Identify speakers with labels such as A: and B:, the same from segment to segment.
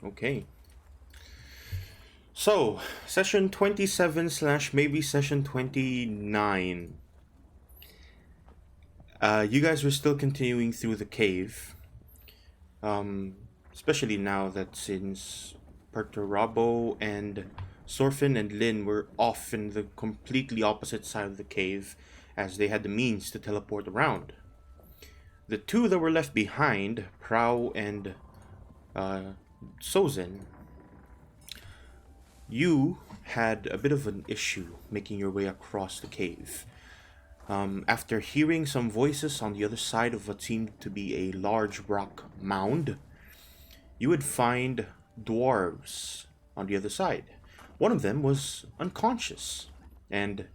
A: Okay. So, session 27 slash maybe session 29. You guys were still continuing through the cave. Um, Especially now that since Perturabo and Sorfin and Lin were off in the completely opposite side of the cave as they had the means to teleport around. The two that were left behind, Prow and uh, Sozin, you had a bit of an issue making your way across the cave. After hearing some voices on the other side of what seemed to be a large rock mound, you would find dwarves on the other side. One of them was unconscious and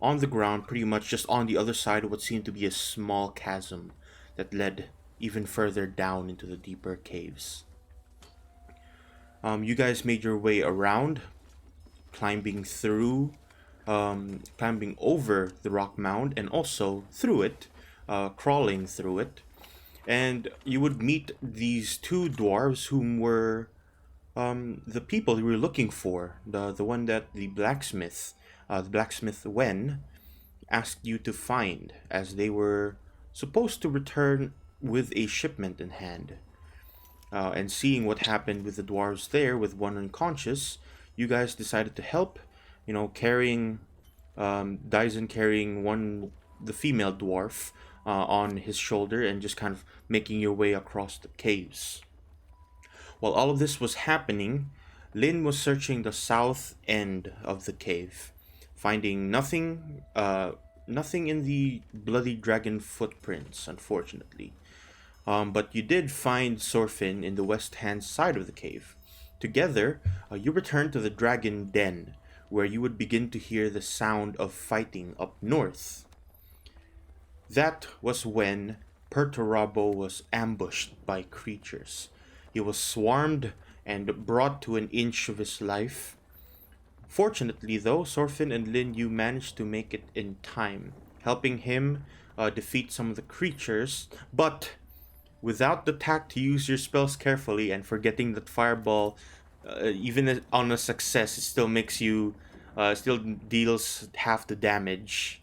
A: on the ground, pretty much just on the other side of what seemed to be a small chasm that led even further down into the deeper caves. You guys made your way around, climbing through, climbing over the rock mound, and also through it, crawling through it. And you would meet these two dwarves whom were the people you were looking for. The one that the blacksmith Wen, asked you to find, as they were supposed to return with a shipment in hand. And seeing what happened with the dwarves there, with one unconscious, you guys decided to help. Carrying Dyson carrying the female dwarf on his shoulder, and just kind of making your way across the caves. While all of this was happening, Lin was searching the south end of the cave, finding nothing in the bloody dragon footprints, unfortunately. But you did find Sorfin in the west hand side of the cave. Together, you returned to the dragon den, where you would begin to hear the sound of fighting up north. That was when Perturabo was ambushed by creatures. He was swarmed and brought to an inch of his life. Fortunately, though, Sorfin and Lin, you managed to make it in time, helping him defeat some of the creatures, but without the tact to use your spells carefully and forgetting that Fireball, on a success, it still makes you, still deals half the damage.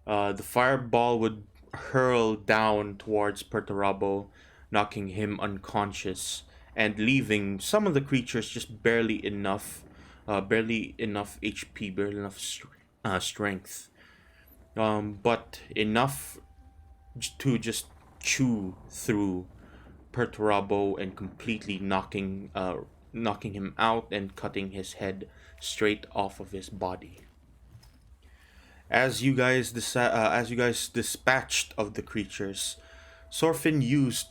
A: The fireball would hurl down towards Perturabo, knocking him unconscious and leaving some of the creatures just barely enough HP, barely enough strength, but enough to just chew through Perturabo and completely knocking him out and cutting his head straight off of his body. As you guys dispatched of the creatures, Sorfin used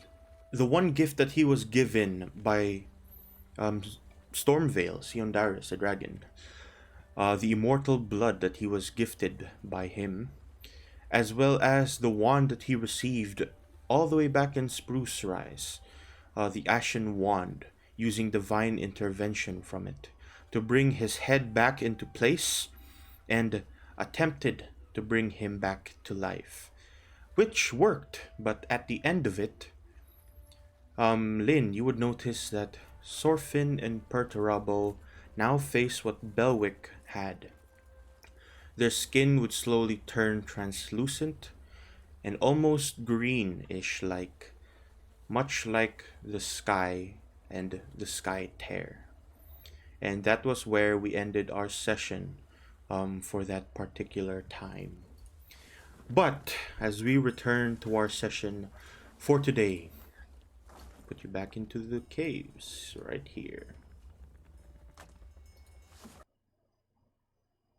A: the one gift that he was given by um, Stormveil, Siondaris, the dragon, the immortal blood that he was gifted by him, as well as the wand that he received all the way back in Spruce Rise, the Ashen Wand, using divine intervention from it to bring his head back into place and attempted to bring him back to life, which worked. But at the end of it, Lin, you would notice that Sorfin and Perturabo now face what Belwick had. Their skin would slowly turn translucent and almost greenish, like much like the sky and the sky tear. And that was where we ended our session for that particular time. But as we return to our session for today, put you back into the caves right here.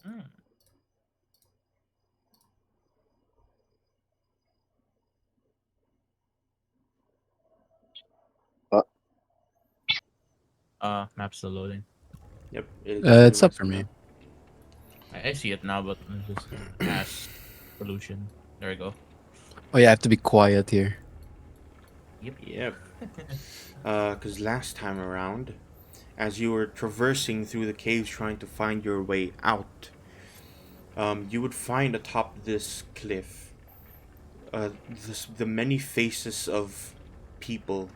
B: Hmm.
C: Uh,
B: Map's still loading.
A: Yep, it took you a
C: it's up for
A: while
C: me.
A: now.
B: I see it now, but it's just as pollution. There we go.
C: Oh yeah, I have to be quiet here.
B: Yep.
A: Yep. Because last time around, as you were traversing through the caves trying to find your way out, you would find atop this cliff the many faces of people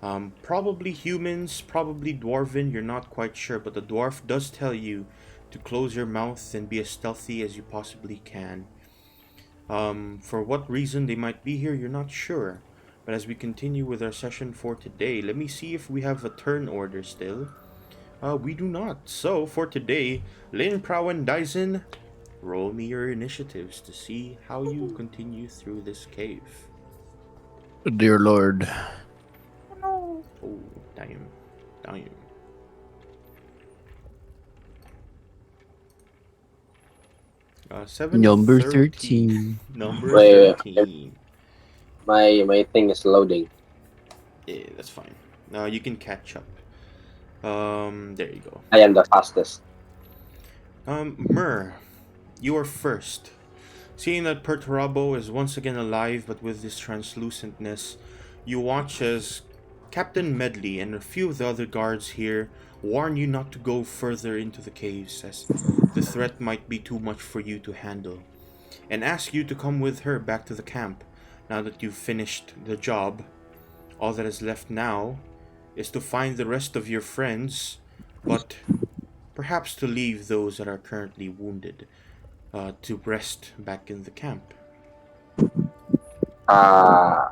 A: Probably humans, probably dwarven, you're not quite sure, but the dwarf does tell you to close your mouth and be as stealthy as you possibly can. For what reason they might be here, you're not sure. But as we continue with our session for today, let me see if we have a turn order still. We do not. So, for today, Lin, Prow, and Dyson, roll me your initiatives to see how you continue through this cave.
C: Dear Lord.
A: Oh, damn. Damn.
C: Number
A: 713.
C: 13.
A: Number
D: Wait,
A: 13.
D: my thing is loading.
A: Yeah, that's fine. You can catch up. There you go.
D: I am the fastest.
A: Myrrh, you are first. Seeing that Perturabo is once again alive but with this translucentness, you watch as Captain Medley and a few of the other guards here warn you not to go further into the caves as the threat might be too much for you to handle, and ask you to come with her back to the camp now that you've finished the job. All that is left now is to find the rest of your friends, but perhaps to leave those that are currently wounded to rest back in the camp.
D: Uh,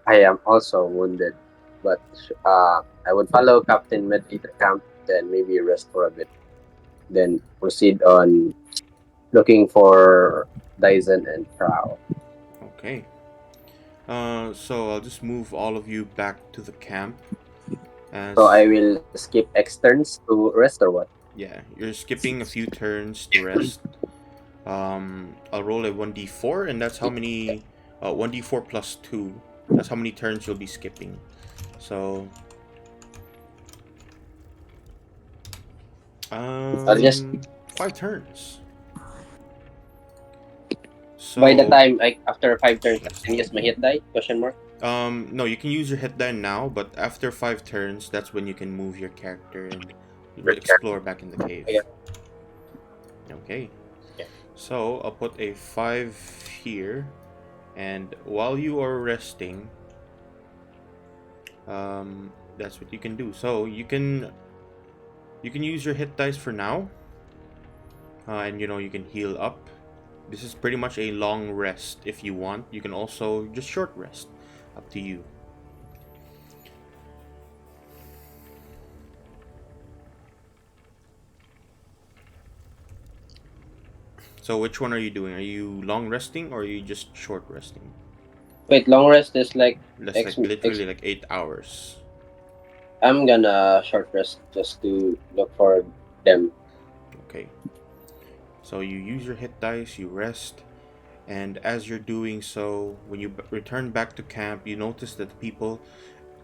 D: I am also wounded, but I would follow Captain Medley to camp, then maybe rest for a bit, then proceed on looking for Dyson and Prow.
A: Okay. So I'll just move all of you back to the camp. As
D: So I will skip externs to rest or what?
A: yeah, you're skipping a few turns to rest. I'll roll a 1d4, and that's how many. 1d4 plus 2. That's how many turns you'll be skipping. So.
D: I'll just
A: 5 turns. So.
D: by the time after 5 turns, I can use my hit die? Question mark.
A: No, you can use your hit die now, but after 5 turns, that's when you can move your character and explore back in the cave.
D: Okay.
A: Okay.
D: Yeah.
A: So I'll put a 5 here, and while you are resting, that's what you can do. So you can use your hit dice for now, and you can heal up. This is pretty much a long rest. If you want, you can also just short rest. Up to you. So which one are you doing? Are you long resting or are you just short resting?
D: Wait, long rest is like
A: That's like literally like 8 hours.
D: I'm gonna short rest just to look for them.
A: Okay. So you use your hit dice, you rest, and as you're doing so, when you return back to camp, you notice that people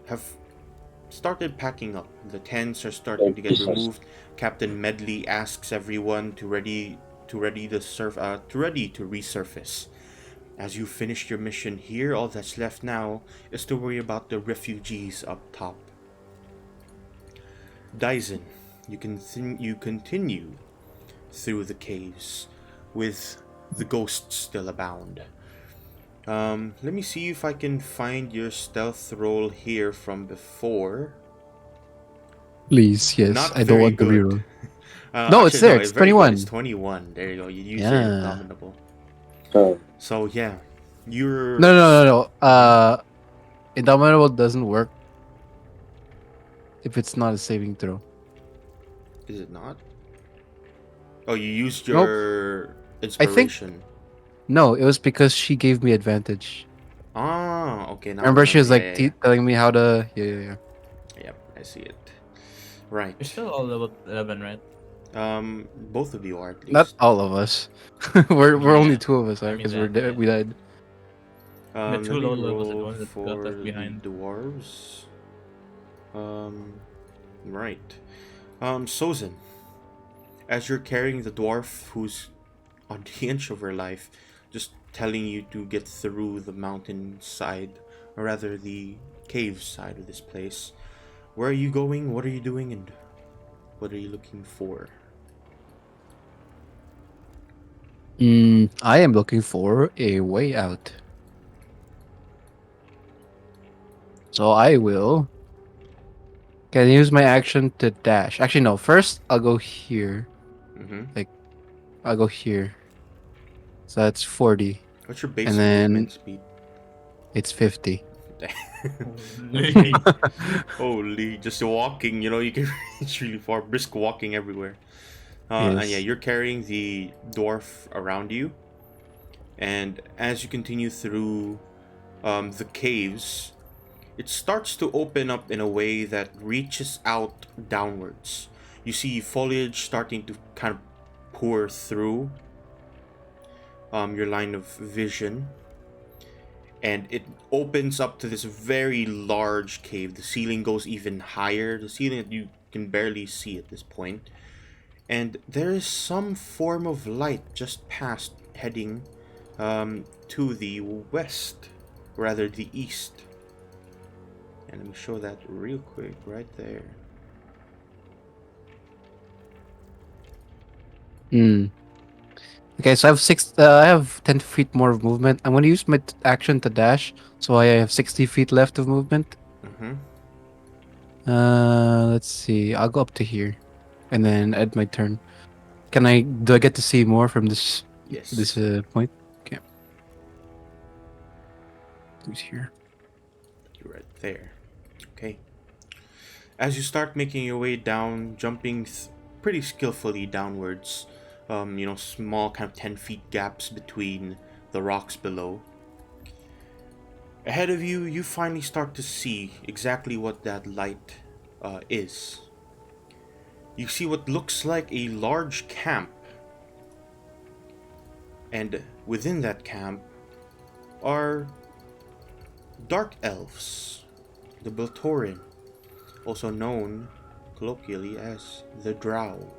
A: have started packing up. The tents are starting to get removed. Captain Medley asks everyone to ready to resurface. As you finished your mission here, all that's left now is to worry about the refugees up top. Dyson, you continue through the caves with the ghosts still abound. Let me see if I can find your stealth roll here from before.
C: Please, yes.
A: Not
C: I don't
A: very
C: want to
A: good.
C: reroll. No, it's there.
A: No,
C: It's
A: very good.
C: 21.
A: It's 21. There you go. You use your
C: Yeah.
A: Indomitable.
D: So
A: So yeah, you're
C: No. Indomitable doesn't work if it's not a saving throw.
A: Is it not? Oh, you used
C: Nope.
A: your
C: I think-
A: inspiration.
C: No, it was because she gave me advantage.
A: Ah, okay. Now I
C: Remember, she was like
A: yeah.
C: telling me how to. Yeah.
A: Yep, I see it. Right.
B: You're still all level 11, right?
A: Both of you are at least.
C: Not all of us. we're
B: Yeah.
C: only 2 of us,
B: I
C: right?
B: mean
C: Because we're
B: that,
C: dead.
B: yeah.
C: We died.
B: The two
A: Let me
B: low levels are the
A: roll
B: ones that got
A: for
B: left
A: the
B: behind.
A: dwarves. Right. Sozin, as you're carrying the dwarf who's on the inch of her life, just telling you to get through the mountain side, or rather the cave side of this place. Where are you going? What are you doing? And what are you looking for?
C: I am looking for a way out. So I will Can I use my action to dash? Actually, no. First, I'll go here.
A: Mm-hmm.
C: Like, I'll go here. So that's 40.
A: What's your
C: And
A: basic
C: then
A: movement speed?
C: it's 50.
A: Okay. Holy, just walking, you can reach really far. Brisk walking everywhere. And yeah,
C: Yes.
A: you're carrying the dwarf around you. And as you continue through the caves, it starts to open up in a way that reaches out downwards. You see foliage starting to kind of pour through your line of vision, and it opens up to this very large cave. The ceiling goes even higher, the ceiling that you can barely see at this point. And there is some form of light just past, heading to the west, rather the east. And let me show that real quick, right there.
C: Hmm. Okay, so I have 10 feet more of movement. I'm gonna use my action to dash, so I have 60 feet left of movement.
A: Mm-hmm.
C: Let's see. I'll go up to here, and then add my turn. Do I get to see more from this
A: Yes.
C: point? Okay, who's here?
A: You're right there. Okay. As you start making your way down, jumping pretty skillfully downwards, small kind of 10 feet gaps between the rocks below. Ahead of you, you finally start to see exactly what that light is. You see what looks like a large camp, and within that camp are dark elves, the Beltorin, also known colloquially as the Drow.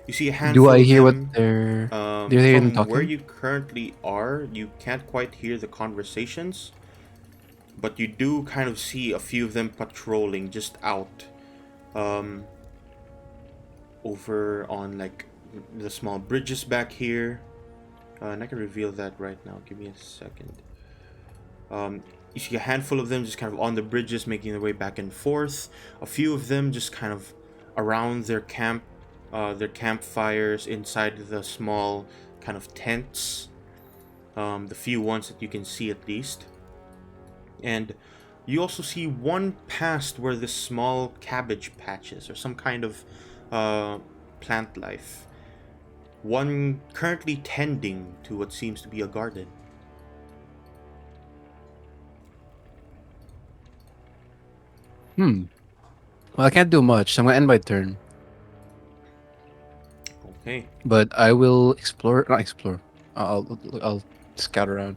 A: You see a
C: Do
A: handful
C: I
A: of
C: hear what
A: them.
C: do they even
A: From where
C: talking?
A: you currently are, you can't quite hear the conversations, but you do kind of see a few of them patrolling just out, um, over on like the small bridges back here. And I can reveal that right now. Give me a second. You see a handful of them just kind of on the bridges, making their way back and forth. A few of them just kind of around their campfires inside the small kind of tents. The few ones that you can see at least. And you also see one past where this small cabbage patches or some kind of uh, plant life. One currently tending to what seems to be a garden.
C: Hmm. Well, I can't do much, so I'm gonna end my turn.
A: Okay.
C: But I will explore. Not explore. I'll scout around.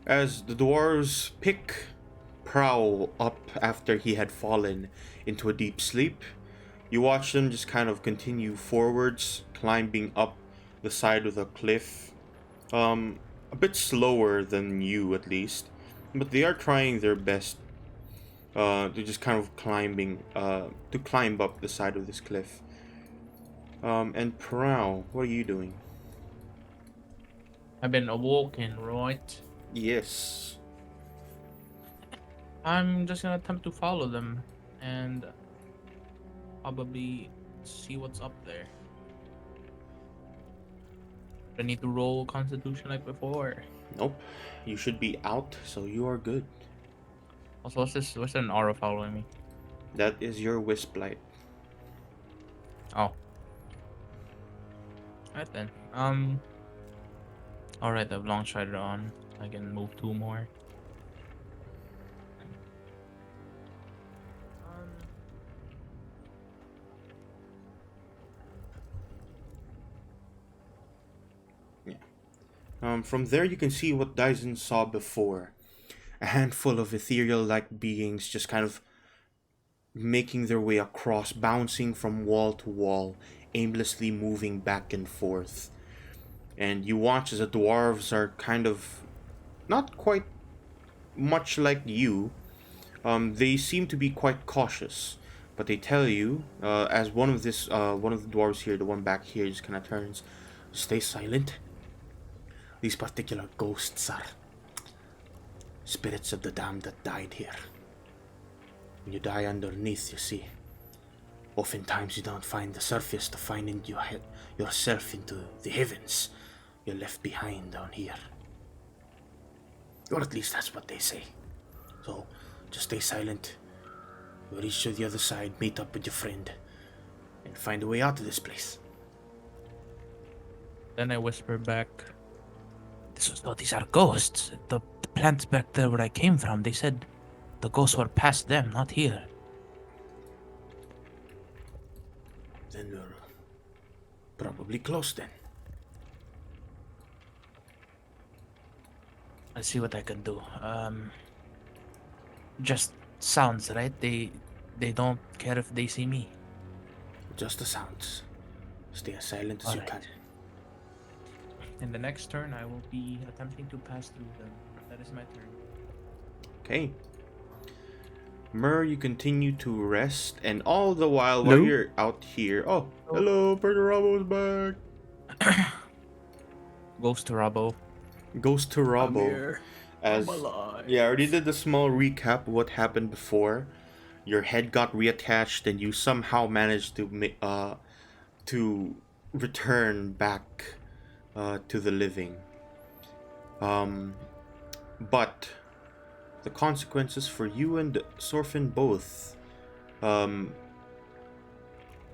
A: As the dwarves pick Prowl up after he had fallen into a deep sleep, you watch them just kind of continue forwards, climbing up the side of the cliff. A bit slower than you at least, but they are trying their best to just kind of to climb up the side of this cliff. And Prowl, what are you doing?
B: I've been awoken, right?
A: Yes.
B: I'm just gonna attempt to follow them and probably see what's up there. I need to roll Constitution like before.
A: Nope. You should be out, so you are good.
B: Also, what's this? What's an aura following me?
A: That is your wisp light.
B: Oh, alright then. Alright, I've long strider on. I can move two more. Um,
A: Yeah. From there, you can see what Dyson saw before. A handful of ethereal-like beings just kind of making their way across, bouncing from wall to wall, aimlessly moving back and forth. And you watch as the dwarves are kind of not quite much like you. They seem to be quite cautious, but they tell you, as one of the dwarves here, the one back here, just kind of turns, stay silent. These particular ghosts are spirits of the damned that died here. When you die underneath, you see, oftentimes you don't find the surface to find into yourself into the heavens. You're left behind down here. Or at least that's what they say. So, just stay silent. We'll reach to the other side, meet up with your friend, and find a way out of this place.
B: Then I whisper back. These are ghosts. The plants back there where I came from, they said the ghosts were past them, not here.
A: Then we're probably close then.
B: I'll see what I can do. Just sounds, right? They don't care if they see me.
A: Just the sounds. Stay as silent as you
B: Alright.
A: can.
B: In the next turn, I will be attempting to pass through them. That is my turn.
A: Okay. Myrrh, you continue to rest, and all the while while
C: Hello?
A: you're out here... Oh, hello, Perturabo's back!
B: Goes to Robbo.
A: Goes to Robbo. As yeah, I already did a small recap of what happened before. Your head got reattached, and you somehow managed to return back to the living. But the consequences for you and Sorfin both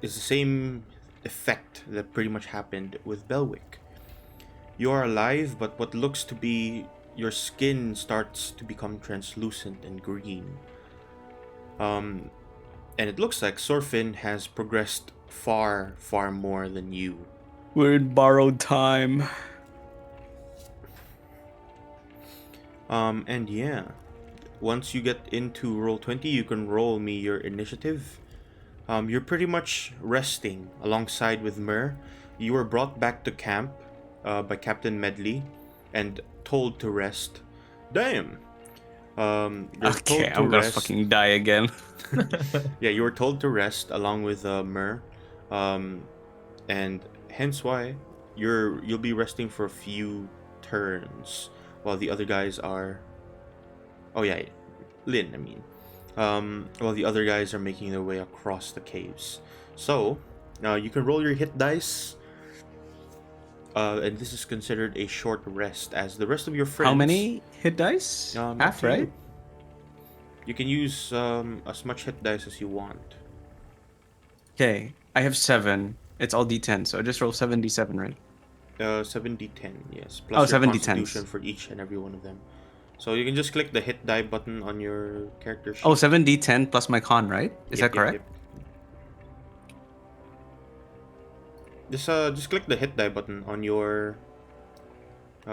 A: is the same effect that pretty much happened with Belwick. You are alive, but what looks to be your skin starts to become translucent and green. And it looks like Sorfin has progressed far, far more than you.
E: We're in borrowed time.
A: And yeah, once you get into Roll20, you can roll me your initiative. You're pretty much resting alongside with Myrrh. You were brought back to camp by Captain Medley and told to rest. Damn. You're told
E: Okay,
A: to
E: I'm gonna
A: rest.
E: fucking die again.
A: Yeah, you were told to rest along with Myrrh, and hence why you'll be resting for a few turns while the other guys are. Oh yeah, Lynn. I mean, while the other guys are making their way across the caves. So now you can roll your hit dice. And this is considered a short rest, as the rest of your friends.
E: How many hit dice?
A: Up
E: Half,
A: to you.
E: right?
A: You can use as much hit dice as you want.
E: Okay, I have 7. It's all D10, so I just roll 7d7, right?
A: 7d10, yes.
E: Oh,
A: Plus your
E: 7d10s.
A: constitution for each and every one of them. So you can just click the hit die button on your character sheet.
E: Oh, 7d10 plus my con, right? Is that correct?
A: Just click the hit die button on your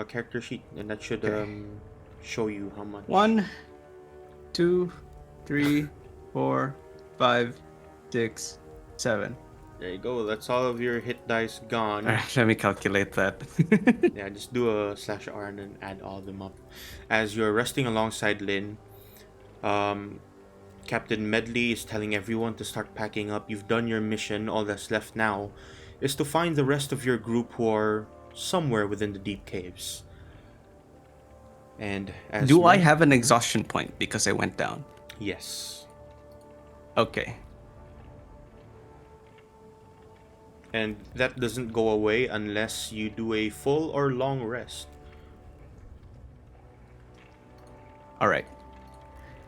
A: character sheet, and that should
E: Okay.
A: show you how much.
E: 1, 2, 3, 4, 5, 6, 7.
A: There you go. That's all of your hit dice gone.
E: Alright, let me calculate that.
A: Yeah, just do a /R and then add all of them up. As you're resting alongside Lynn, Captain Medley is telling everyone to start packing up. You've done your mission. All that's left now is to find the rest of your group who are somewhere within the deep caves. And as
E: Do I have an exhaustion point because I went down?
A: Yes.
E: Okay.
A: And that doesn't go away unless you do a full or long rest.
E: Alright.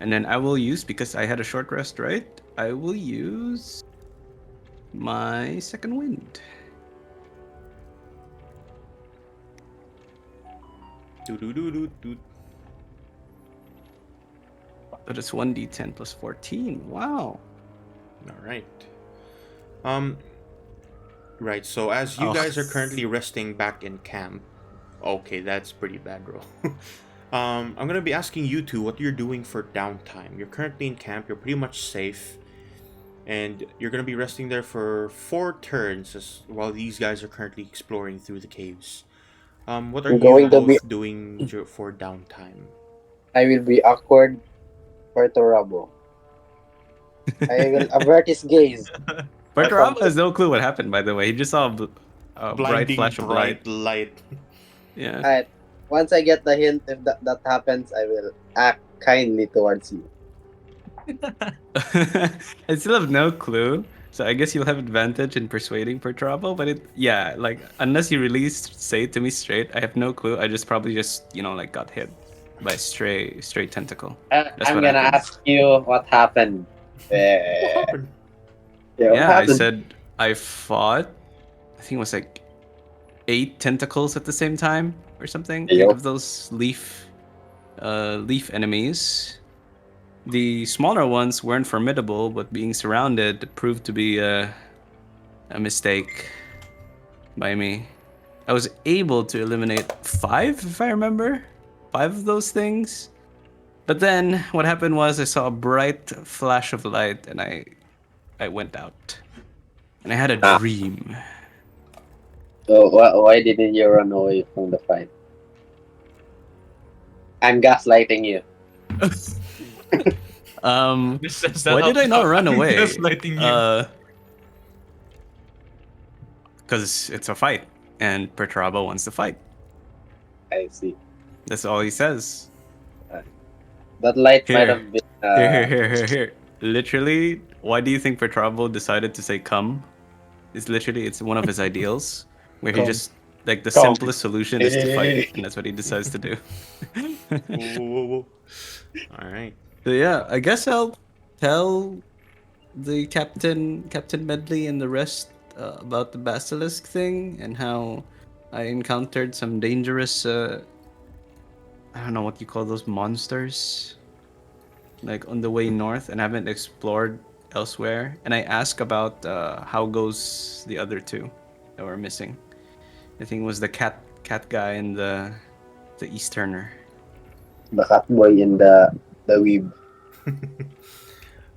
E: And then I will use, because I had a short rest, right? I will use my second wind.
A: Do.
E: But it's 1d10 plus 14. Wow.
A: All right. Right. So as you
E: Oh.
A: guys are currently resting back in camp, okay, that's pretty bad, bro. I'm gonna be asking you two what you're doing for downtime. You're currently in camp. You're pretty much safe, and you're gonna be resting there for 4 turns while these guys are currently exploring through the caves. What are
D: I'm
A: you
D: going to
A: both doing for downtime?
D: I will be awkward for Torabo. I will avert his gaze.
E: But Rob has no clue what happened, by the way. He just saw a bright
A: Blinding
E: flash of light.
A: light.
E: Yeah.
D: Alright. Once I get the hint, if that happens, I will act kindly towards you.
E: I still have no clue. So I guess you'll have advantage in persuading Perturabo, but like unless you really say it to me straight, I have no clue. I just probably like got hit by a stray tentacle. That's
D: I'm
E: what I
D: gonna
E: think.
D: ask you what happened.
A: What happened?
D: Yeah, what
E: Yeah, I
D: happened?
E: said I fought. I think it was like 8 tentacles at the same time or something. 8
D: Yo.
E: of those leaf enemies. The smaller ones weren't formidable, but being surrounded proved to be a mistake by me. I was able to eliminate 5, if I remember. 5 of those things. But then what happened was I saw a bright flash of light and I went out. And I had a
D: Ah,
E: dream.
D: so why didn't you run away from the fight? I'm gaslighting you.
B: That's
E: Why did I not run away?
B: Gaslighting you.
E: Because it's a fight, and Perturabo wants to fight.
D: I see.
E: That's all he says.
D: That light might
E: Here,
D: have been.
E: here. Literally, why do you think Perturabo decided to say "come"? It's one of his ideals, where he
D: Come.
E: just like the
D: Come.
E: simplest solution is to fight, and that's what he decides to do.
A: Whoa. All right.
E: So yeah, I guess I'll tell the Captain Medley and the rest about the basilisk thing and how I encountered some dangerous I don't know what you call those monsters like on the way north and haven't explored elsewhere. And I asked about how goes the other two that were missing. I think it was the cat guy and the Easterner.
D: The cat boy in the weeb.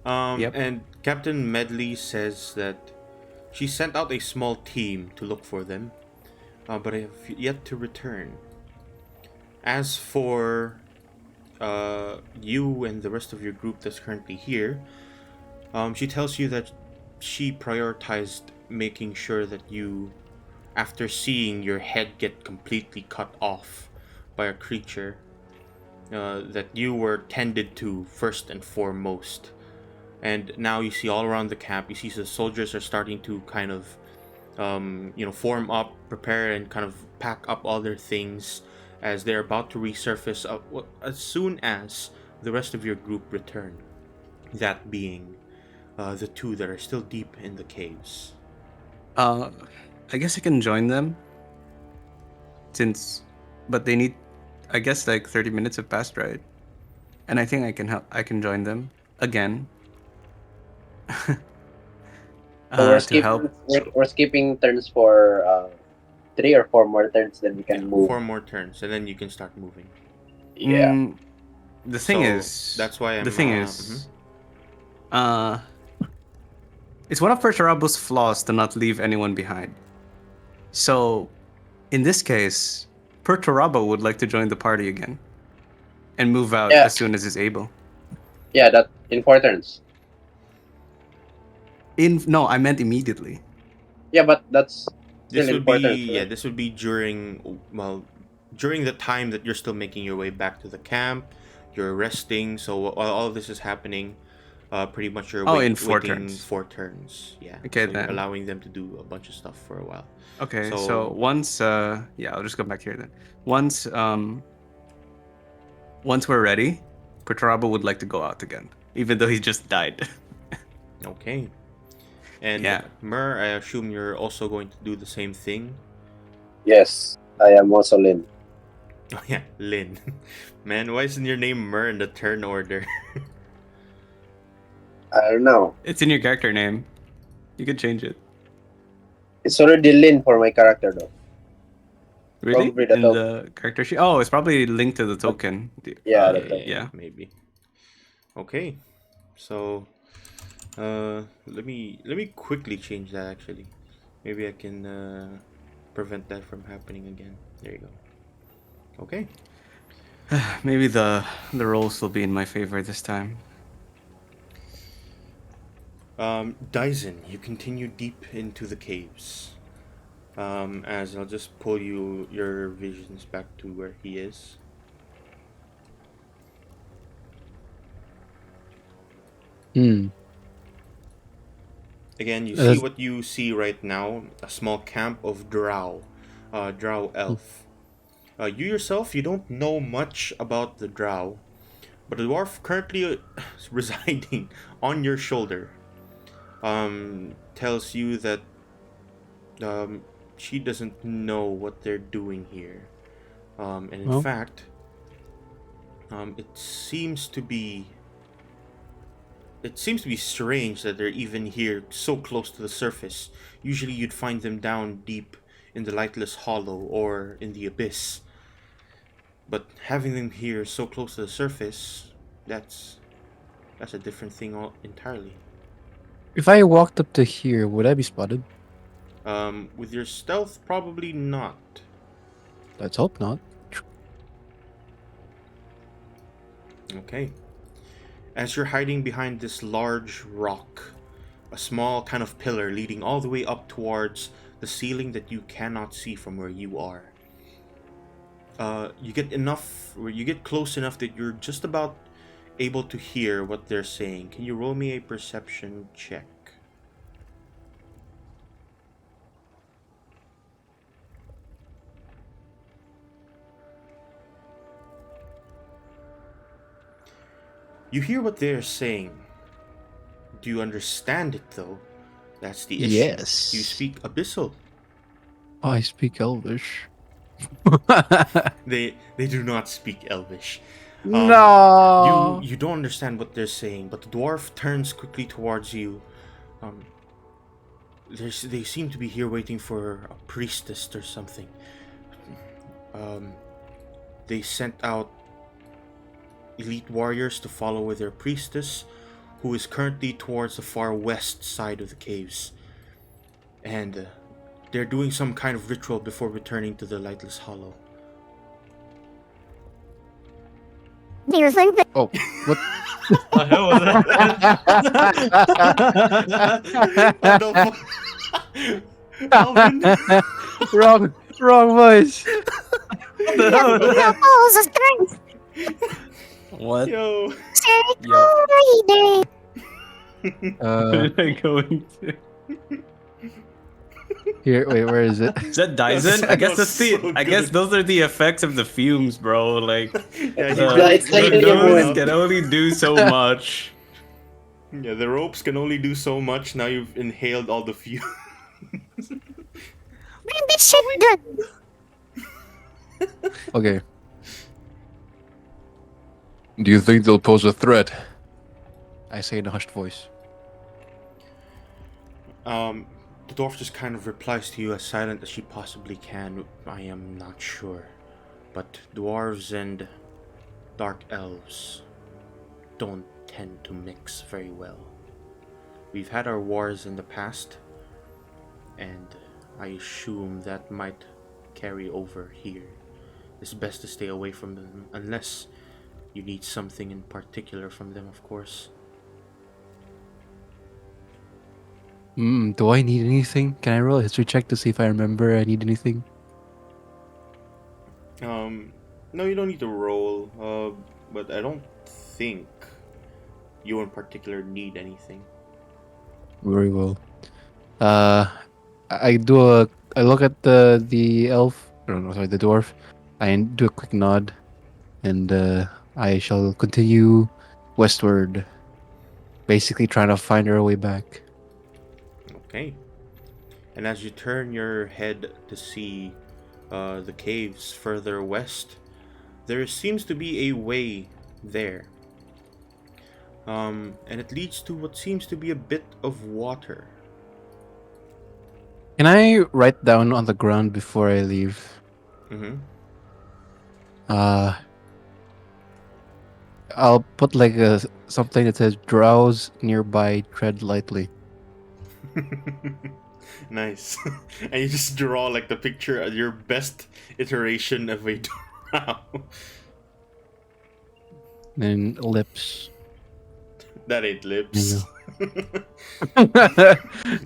E: Yep.
A: And Captain Medley says that she sent out a small team to look for them, but have yet to return. As for you and the rest of your group that's currently here, she tells you that she prioritized making sure that you, after seeing your head get completely cut off by a creature, that you were tended to first and foremost. And now you see all around the camp, you see the soldiers are starting to kind of, form up, prepare, and kind of pack up all their things as they're about to resurface as soon as the rest of your group return. That being the two that are still deep in the caves.
E: I guess I can join them since, but they need, I guess like 30 minutes have passed, right? And I think I can help. I can join them again.
D: So we're
E: To
D: skipping.
E: help.
D: We're skipping turns for 3 or 4 more turns. Then we
A: Yeah,
D: can move.
A: 4 more turns, and then you can start moving.
D: Yeah.
E: Mm, the thing
A: So
E: is,
A: that's why
E: the
A: I'm.
E: thing is, uh, it's one of Perturabo's flaws to not leave anyone behind. So, in this case, Perturabo would like to join the party again and move out
D: Yeah.
E: as soon as he's able.
D: Yeah. That in 4 turns.
E: No, I meant immediately.
D: Yeah, but that's still
A: This
D: in
A: would
D: 4 turns,
A: be
D: right?
A: this would be during the time that you're still making your way back to the camp, you're resting. So while all this is happening, pretty much you're
E: Oh, in four
A: waiting
E: turns.
A: 4 turns. Yeah.
E: Okay,
A: So you're
E: then.
A: allowing them to do a bunch of stuff for a while.
E: Okay, so
A: So
E: once, yeah, I'll just go back here then. Once, once we're ready, Perturabo would like to go out again, even though he just died.
A: okay. And
E: Yeah.
A: Mer, I assume you're also going to do the same thing.
D: Yes, I am also Lin.
A: Oh yeah, Lin. Man, why isn't your name Mer in the turn order?
D: I don't know.
E: It's in your character name. You could change it.
D: It's already Lin for my character though.
E: Really?
D: Probably the
E: In
D: top.
E: the character sheet? Oh, it's probably linked to the token.
D: Yeah,
A: yeah,
D: the top.
E: Yeah.
A: maybe. Okay. So let me quickly change that actually. Maybe I can prevent that from happening again. There you go. Okay.
E: Maybe the rolls will be in my favor this time.
A: Dyson, you continue deep into the caves. As I'll just pull your visions back to where he is.
C: Hmm.
A: Again, you see
C: Uh,
A: what you see right now, a small camp of drow elf. You yourself, you don't know much about the drow, but the dwarf currently residing on your shoulder tells you that she doesn't know what they're doing here. And in
C: well,
A: fact, it seems to be strange that they're even here so close to the surface. Usually you'd find them down deep in the lightless hollow or in the abyss. But having them here so close to the surface, that's a different thing entirely.
C: if I walked up to here, would I be spotted?
A: With your stealth, probably not.
C: Let's hope not.
A: Okay. As you're hiding behind this large rock, a small kind of pillar leading all the way up towards the ceiling that you cannot see from where you are. You get close enough that you're just about able to hear what they're saying. Can you roll me a perception check? You hear what they're saying. Do you understand it though? That's the issue.
C: Yes.
A: You speak Abyssal.
C: I speak Elvish.
A: They do not speak Elvish.
C: No.
A: You don't understand what they're saying, but the dwarf turns quickly towards you. They seem to be here waiting for a priestess or something. They sent out elite warriors to follow with their priestess, who is currently towards the far west side of the caves. And they're doing some kind of ritual before returning to the lightless hollow.
F: Do you think that
C: Oh, what?
E: The hell was
A: What the fuck? Alvin?
C: wrong voice.
E: the hell was that?
F: pose a strength
E: What?
A: Yo.
F: territory?
C: Uh,
E: Where did I go into?
C: here, wait, where is it?
E: Is that Dyson? I guess
A: That was
E: that's the.
A: so
E: I guess
A: good.
E: those are the effects of the fumes, bro. Like
A: Yeah,
D: It's like
E: the
D: everyone.
E: nose can only do so much.
A: yeah, the ropes can only do so much. Now you've inhaled all the fuel.
F: Bring this shit done.
C: Okay. Do you think they'll pose a threat? I say in a hushed voice.
A: The dwarf just kind of replies to you as silent as she possibly can. I am not sure. But dwarves and dark elves don't tend to mix very well. We've had our wars in the past, and I assume that might carry over here. It's best to stay away from them, unless you need something in particular from them, of course.
C: Do I need anything? Can I roll a history check to see if I remember I need anything?
A: No, you don't need to roll, but I don't think you in particular need anything.
C: Very well. I look at the elf. Oh, no, sorry, the dwarf. I do a quick nod, and I shall continue westward, basically trying to find our way back.
A: Okay. And as you turn your head to see the caves further west, there seems to be a way there. And it leads to what seems to be a bit of water.
C: Can I write down on the ground before I leave?
A: Mm-hmm.
C: I'll put like something that says "Drowse nearby, tread lightly."
A: Nice. And you just draw like the picture of your best iteration of a drow.
C: Then lips.
A: That ain't
C: There
A: lips.
C: you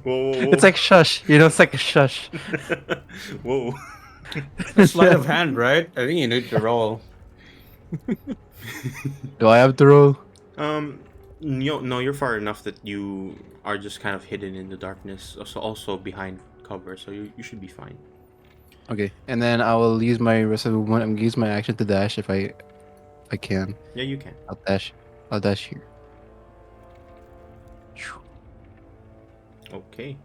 A: Whoa, whoa, whoa.
C: It's like shush, it's like a shush.
A: Whoa.
E: Sleight of hand, right? I think you need to roll.
C: Do I have to roll?
A: No, you're far enough that you are just kind of hidden in the darkness, also behind cover, so you should be fine.
C: Okay, and then I will use my rest of the movement. I'm gonna use my action to dash if I can.
A: Yeah, you can.
C: I'll dash. I'll dash here.
A: Okay.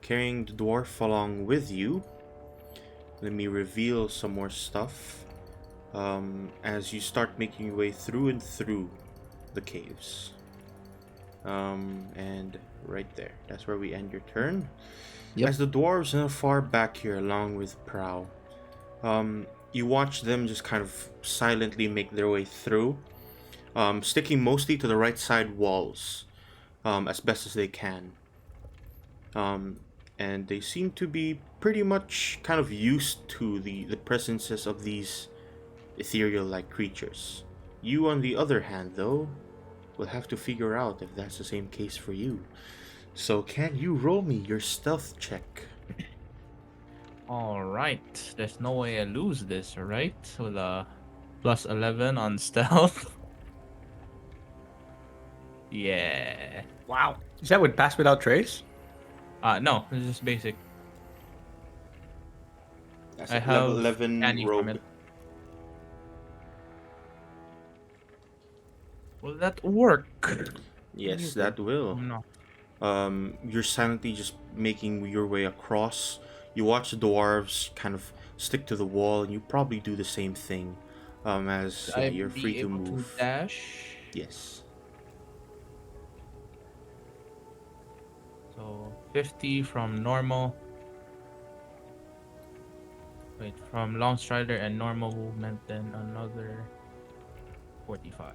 A: Carrying the dwarf along with you. Let me reveal some more stuff. As you start making your way through and through the caves. And right there. That's where we end your turn.
C: Yep.
A: As the dwarves are far back here along with Prow, you watch them just kind of silently make their way through, sticking mostly to the right side walls, as best as they can. And they seem to be pretty much kind of used to the presences of these ethereal-like creatures. You, on the other hand, though, will have to figure out if that's the same case for you. So can you roll me your stealth check?
B: Alright. There's no way I lose this, right? With a plus 11 on stealth. Yeah.
E: Wow. Is that would pass without trace?
B: No, this is just basic.
A: That's
B: I
A: a
B: have
A: level 11
B: Annie from
A: rogue.
B: it. Will that work?
A: Yes, that will.
B: No.
A: You're silently just making your way across. You watch the dwarves kind of stick to the wall, and you probably do the same thing. As yeah, you're free to
B: able
A: move.
B: to dash.
A: Yes.
B: So 50 from normal. Wait, from long strider and normal movement, then another 45.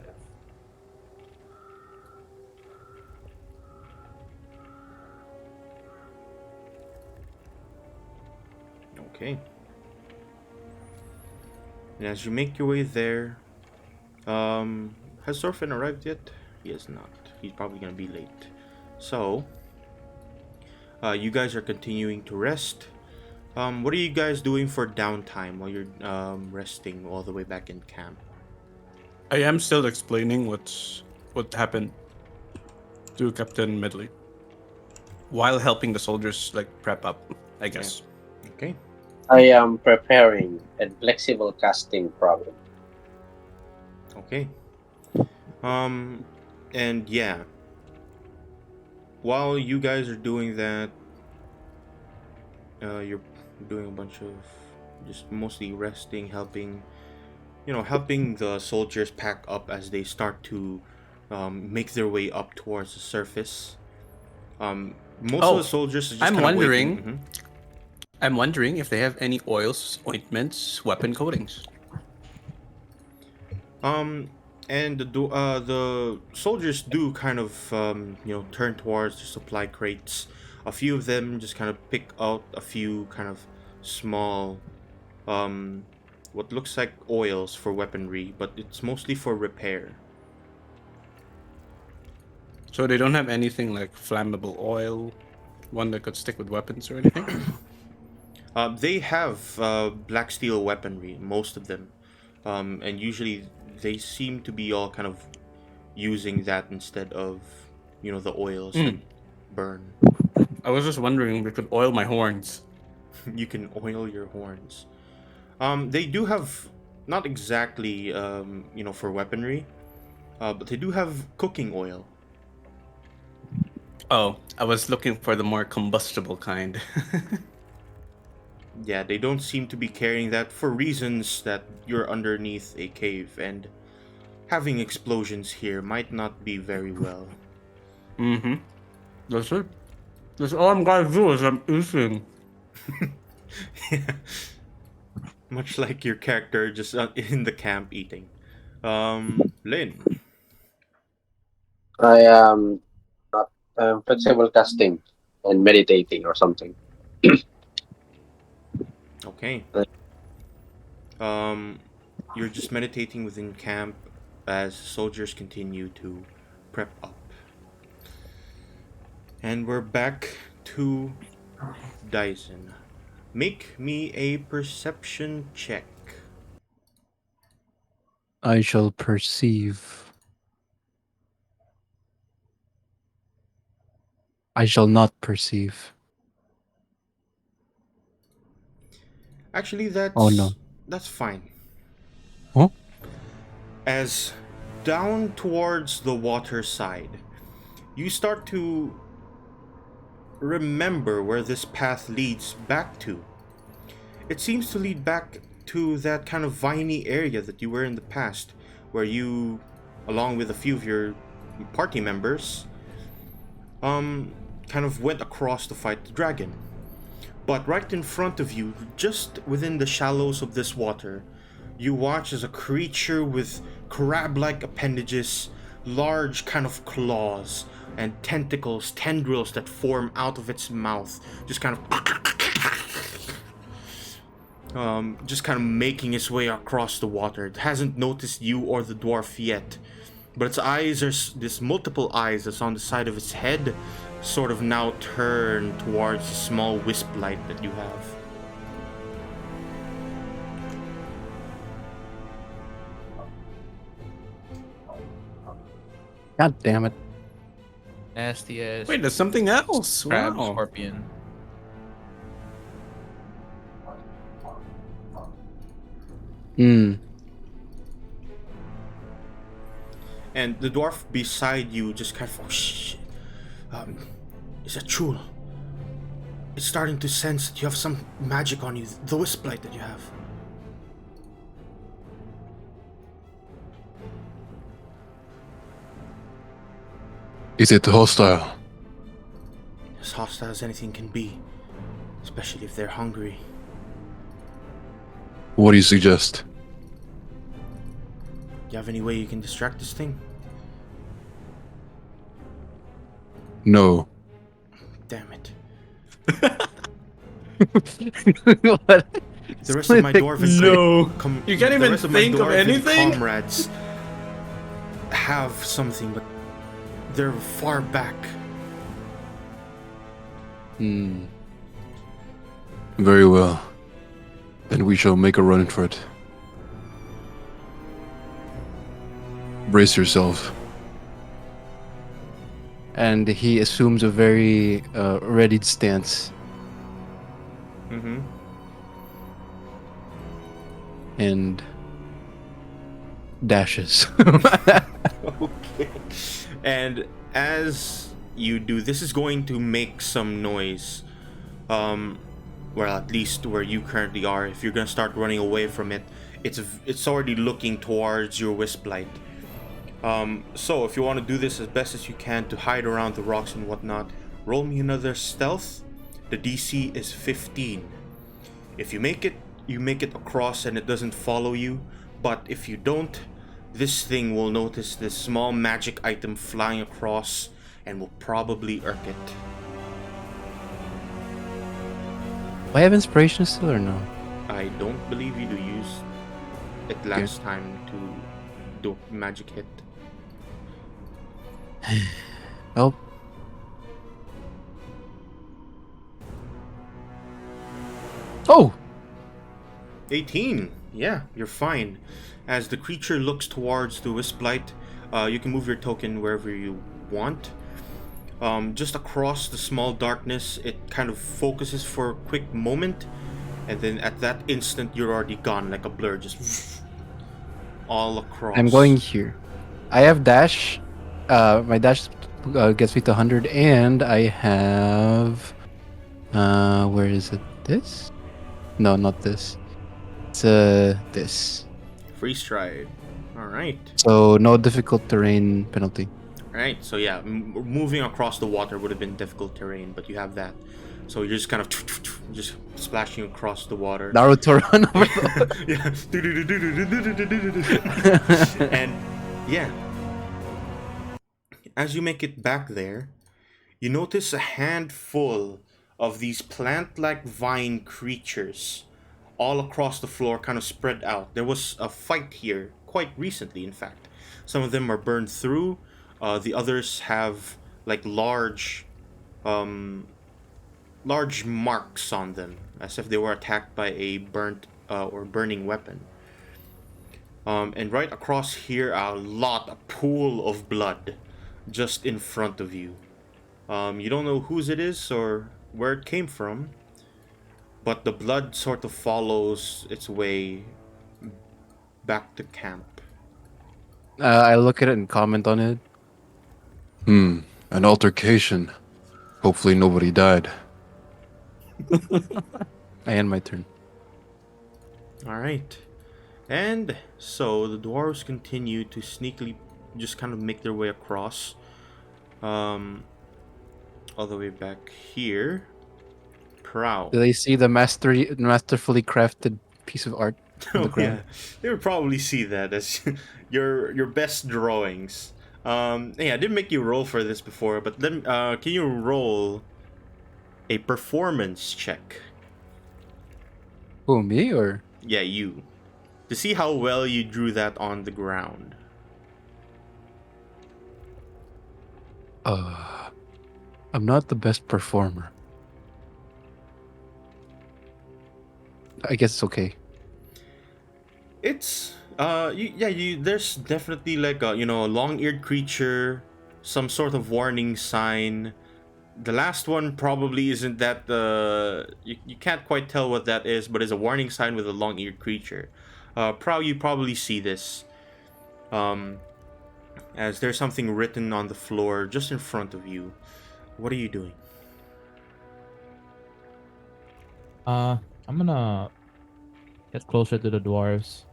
A: Okay. And as you make your way there, has Thorfinn arrived yet? He has not. He's probably gonna be late. So, you guys are continuing to rest. What are you guys doing for downtime while you're resting all the way back in camp?
E: I am still explaining what happened to Captain Medley while helping the soldiers like prep up, I guess.
A: Okay.
D: I am preparing a flexible casting problem.
A: Okay. And yeah. While you guys are doing that, you're doing a bunch of just mostly resting, helping the soldiers pack up as they start to make their way up towards the surface. Most of the soldiers are just
E: I'm
A: kind of
E: wondering.
A: waiting. Mhm.
E: I'm wondering if they have any oils, ointments, weapon coatings.
A: And the soldiers do kind of turn towards the supply crates. A few of them just kind of pick out a few kind of small what looks like oils for weaponry, but it's mostly for repair.
E: So they don't have anything like flammable oil, one that could stick with weapons or anything.
A: They have black steel weaponry, most of them, and usually they seem to be all kind of using that instead of the oils that burn.
E: I was just wondering if we could oil my horns.
A: You can oil your horns. They do have not exactly for weaponry, but they do have cooking oil.
E: Oh, I was looking for the more combustible kind.
A: Yeah, they don't seem to be carrying that for reasons that you're underneath a cave and having explosions here might not be very well.
E: Mm-hmm. That's it. That's all I'm gonna do is I'm eating.
A: Yeah. Much like your character just in the camp eating. Lynn.
D: I am not flexible casting and meditating or something.
A: Okay. You're just meditating within camp as soldiers continue to prep up. And we're back to Dyson. Make me a perception check.
C: I shall perceive. I shall not perceive.
A: Actually,
C: Oh no.
A: that's fine.
C: Huh?
A: As down towards the water side, you start to remember where this path leads back to. It seems to lead back to that kind of viney area that you were in the past, where you, along with a few of your party members, kind of went across to fight the dragon. But right in front of you, just within the shallows of this water, you watch as a creature with crab-like appendages, large kind of claws, and tentacles, tendrils that form out of its mouth, just kind of making its way across the water. It hasn't noticed you or the dwarf yet, but its eyes are this multiple eyes that's on the side of its head, sort of now turned towards the small wisp light that you have.
C: God damn it.
B: Nasty ass.
E: Wait, there's something else.
B: Crab
E: Wow.
B: scorpion.
C: Hmm.
A: And the dwarf beside you just kind of, oh shit, is that true? It's starting to sense that you have some magic on you, the wisp light that you have.
G: Is it hostile?
A: As hostile as anything can be, especially if they're hungry.
G: What do you suggest?
A: You have any way you can distract this thing?
G: No.
A: Damn it.
C: What?
A: The rest of my dwarven
E: No.
A: com-
E: You can't
A: the
E: even
A: rest of my
E: think of
A: dwarven
E: anything?
A: comrades have something, but they're far back.
C: Hmm.
G: Very well. Then we shall make a run for it. Brace yourself.
C: And he assumes a very readied stance
A: Mm-hmm.
C: and dashes.
A: Okay. And as you do, this is going to make some noise. Well, at least where you currently are. If you're gonna start running away from it, it's already looking towards your wisp light. So if you want to do this as best as you can to hide around the rocks and whatnot, roll me another stealth. The DC is 15. If you make it across and it doesn't follow you. But if you don't, this thing will notice this small magic item flying across and will probably irk it.
C: Do I have inspiration still or no?
A: I don't believe you do use it last time to do magic hit.
C: Oh. Oh!
A: 18. Yeah, you're fine. As the creature looks towards the wisp light, you can move your token wherever you want. Just across the small darkness, it kind of focuses for a quick moment, and then at that instant, you're already gone like a blur, just all across.
C: I'm going here. I have dash. My dash gets me to 100, and I have. Where is it? This? No, not this. It's this.
A: Free stride. All right.
C: So no difficult terrain penalty.
A: Right, so yeah, moving across the water would have been difficult terrain, but you have that. So you're just kind of just splashing across the water.
C: Naruto run over
A: yeah. And yeah, as you make it back there, you notice a handful of these plant-like vine creatures all across the floor, kind of spread out. There was a fight here quite recently, in fact. Some of them are burned through. The others have like large marks on them, as if they were attacked by a burnt or burning weapon. And right across here, a pool of blood, just in front of you. You don't know whose it is or where it came from, but the blood sort of follows its way back to camp.
C: I look at it and comment on it.
G: An altercation. Hopefully nobody died.
C: I end my turn.
A: Alright. And so the dwarves continue to sneakily just kind of make their way across. All the way back here. Prow.
C: Do they see the masterfully crafted piece of art on the
A: Oh
C: ground?
A: yeah, they would probably see that as your best drawings. Yeah, I didn't make you roll for this before, but then can you roll a performance check?
C: Who, me or?
A: Yeah, you. To see how well you drew that on the ground.
C: I'm not the best performer. I guess it's okay.
A: It's there's definitely like a a long-eared creature, some sort of warning sign. The last one probably isn't that you can't quite tell what that is, but it's a warning sign with a long-eared creature. You probably see this. As there's something written on the floor just in front of you. What are you doing?
B: I'm gonna get closer to the dwarves,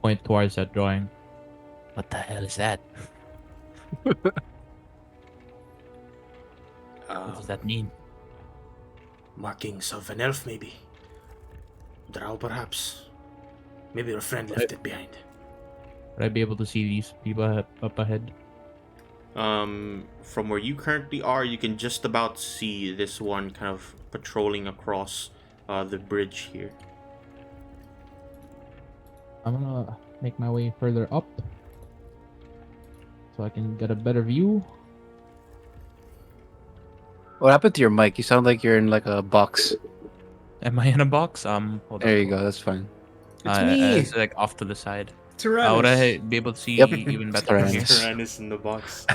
B: point towards that drawing. What the hell is that? What does that mean?
A: Markings of an elf, maybe. Drow, perhaps. Maybe your friend left it behind.
B: Would I be able to see these people up ahead?
A: From where you currently are, you can just about see this one kind of patrolling across the bridge here.
B: I'm gonna make my way further up so I can get a better view.
C: What happened to your mic? You sound like you're in like a box.
B: Am I in a box? Hold
C: There
B: up.
C: you go. That's fine.
E: It's me.
B: It's like off to the side.
E: Tyrannus.
B: Would I be able to see
C: Yep.
B: even
C: It's
B: better from here?
C: Tyrannus.
A: Tyrannus in the box.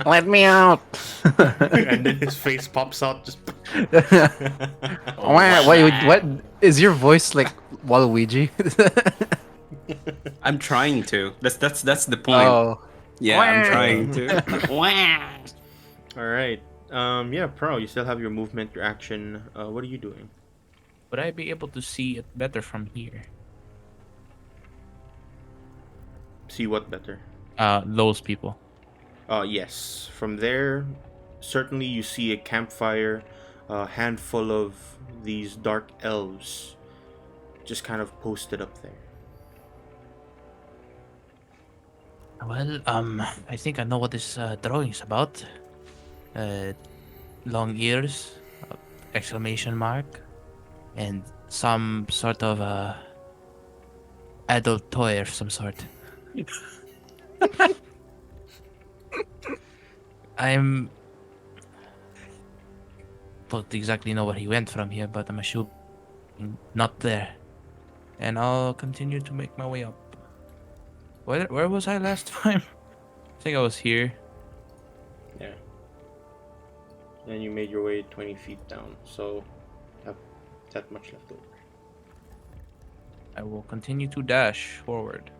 C: Let me out!
A: And then his face pops out just
C: What is your voice like Waluigi?
E: I'm trying to. That's the point.
C: Oh,
E: Yeah, I'm trying to.
A: Alright. Yeah, Pro, you still have your movement, your action. What are you doing?
B: Would I be able to see it better from here?
A: See what better?
B: Those people.
A: Yes. From there, certainly you see a campfire, a handful of these dark elves just kind of posted up there.
B: Well, I think I know what this drawing is about. Long ears, exclamation mark, and some sort of adult toy of some sort. I'm don't exactly know where he went from here, but I'm assuming not there. And I'll continue to make my way up. Where was I last time? I think I was here.
A: Yeah. And you made your way 20 feet down, so have that much left over.
B: I will continue to dash forward.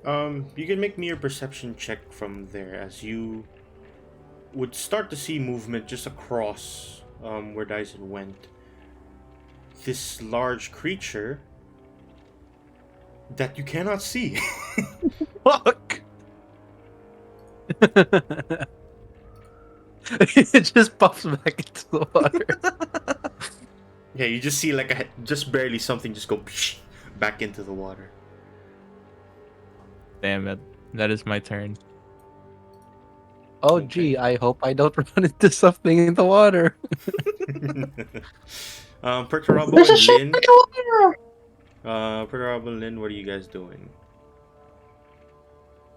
A: You can make me a perception check from there as you would start to see movement just across where Dyson went. This large creature that you cannot see.
C: fuck! It just pops back into the water.
A: Yeah, you just see like just barely something just go back into the water.
B: Damn it. That is my turn.
C: Oh,
A: Okay.
C: gee, I hope I don't run into something in the water.
A: Perturabo
F: There's a
A: and
F: ship
A: Lynn.
F: in the water.
A: Perturabo and Lynn, what are you guys doing?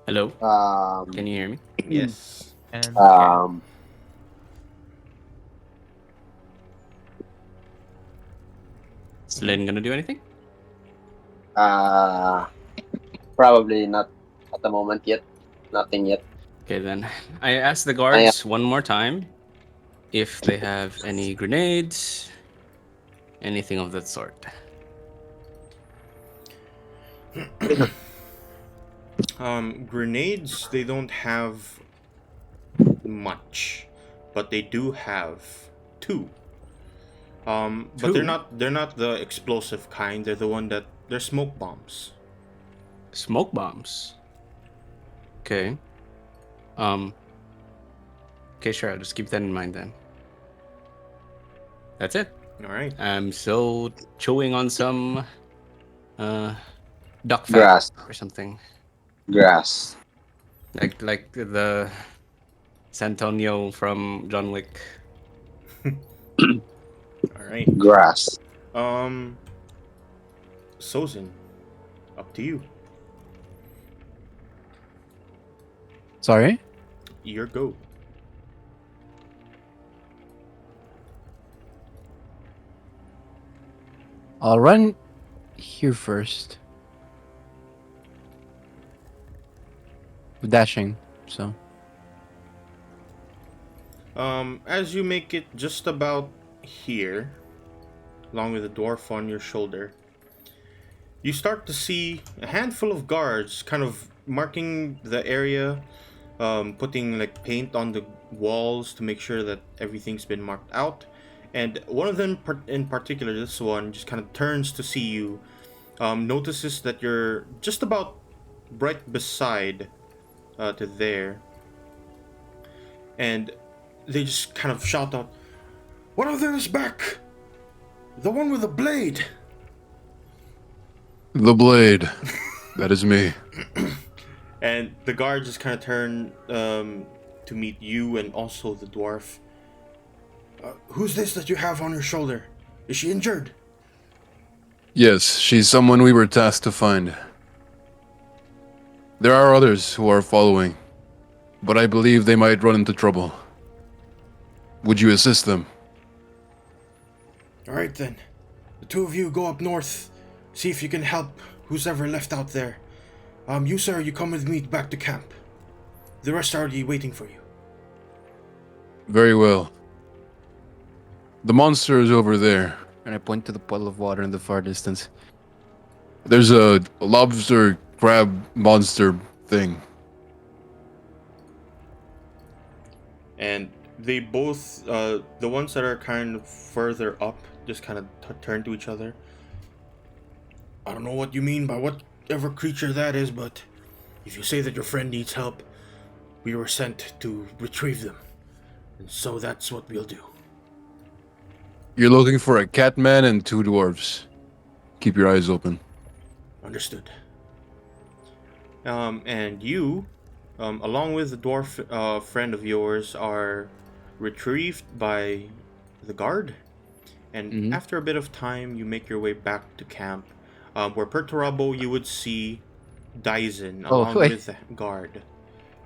E: Hello?
D: Um,
E: Can you hear me?
A: Yes.
B: And
E: Is Lynn gonna do anything?
D: uh, Probably not at the moment yet. Nothing yet.
E: Okay, then I ask the
D: I am
E: guards one more time if they have any grenades, anything of that sort.
A: Grenades, they don't have much, but they do have two. But
E: Two
A: they're not the explosive kind. They're the one that they're smoke bombs.
E: smoke bombs. Okay. Um. Okay, sure. I'll just keep that in mind then. That's it.
A: All right.
E: I'm still chewing on some duck fat
D: grass.
E: or something.
D: Grass.
E: Like the Santonio from John Wick.
A: All right.
D: Grass.
A: Sozin, up to you.
C: Sorry?
A: Your go.
C: I'll run here first. Dashing, so.
A: As you make it just about here, along with the dwarf on your shoulder, you start to see a handful of guards kind of marking the area, putting like paint on the walls to make sure that everything's been marked out. And one of them in particular, this one, just kind of turns to see you, notices that you're just about right beside to there. And they just kind of shout out, "One of them is back! The one with the blade!"
G: The blade. That is me.
A: And the guard just kind of turn to meet you and also the dwarf. Who's this that you have on your shoulder? Is she injured?
G: Yes, she's someone we were tasked to find. There are others who are following, but I believe they might run into trouble. Would you assist them?
A: All right then. The two of you go up north. See if you can help who's ever left out there. You sir, you come with me back to camp. The rest are already waiting for you.
G: Very well. The monster is over there.
C: And I point to the puddle of water in the far distance.
G: There's a lobster crab monster thing.
A: And they both, the ones that are kind of further up, just kind of turn to each other. I don't know what you mean by whatever creature that is, but if you say that your friend needs help, we were sent to retrieve them. And so that's what we'll do.
G: You're looking for a cat man and two dwarves. Keep your eyes open.
A: Understood. And you, along with the dwarf friend of yours, are retrieved by the guard. And after a bit of time, you make your way back to camp, where per Turabo you would see Dyson along with the guard.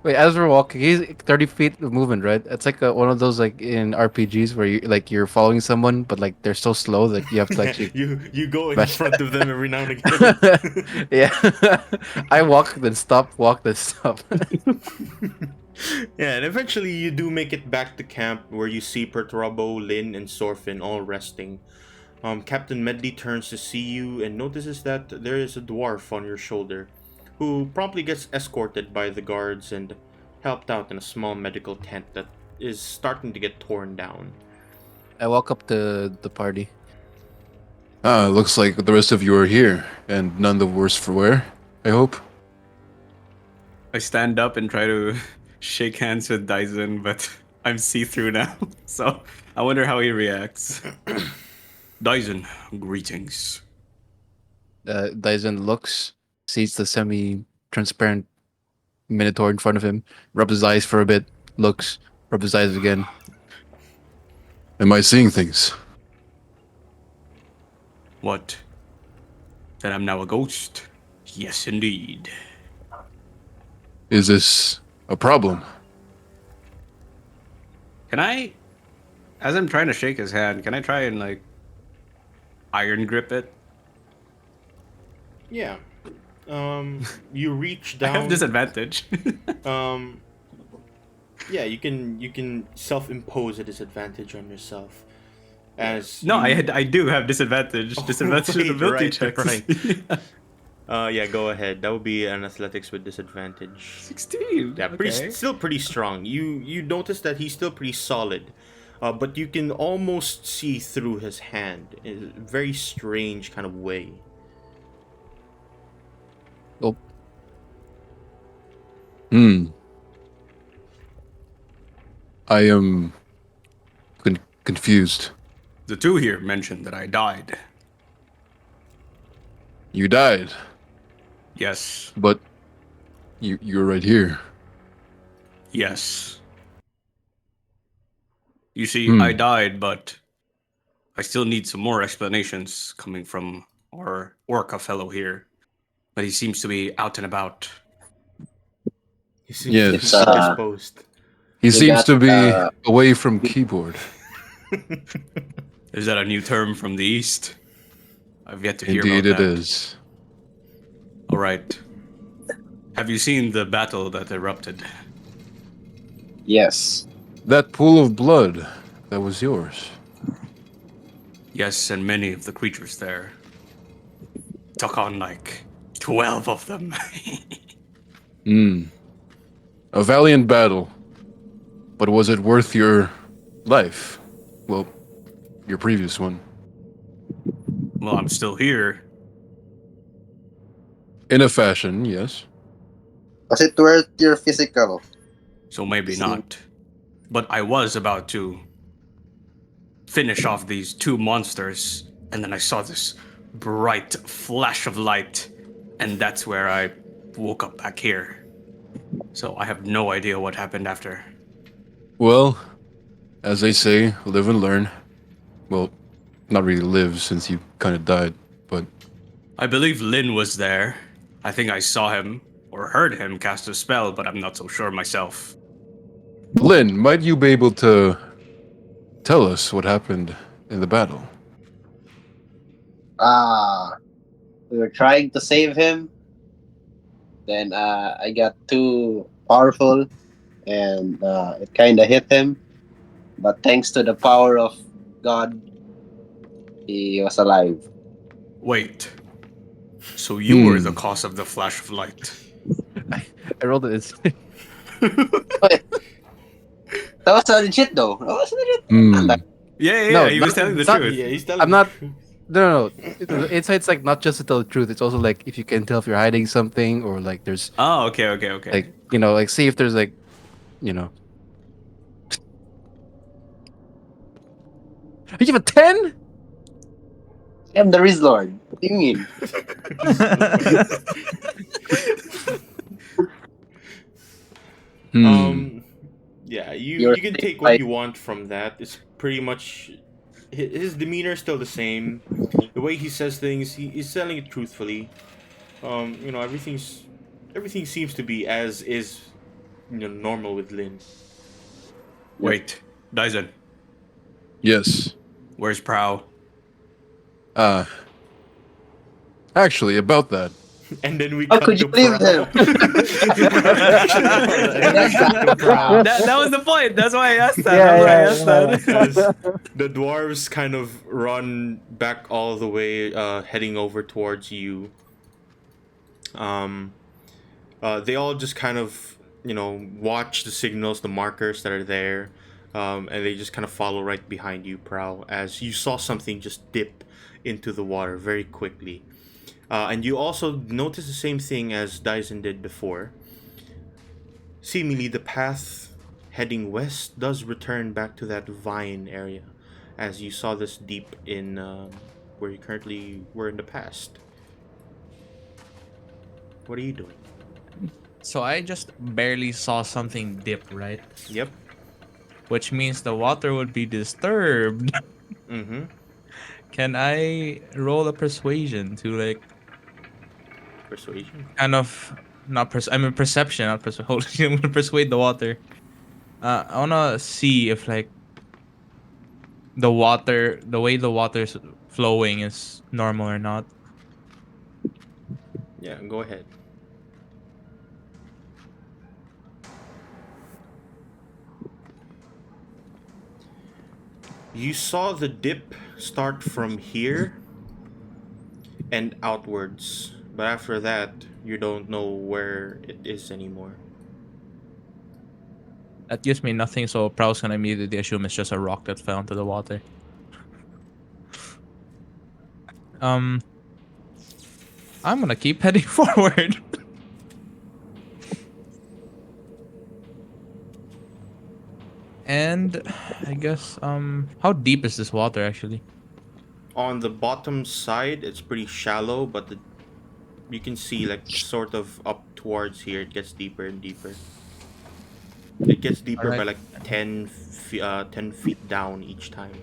C: Wait, as we're walking, he's 30 feet of movement, right? It's like one of those like in RPGs where you're following someone, but like they're so slow that you have to actually.
A: you go in front of them every now and again.
C: Yeah, I walk then stop, walk then stop.
A: Yeah, and eventually you do make it back to camp where you see Perturabo, Lin, and Sorfin all resting. Captain Medley turns to see you and notices that there is a dwarf on your shoulder, who promptly gets escorted by the guards and helped out in a small medical tent that is starting to get torn down.
C: I walk up to the party.
G: Looks like the rest of you are here, and none the worse for wear, I hope.
E: I stand up and try to shake hands with Dyson, but I'm see-through now. So I wonder how he reacts. Dyson, greetings.
C: Dyson looks, sees the semi-transparent minotaur in front of him, rubs his eyes for a bit, looks, rubs his eyes again.
G: Am I seeing things?
E: What? That I'm now a ghost? Yes, indeed.
G: Is this a problem?
E: Can I, as I'm trying to shake his hand, can I try and like iron grip it?
A: Yeah. You reach
E: I have
A: down.
E: disadvantage.
A: Um, yeah, you can self-impose a disadvantage on yourself as
E: No,
A: you.
E: I do have disadvantage.
A: Oh,
E: Disadvantage in
A: wait,
E: ability
A: right,
E: checks.
A: right. Yeah, go ahead. That would be an athletics with disadvantage.
E: 16.
A: Yeah,
E: Okay.
A: still pretty strong. You notice that he's still pretty solid, but you can almost see through his hand in a very strange kind of way.
C: Oh,
G: Hmm. I am confused.
E: The two here mentioned that I died.
G: You died,
E: Yes.
G: but you're right here.
E: Yes. You see, I
G: Hmm.
E: died, but I still need some more explanations coming from our Orca fellow here. But he seems to be out and about.
A: He seems to be
D: It's
G: Yes.
A: indisposed.
G: He
D: you
G: seems
D: got
G: to be away from keyboard.
E: Is that a new term from the East? I've yet to hear
G: Indeed,
E: about
G: it
E: that.
G: is.
E: All right. Have you seen the battle that erupted?
D: yes.
G: That pool of blood, that was yours.
E: Yes, and many of the creatures there took on like 12 of them.
G: Hmm. A valiant battle. But was it worth your life? Well, your previous one.
E: Well, I'm still here.
G: In a fashion, yes.
D: Was it worth your physical?
E: So maybe
D: See.
E: not. But I was about to finish off these two monsters, and then I saw this bright flash of light, and that's where I woke up back here. So I have no idea what happened after.
G: Well, as they say, live and learn. Well, not really live since you kind of died, but
E: I believe Lin was there. I think I saw him or heard him cast a spell, but I'm not so sure myself.
G: Lynn, might you be able to tell us what happened in the battle?
D: We were trying to save him. Then I got too powerful, and it kind of hit him. But thanks to the power of God, he was alive.
E: Wait. So you were the
G: Hmm.
E: cause of the flash of light.
C: I rolled it.
D: Wait, that was legit though. That was legit.
G: Hmm.
E: Yeah,
C: No,
E: he was
C: not-
E: telling the
C: not-
E: truth.
A: Yeah, he's telling
C: I'm
A: the
C: not.
A: truth.
C: No. The insight's like not just to tell the truth. It's also like if you can tell if you're hiding something or like there's
E: Oh, okay.
C: like like see if there's like you know. You have a 10?
D: I'm the Riz Lord. What do you mean?
G: Hmm.
A: Yeah, you
D: You're
A: you can take what
D: like
A: you want from that. It's pretty much his demeanor is still the same. The way he says things, he's telling it truthfully. Everything seems to be as is, normal with Lin.
E: Wait, Dyson,
G: Yes.
E: where's Prow?
G: Uh, actually, about that.
A: And then we
D: how
A: cut
D: could
A: to
D: you leave
A: Prowl.
D: him?
E: That was the point. That's why I asked that.
C: Yeah,
E: That's why I asked that.
A: As the dwarves kind of run back all the way, heading over towards you. They all just kind of, watch the signals, the markers that are there, and they just kind of follow right behind you, Prowl, as you saw something just dip into the water very quickly. And you also notice the same thing as Dyson did before. Seemingly, the path heading west does return back to that vine area, as you saw this deep in where you currently were in the past. What are you doing?
B: So I just barely saw something dip, right?
A: Yep.
B: Which means the water would be disturbed.
A: Mm-hmm.
B: Can I roll a persuasion to like
A: Persuasion.
B: kind of not I mean perception, not persuasion. I'm gonna persuade the water. I wanna see if like the way the water's flowing is normal or not.
A: Yeah, go ahead. You saw the dip start from here and outwards, but after that, you don't know where it is anymore.
B: That gives me nothing, so Prow's gonna immediately assume it's just a rock that fell into the water. I'm gonna keep heading forward. And I guess how deep is this water actually?
A: On the bottom side, it's pretty shallow, but you can see like sort of up towards here, it gets deeper and deeper. It gets deeper by
B: Alright.
A: like 10 feet down each time.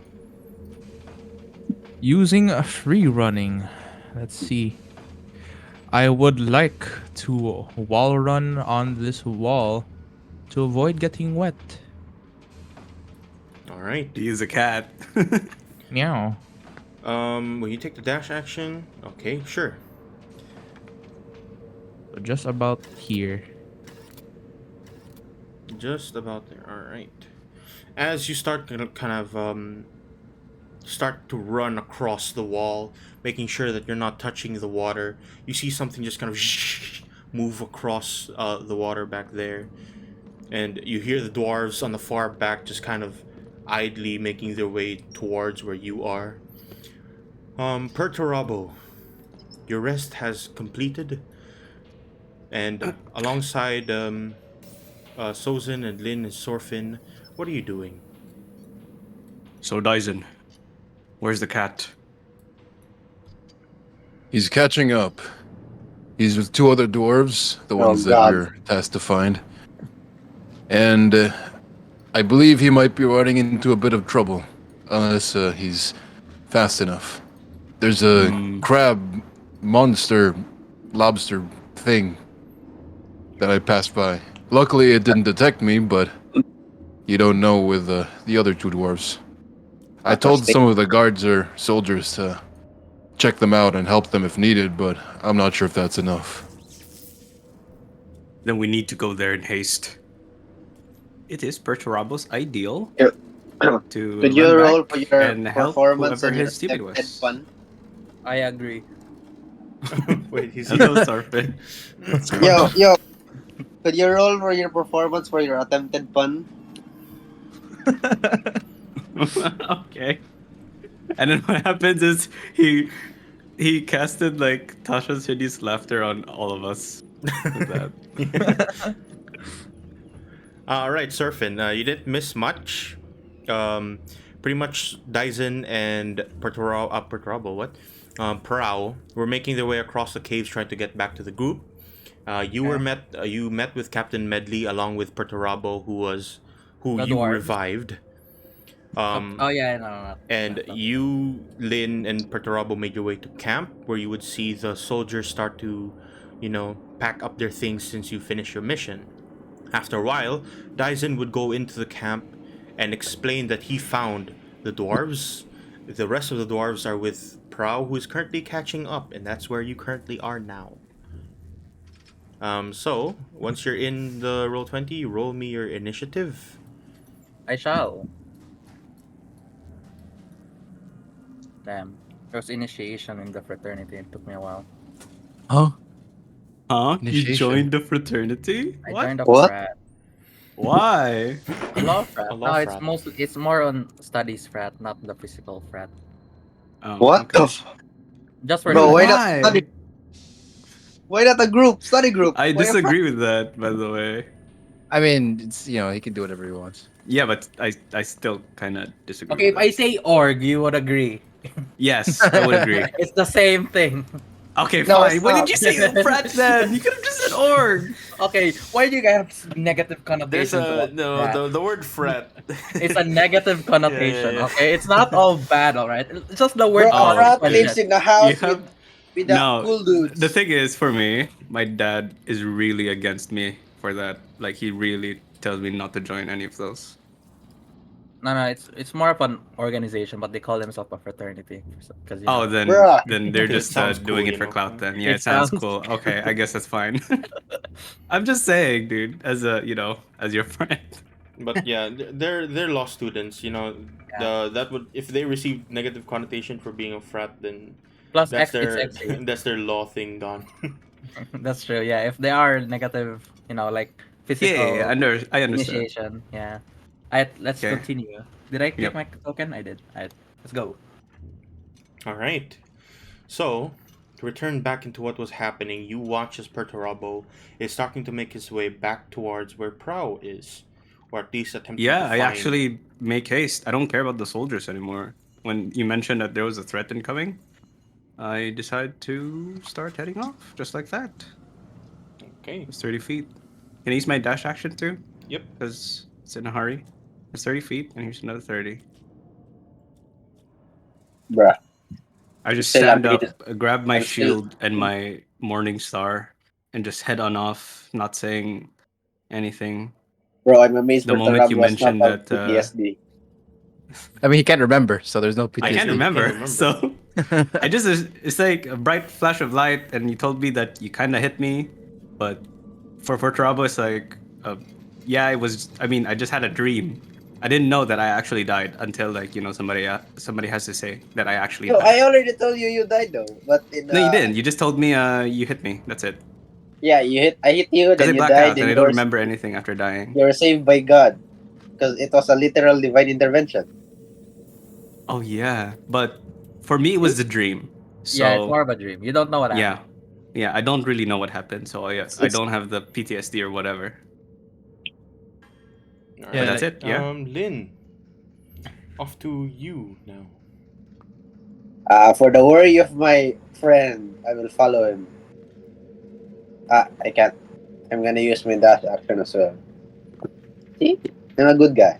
B: Using a free running. Let's see. I would like to wall run on this wall to avoid getting wet.
A: All right.
E: He is a cat.
B: Meow.
A: Will you take the dash action? Okay, sure.
B: So just about here.
A: Just about there. All right. As you start to kind of start to run across the wall, making sure that you're not touching the water, you see something just kind of move across the water back there, and you hear the dwarves on the far back just kind of idly making their way towards where you are. Perturabo, your rest has completed, and alongside Sozin and Lin and Sorfin, what are you doing?
E: So Dyson, where's the cat?
G: He's catching up. He's with two other dwarves, the
D: Oh,
G: ones that
D: God.
G: we're tasked to find. And I believe he might be running into a bit of trouble, unless he's fast enough. There's a crab monster lobster thing that I passed by. Luckily, it didn't detect me, but you don't know with the other two dwarves. I told
D: Fantastic.
G: some of the guards or soldiers to check them out and help them if needed, but I'm not sure if that's enough.
E: Then we need to go there in haste. It is Perturabo's ideal
D: Yeah.
E: to
D: Could you
E: run
D: roll
E: back
D: for your
E: and help
D: performance
E: whoever
D: on your
E: his teammate
D: attempted
E: was.
D: pun?
H: I agree.
A: Wait, he's
E: Hello, Sarfin.
D: Yo, could you roll for your performance for your attempted pun?
E: Okay. And then what happens is he casted like Tasha's hideous laughter on all of us. With that.
A: All right, Surfin, you didn't miss much. Pretty much Dyson and Perturabo, what? Prow were making their way across the caves trying to get back to the group. You met with Captain Medley along with Perturabo, who
H: The
A: you
H: dwarf.
A: revived.
H: Oh yeah, no.
A: And you, Lin, and Perturabo made your way to camp, where you would see the soldiers start to, pack up their things since you finished your mission. After a while, Dyson would go into the camp and explain that he found the dwarves. The rest of the dwarves are with Prow, who is currently catching up, and that's where you currently are now. So, once you're in the Roll20, roll me your initiative.
H: I shall. Damn. There was initiation in the fraternity. It took me a while.
C: Huh?
E: Huh? You
C: Initiation.
E: joined the fraternity?
H: I
E: What?
H: joined a
D: What?
H: frat.
E: Why?
H: A law frat.
A: A law
H: No, it's
A: frat.
H: it's more on studies frat, not the physical frat.
E: Oh,
D: What
E: okay.
D: the f-
H: Just for
D: Bro,
H: the
D: why
H: fun.
D: not study? Why not a group? Study group?
E: I
D: Why a frat?
E: disagree with that, by the way.
C: I mean, it's he can do whatever he wants.
E: Yeah, but I still kind of disagree.
H: Okay, if
E: with
H: I
E: that.
H: say org, you would agree.
E: Yes, I would agree.
H: It's the same thing.
E: Okay,
D: No,
E: fine.
D: it's
E: Why
D: not.
E: did you say frat then? You could have just said org.
H: Okay, why do you guys have negative
A: There's
H: connotations?
A: a
H: about frat?
A: the word frat.
H: It's a negative connotation.
A: yeah.
H: Okay, it's not all bad. All right, it's just the word.
D: Bro, a rat
H: consequences.
D: lives in the house
E: You have-
D: with the
E: No,
D: cool dudes.
E: the thing is, for me, my dad is really against me for that. Like, he really tells me not to join any of those.
H: No, it's more of an organization, but they call themselves a fraternity because
E: Oh,
D: Bruh.
E: then they're
A: It
E: just
A: sounds
E: doing
A: cool,
E: it for
A: you know?
E: clout. Then yeah,
H: It
E: it sounds
H: sounds-
E: cool. Okay, I guess that's fine. I'm just saying, dude, as a as your friend.
A: But yeah, they're law students. You know, that would, if they receive negative connotation for being a frat, then
H: plus
A: that's
H: it's
A: their
H: XA.
A: that's their law thing gone.
H: That's true. Yeah, if they are negative, like
E: Yeah,
H: physical
E: I understand.
H: initiation. Yeah. Alright, let's
E: Okay.
H: continue. Did I click
E: Yep.
H: my token? I did. Alright, let's go.
A: All right. So, to return back into what was happening, you watch as Perturabo is starting to make his way back towards where Prow is, or at least attempting
E: Yeah,
A: to
E: I
A: find.
E: actually make haste. I don't care about the soldiers anymore. When you mentioned that there was a threat incoming, I decide to start heading off just like that.
A: Okay.
E: It's 30 feet. Can I use my dash action too?
A: Yep.
E: Because it's in a hurry. It's 30 feet, and here's another 30.
D: Bruh.
E: I just
D: Still,
E: stand
D: I'm
E: up,
D: pretty-
E: grab my
D: I'm still-
E: shield and my morning star, and just head on off, not saying anything.
D: Bro, I'm amazed
E: The
D: for
E: moment you
D: was not
E: mentioned
D: out
E: that,
D: PTSD.
C: I mean, he can't remember, so there's no PTSD.
E: I can't
A: Can't
E: remember,
A: remember.
E: so I just it's like a bright flash of light, and you told me that you kind of hit me, but for Fortrabo, it's like, yeah, it was. I mean, I just had a dream. I didn't know that I actually died until somebody has to say that I actually
D: No, I
E: died.
D: already told you you died though. But in
E: No, you didn't. You just told me you hit me. That's it.
D: yeah, I hit you,
E: Because I
D: then you
E: blacked
D: died,
E: out and
D: and
E: I don't remember anything after dying.
D: you were saved by God. Because it was a literal divine intervention.
E: Oh yeah, but for me it was a dream. So
H: Yeah, it's more of a dream. You don't know what
E: yeah,
H: happened.
E: yeah, I don't really know what happened, so I
D: It's-
E: don't have the PTSD or whatever.
A: All
B: Yeah,
E: But that's
A: right.
E: it. Yeah.
A: Lynn, off to you now.
D: For the worry of my friend, I will follow him. I can't. I'm gonna use my dash action as well. See? I'm a good guy.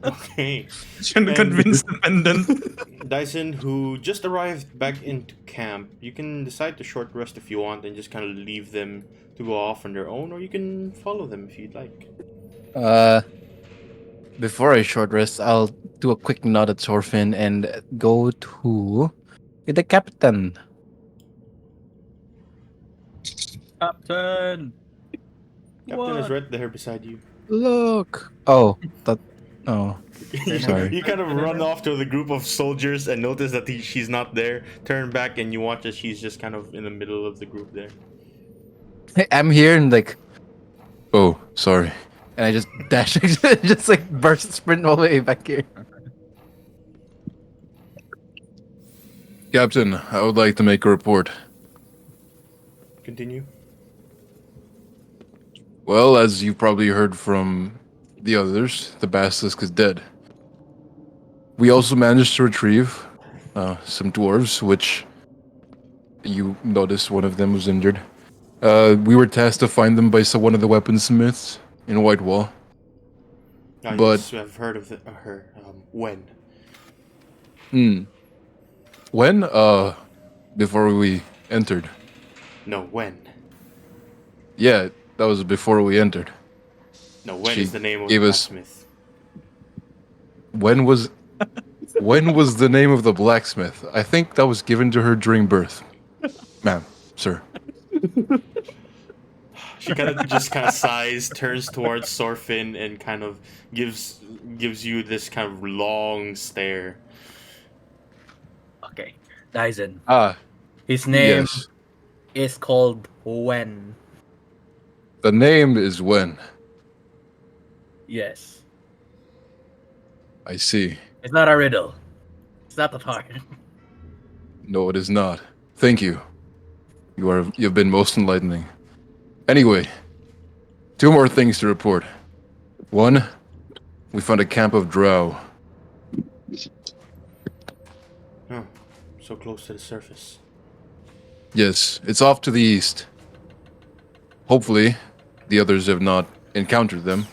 A: Okay.
B: Trying to
A: And-
B: convince the pendant.
A: Dyson, who just arrived back into camp, you can decide to short rest if you want and just kind of leave them to go off on their own, or you can follow them if you'd like.
C: Before I short rest, I'll do a quick nod at Sorfin and go to the captain.
H: Captain.
A: Captain is
H: What?
A: right there beside you.
C: Look. Oh, that. Oh, sorry.
A: You kind of run off to the group of soldiers and notice that she's not there. Turn back and you watch as she's just kind of in the middle of the group there.
C: Hey, I'm here and like,
G: Oh, sorry.
C: and I just dash, just like burst sprint all the way back here.
G: Captain, I would like to make a report.
A: Continue.
G: Well, as you've probably heard from the others, the basilisk is dead. We also managed to retrieve some dwarves, which you noticed one of them was injured. We were tasked to find them by one of the weaponsmiths in Whitewall. But-
A: Yes, I've heard of her. When?
G: When? Before we entered.
A: No, when?
G: Yeah, that was before we entered.
A: No, when
G: She
A: is the name of
G: gave
A: the
G: us-
A: blacksmith?
G: When was the name of the blacksmith? I think that was given to her during birth. Ma'am, sir.
A: She kind of sighs, turns towards Sorfin, and kind of gives you this kind of long stare.
H: Okay. Dyson.
G: Ah,
H: His name
G: yes.
H: is called Wen.
G: The name is Wen.
H: Yes.
G: I see.
H: It's not a riddle. It's not that hard.
G: No, it is not. Thank you. You've been most enlightening. Anyway, 2 more things to report. 1, we found a camp of drow.
A: Oh, so close to the surface.
G: Yes, it's off to the east. Hopefully, the others have not encountered them.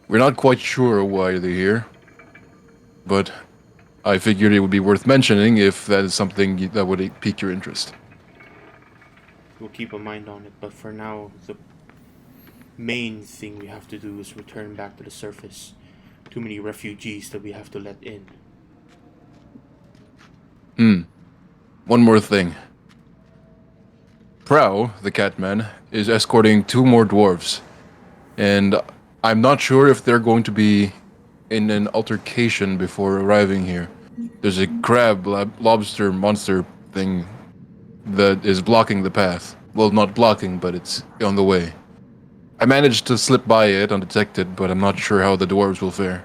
G: We're not quite sure why they're here, but I figured it would be worth mentioning if that is something that would pique your interest.
A: We'll keep a mind on it, but for now, main thing we have to do is return back to the surface. Too many refugees that we have to let in.
G: One more thing. Prow, the Catman, is escorting 2 more dwarves. And I'm not sure if they're going to be in an altercation before arriving here. There's a lobster monster thing that is blocking the path. Well, not blocking, but it's on the way. I managed to slip by it undetected, but I'm not sure how the dwarves will fare.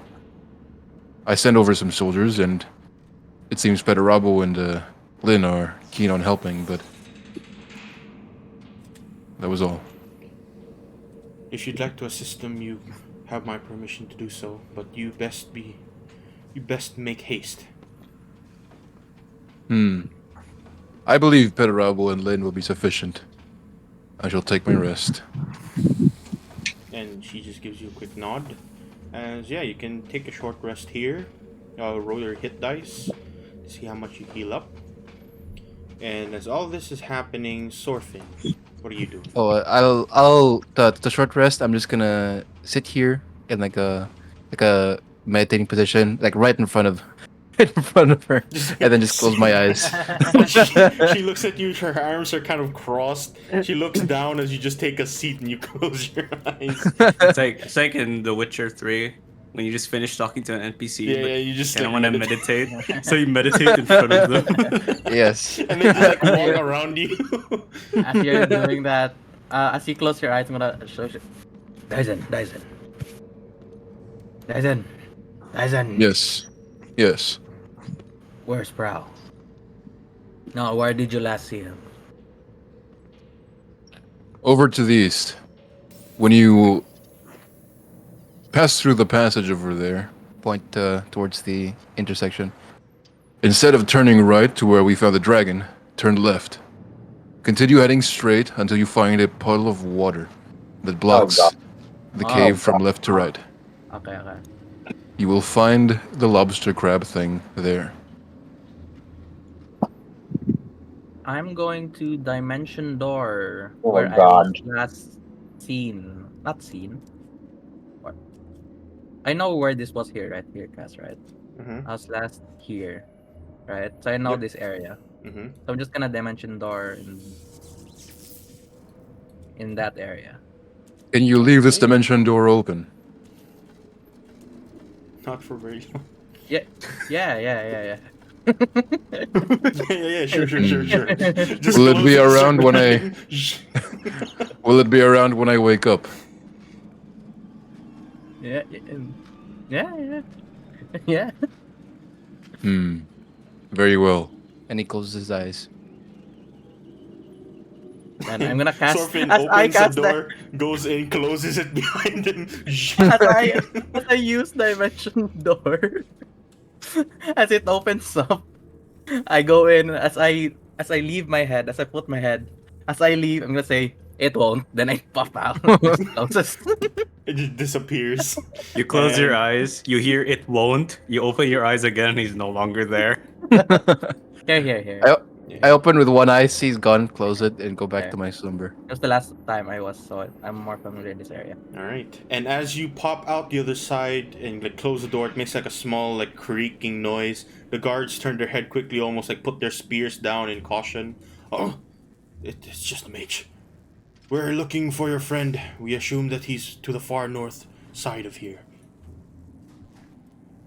G: I sent over some soldiers, and it seems Petarabo and Lynn are keen on helping, but that was all.
A: If you'd like to assist them, you have my permission to do so, but you best make haste.
G: I believe Petarabo and Lynn will be sufficient. I shall take my rest.
A: And she just gives you a quick nod. As yeah, you can take a short rest here. Roll your hit dice to see how much you heal up. And as all this is happening, Sorfin, what are you doing?
C: Oh, the short rest. I'm just gonna sit here in like a meditating position, like right in front of her, and then just close my eyes.
A: She looks at you, her arms are kind of crossed. She looks down as you just take a seat and you close your eyes.
E: It's like in The Witcher 3 when you just finish talking to an NPC.
A: Yeah, you just
E: kind of
A: like,
E: want to meditate. So you meditate in front of them.
C: Yes.
A: and then just like walk around you.
H: As you're doing that, as you close your eyes, I'm gonna show you. Dyson.
G: Yes.
H: Where's Prow? No, where did you last see him?
G: Over to the east. When you pass through the passage over there,
C: Point towards the intersection.
G: instead of turning right to where we found the dragon, turn left. Continue heading straight until you find a puddle of water that blocks
D: God.
G: the
H: Oh,
G: cave from left to right.
H: Okay.
G: You will find the lobster crab thing there.
H: I'm going to Dimension Door
D: Oh,
H: where I
D: God.
H: was last seen. Not seen. What? I know where this was here, right? Here, Cass, right?
A: Mm-hmm.
H: I was last here, right? So I know
A: Yep.
H: this area.
A: Mm-hmm.
H: So I'm just gonna Dimension Door in that area.
G: And you leave this dimension door open.
A: Not for very long.
H: Yeah.
A: yeah, sure. Just
G: Will it
A: close
G: be
A: and start
G: around when I-
A: running.
G: Will it be around when I wake up?
H: Yeah. Yeah.
G: Very well.
C: And he closes his eyes.
H: And I'm gonna cast
A: Sorfin
H: as I
A: opens the
H: cast
A: door, goes in, closes it behind him.
H: as I use Dimension Door. As it opens up, I go in. As I leave my head, as I put my head, as I leave, I'm gonna say it won't. Then I pop out. Closes.
A: It just disappears.
E: You close your
A: And-
E: eyes, you hear it won't, you open your eyes again, he's no longer there.
H: Here.
C: I open with one eye, see he's gone, close it, and go back
H: Okay.
C: to my slumber.
H: It was the last time I was, so I'm more familiar in this area.
A: All right. And as you pop out the other side and like close the door, it makes like a small like creaking noise. The guards turn their head quickly, almost like put their spears down in caution. Oh, it's just a mage. We're looking for your friend. We assume that he's to the far north side of here.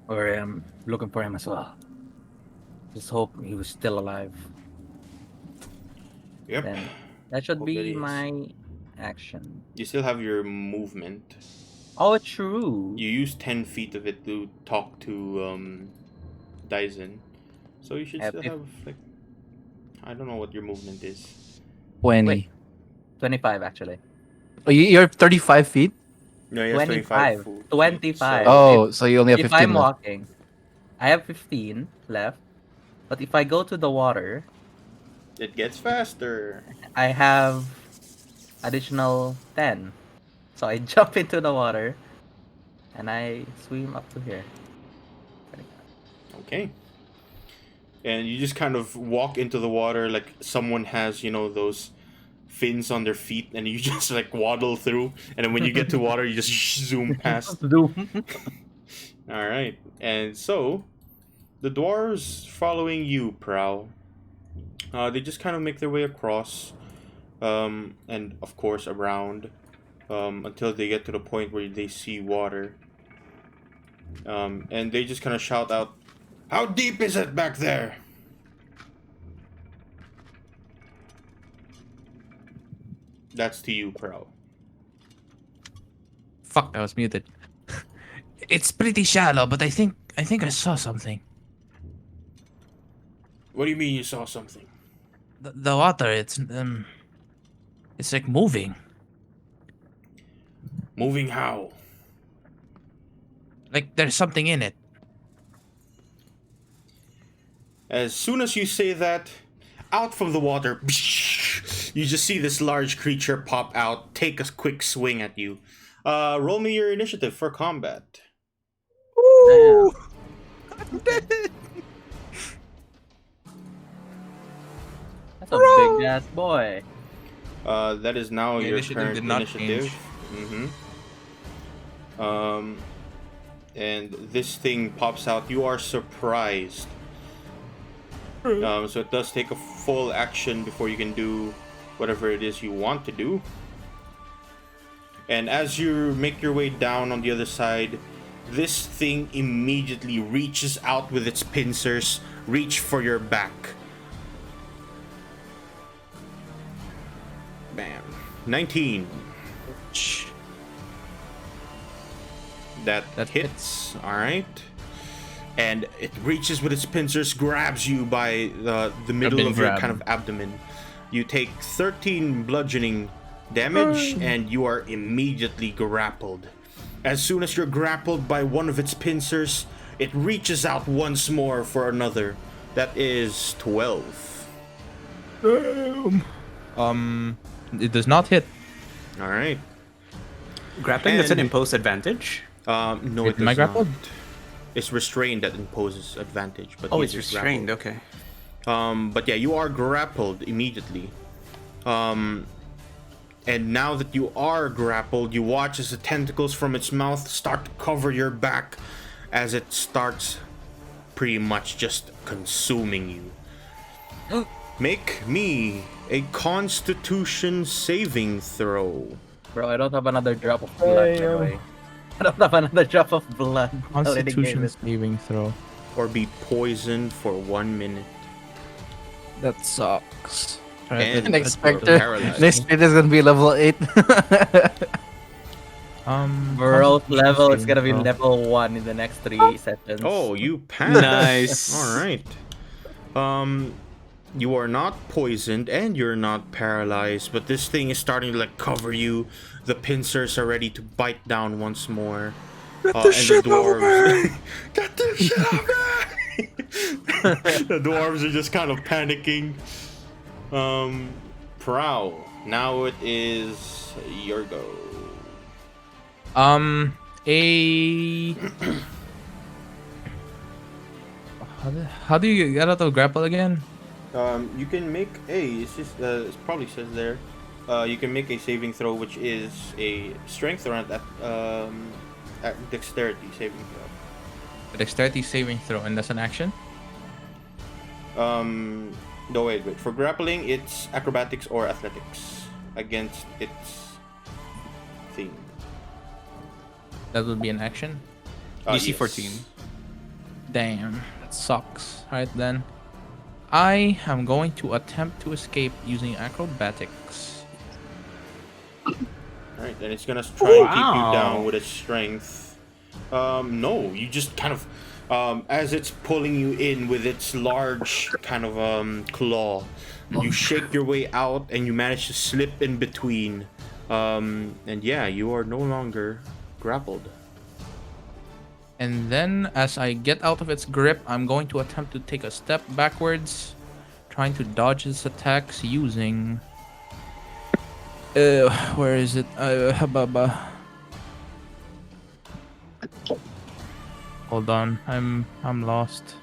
H: Or I'm looking for him as well. Just hope he was still alive.
A: Yep.
H: Then that should
A: Hope it
H: be
A: is.
H: my action.
A: You still have your movement.
H: Oh, true.
A: You use 10 feet of it to talk to Dyson. So you should
H: Have
A: still
H: if-
A: have like I don't know what your movement is.
C: 20.
H: Wait. 25 actually.
C: Oh, you're 35 feet?
A: No, he has
H: 25.
A: 25.
H: 25.
A: So-
C: Oh, so you only have
H: If
C: 15
H: I'm
C: left.
H: walking, I have 15 left. But if I go to the water,
A: It gets faster.
H: I have additional 10. So I jump into the water and I swim up to here.
A: Okay. And you just kind of walk into the water like someone has, those fins on their feet, and you just like waddle through. And then when you get to water, you just zoom past.
H: Zoom.
A: All right, and so the dwarves following you, Prow. They just kind of make their way across, and of course around, until they get to the point where they see water. And they just kind of shout out, "How deep is it back there?" That's to you, Prow.
B: Fuck, I was muted. It's pretty shallow, but I think I saw something.
A: What do you mean you saw something?
B: The water, it's like moving.
A: Moving how?
B: Like there's something in it.
A: As soon as you say that, out from the water, you just see this large creature pop out, take a quick swing at you. Roll me your initiative for combat.
H: Damn. That's a big ass boy.
A: That is now
B: The
A: your
B: initiative
A: current
B: did not
A: initiative.
B: change.
A: And this thing pops out. You are surprised. So it does take a full action before you can do whatever it is you want to do. And as you make your way down on the other side, this thing immediately reaches out with its pincers, reach for your back. Bam. 19. That hits. Alright. And it reaches with its pincers, grabs you by the middle of your kind of abdomen. You take 13 bludgeoning damage, and you are immediately grappled. As soon as you're grappled by one of its pincers, it reaches out once more for another. That is 12.
B: It does not hit.
A: Alright.
E: Grappling, that's an
A: And-
E: imposed advantage.
A: No, it
B: Am I
A: does not.
B: grappled?
A: It's restrained that imposes advantage. But
E: Oh,
A: he's
E: it's
A: just
E: restrained.
A: grappled.
E: Okay.
A: But yeah, you are grappled immediately. And now that you are grappled, you watch as the tentacles from its mouth start to cover your back as it starts pretty much just consuming you. Make me a Constitution saving throw.
H: Bro, I don't have another drop of blood, by the way. I don't have another drop of blood. I already gave
B: Constitution
H: it.
B: saving throw.
A: Or be poisoned for 1 minute.
B: That sucks.
A: And
C: Unexpected.
A: paralyzed.
C: This bit is gonna be level 8.
H: Growth level is gonna be
B: Constitution
H: level 1 in the next 3 sessions.
A: Oh, you passed.
E: Nice.
A: All right. You are not poisoned and you're not paralyzed, but this thing is starting to like cover you. The pincers are ready to bite down once more. Get the shit over me! Get the shit over me! The dwarves are just kind of panicking. Prow. Now it is your go.
B: How do you get out of grapple again?
A: You can make it's just it probably says there. You can make a saving throw, which is a strength or at dexterity saving throw.
B: A dexterity saving throw, and that's an action.
A: No, wait. For grappling, it's acrobatics or athletics against its thing.
B: That would be an action.
E: DC
A: Yes.
E: 14.
B: Damn, that sucks. Alright then. I am going to attempt to escape using acrobatics.
A: Alright, and it's gonna try and keep you
H: Wow.
A: down with its strength. No, you just kind of, as it's pulling you in with its large kind of claw, you shake your way out and you manage to slip in between. And yeah, you are no longer grappled.
B: And then, as I get out of its grip, I'm going to attempt to take a step backwards, trying to dodge its attacks using. Where is it? Hold on, I'm lost.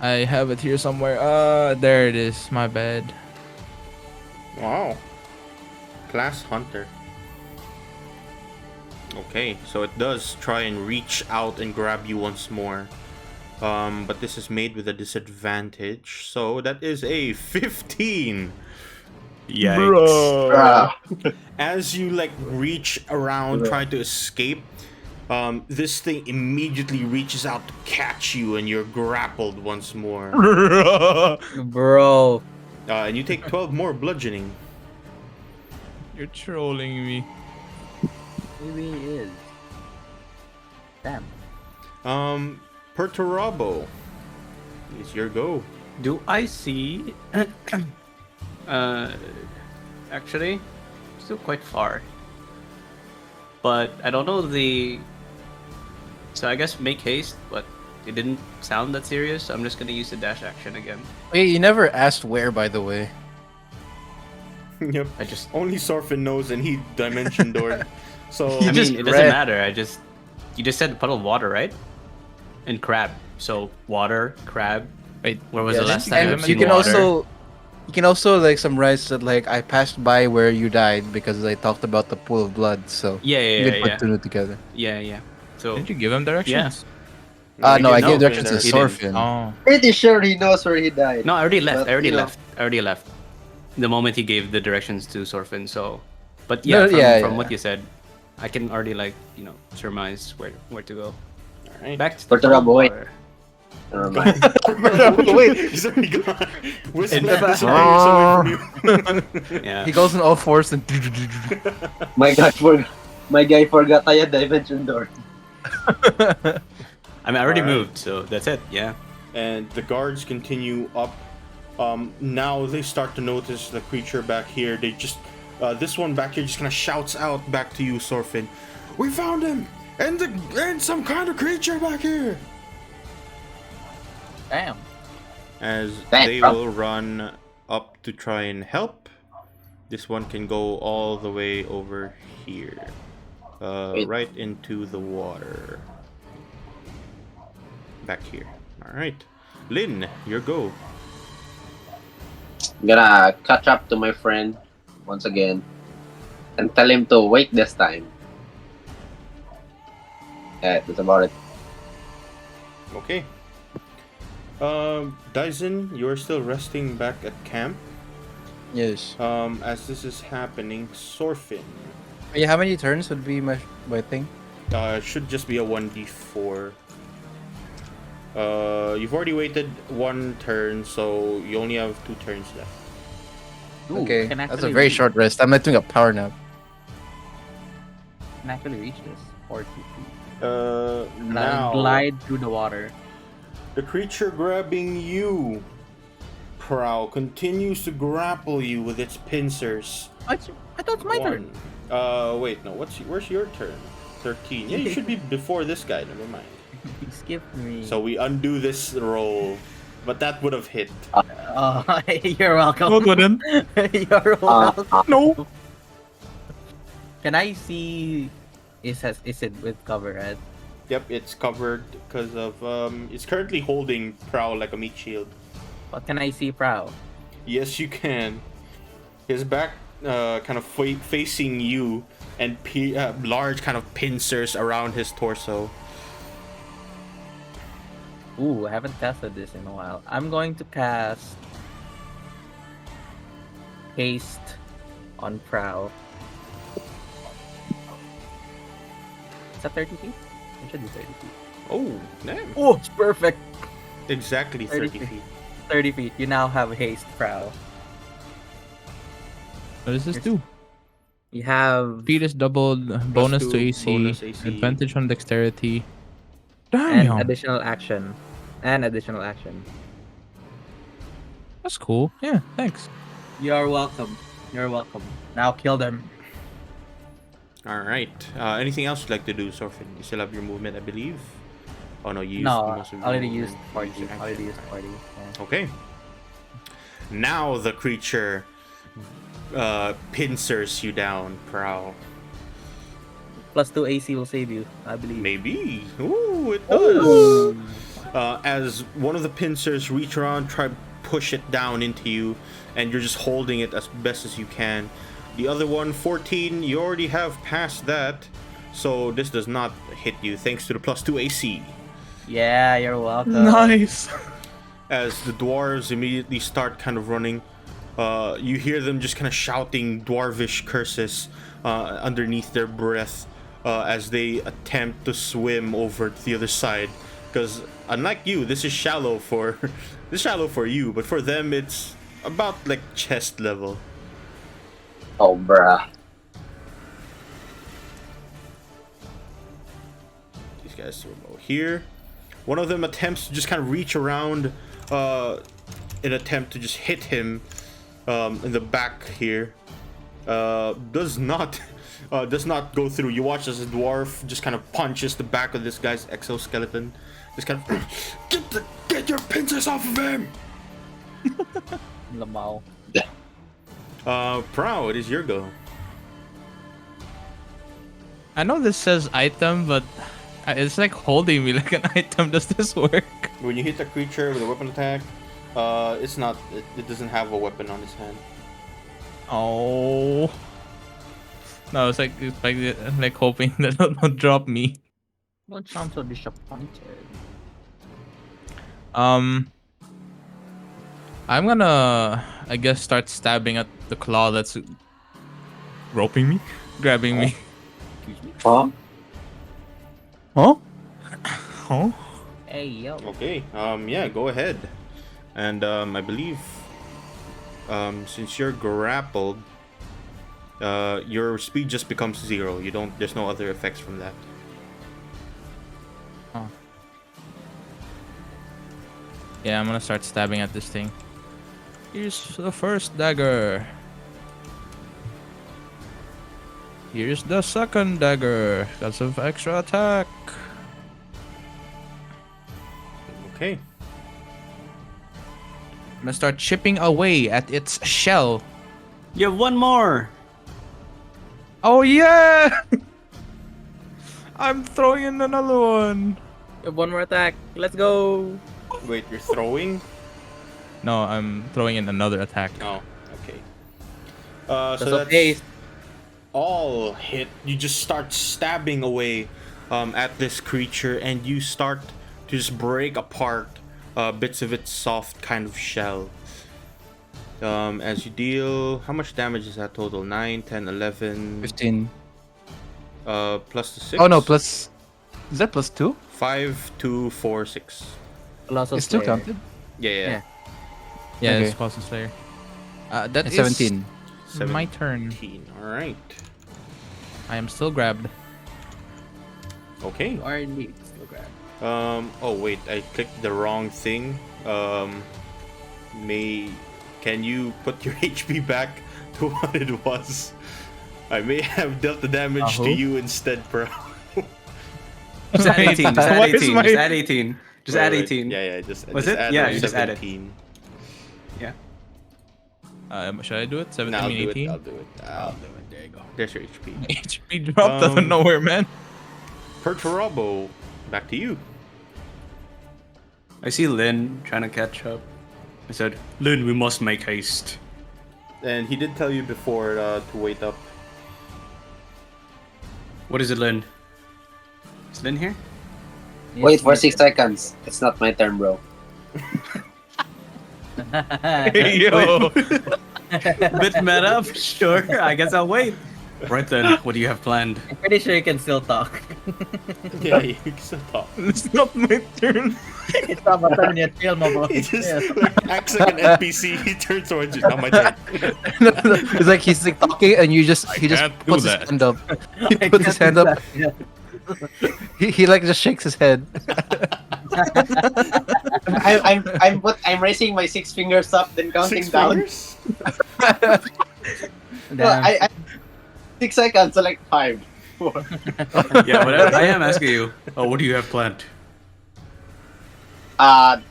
B: I have it here somewhere. There it is. My bad.
A: Wow. Class Hunter. Okay, so it does try and reach out and grab you once more. But this is made with a disadvantage. So that is a 15. Yikes.
D: Bruh.
A: As you like reach around trying to escape, this thing immediately reaches out to catch you and you're grappled once more.
H: Bro.
A: And you take 12 more bludgeoning.
B: You're trolling me.
H: Maybe he is. Damn.
A: Perturabo. It's your go.
E: Do I see? Actually, still quite far. But I don't know the. So I guess make haste, but it didn't sound that serious. So I'm just gonna use the dash action again.
C: Wait, you never asked where, by the way.
A: Yep.
E: I just.
A: Only Sorfin knows and he dimension doored. So
E: I
C: just
E: mean, it doesn't
C: read.
E: matter. You just said puddle of water, right? And crab. So water, crab.
B: Wait,
E: Where was
B: yeah,
E: the last
B: didn't
E: time
B: you
E: I've
B: give
E: seen
B: him
E: water?
C: You can also like summarize that like I passed by where you died because I talked about the pool of blood. So
E: Yeah,
C: you
E: yeah,
C: can
E: yeah,
C: put
E: yeah.
C: two together.
E: Yeah. So
B: Didn't you give him directions?
C: No, I
A: he
C: gave
A: didn't.
C: directions to
E: he didn't.
C: Sorfin.
B: Oh.
D: Pretty sure he knows where he died.
E: No, I already left.
D: But,
E: I already
D: you know.
E: left. I already left. The moment he gave the directions to Sorfin. So, but
C: No,
E: yeah, from
C: yeah.
E: what you said, I can already like surmise where to go.
A: Alright.
E: Back to
D: But
E: the
D: Rob, wait.
E: water.
D: Never mind.
C: Wait,
A: He's already gone. Whisper
E: In fact-
A: disappears away from you.
E: Yeah.
C: he goes on all fours and.
D: My guy forgot I had dimension door.
E: I mean, I already
A: Alright.
E: moved, so that's it. Yeah.
A: And the guards continue up. Now they start to notice the creature back here. They just, this one back here just kind of shouts out back to you, Sorfin. We found him, and some kind of creature back here.
H: Damn.
A: As
D: Thanks,
A: they
D: bro.
A: will run up to try and help. This one can go all the way over here,
D: Wait.
A: right into the water. Back here. All right, Lynn, your go.
D: I'm gonna catch up to my friend once again and tell him to wait this time. Yeah, that's about it.
A: Okay. Dyson, you're still resting back at camp.
C: Yes.
A: As this is happening, Sorfin.
C: Yeah, how many turns would be my thing?
A: It should just be a 1d4. You've already waited one turn, so you only have 2 turns left.
H: Ooh,
C: Okay,
H: can
C: that's a
H: actually
C: very
H: reach-
C: short rest. I'm not doing a power nap.
H: Can actually reach this 40 feet. And
A: Now
H: I'll glide through the water.
A: the creature grabbing you, Prowl, continues to grapple you with its pincers.
H: I thought it's my turn.
A: Wait, no. Where's your turn? 13. Yeah, you should be before this guy. Never mind.
H: You skipped me.
A: So we undo this roll, but that would have hit.
H: Oh, you're welcome.
B: What wouldn't?
H: You're welcome.
B: No.
H: Can I see? Is it with cover, right?
A: Yep, it's covered because of it's currently holding Prowl like a meat shield.
H: What can I see, Prow?
A: Yes, you can. His back kind of facing you, and large kind of pincers around his torso.
H: Ooh, I haven't tested this in a while. I'm going to cast haste on Prow. Is that 30 feet? It should be 30 feet.
A: Oh, damn.
H: Oh, it's perfect.
A: Exactly 30
H: 30
A: feet.
H: 30 feet. You now have haste, Prow.
B: What does this do?
H: You have
B: Speed is doubled, bonus to
A: 2,
B: AC,
A: bonus AC.
B: advantage on dexterity.
H: an
B: Damn,
H: additional action. And additional action.
B: that's cool. Yeah, thanks.
H: You're welcome. You're welcome. Now kill them.
A: Alright. Anything else you'd like to do, Sorfin? You still have your movement, I believe? Oh no, you used
H: No,
A: most of
H: I
A: your
H: already
A: movement.
H: used 40.
A: Use your
H: I already
A: action.
H: used 40. Yeah.
A: Okay. Now the creature pincers you down, Prowl.
H: Plus 2 AC will save you, I believe.
A: Maybe. Ooh, it does. As one of the pincers reach around, try push it down into you, and you're just holding it as best as you can. The other one, 14, you already have passed that, so this does not hit you thanks to the +2 AC.
H: Yeah, you're welcome.
B: Nice.
A: As the dwarves immediately start kind of running, you hear them just kind of shouting dwarvish curses underneath their breath as they attempt to swim over to the other side. Because unlike you, this is shallow for you, but for them it's about like chest level.
D: Oh, bruh.
A: These guys will go here. One of them attempts to just kind of reach around in attempt to just hit him in the back here. Does not go through. You watch as a dwarf just kind of punches the back of this guy's exoskeleton. Just kind of get your pincers off of him.
H: Lamau.
A: Prow, it is your go.
B: I know this says item, but it's like holding me like an item. Does this work?
A: When you hit a creature with a weapon attack, it's not. It doesn't have a weapon on its hand.
B: Oh. No, it's like hoping that it'll not drop me.
H: Don't sound so disappointed.
B: I'm gonna, I guess, start stabbing at the claw that's roping me, grabbing me.
D: Huh?
B: Huh? Huh?
H: Hey, yo.
A: Okay. Yeah. Go ahead. And I believe, since you're grappled, your speed just becomes 0. You don't. There's no other effects from that.
B: Oh. Yeah, I'm gonna start stabbing at this thing. Here's the first dagger. Here's the second dagger. Got some extra attack.
A: Okay.
B: I'm gonna start chipping away at its shell.
E: You have one more.
B: Oh yeah! I'm throwing in another one.
H: You have one more attack. Let's go.
A: Wait, you're throwing?
B: No, I'm throwing in another attack.
A: Oh, okay.
H: That's
A: So
H: okay.
A: that's all hit. You just start stabbing away at this creature, and you start to just break apart bits of its soft kind of shell. As you deal, how much damage is that total? 9, 10, 11,
C: 15.
A: Plus the 6.
C: Oh no, plus. Is that plus 2?
A: 5, 2, 4, 6.
H: Colossal
C: It's still
H: Slayer.
C: counted?
A: Yeah.
B: Yeah,
C: Okay.
B: it's Colossal Slayer. That
C: It's
B: is
C: 17.
B: my turn.
A: 17. All right.
B: I am still grabbed.
A: Okay.
H: You are indeed still grabbed.
A: Oh wait, I clicked the wrong thing. Can you put your HP back to what it was? I may have dealt the damage to you instead, bro.
E: Just add 18. Just add
B: Why is
E: 18.
B: my-
E: Just add 18. Just add
A: Wait,
E: 18.
A: Yeah, just
E: Was
A: just
E: it?
A: add
E: Yeah,
A: the
E: you just add it.
A: 17.
B: Should I do it? 17,
A: No, I'll do
B: 18?
A: it. I'll do it. There you go. There's your HP.
B: HP dropped out of nowhere, man.
A: Perturabo, back to you.
E: I see Lynn trying to catch up. I said, Lynn, we must make haste.
A: And he did tell you before to wait up.
E: What is it, Lynn? Is Lynn here?
D: Wait for 6 seconds. It's not my turn, bro.
B: Yo.
E: Bit meta? Sure, I guess I'll wait. Right then, what do you have planned?
H: I'm pretty sure you can still talk.
A: Yeah, you can still talk.
B: It's not my turn.
H: It's not my turn yet. Chill, my boy.
A: He just like, acts like an NPC. He turns towards you. Not my turn.
C: It's like he's like talking and he just
B: can't do
C: puts
B: that.
C: his hand up. He puts his hand up. He like just shakes his head.
D: I'm raising my 6 fingers up, then counting
A: 6
D: down.
A: fingers?
D: Well, I 6 seconds, so like 5, 4.
E: Yeah, but I am asking you. Oh, what do you have planned?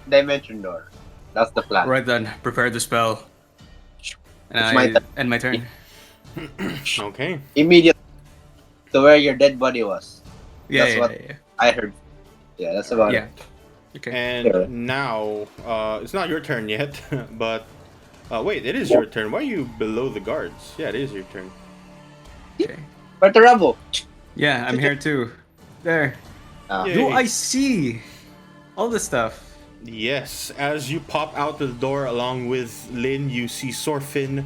D: Dimension door. That's the plan.
E: Right then, prepare the spell. And
D: It's my turn.
E: end my turn.
A: Okay.
D: Immediately to where your dead body was.
E: Yeah,
D: That's
E: yeah,
D: what-
E: yeah.
D: I heard. Yeah, that's about
E: Yeah.
D: it.
E: Okay.
A: And
D: Sure.
A: now, it's not your turn yet, but wait, it is your turn. Why are you below the guards? Yeah, it is your turn.
E: Okay.
D: Perturabo.
E: Yeah, I'm here too. There.
D: Ah.
A: Yay.
E: Do I see all this stuff?
A: Yes, as you pop out the door along with Lin, you see Sorfin,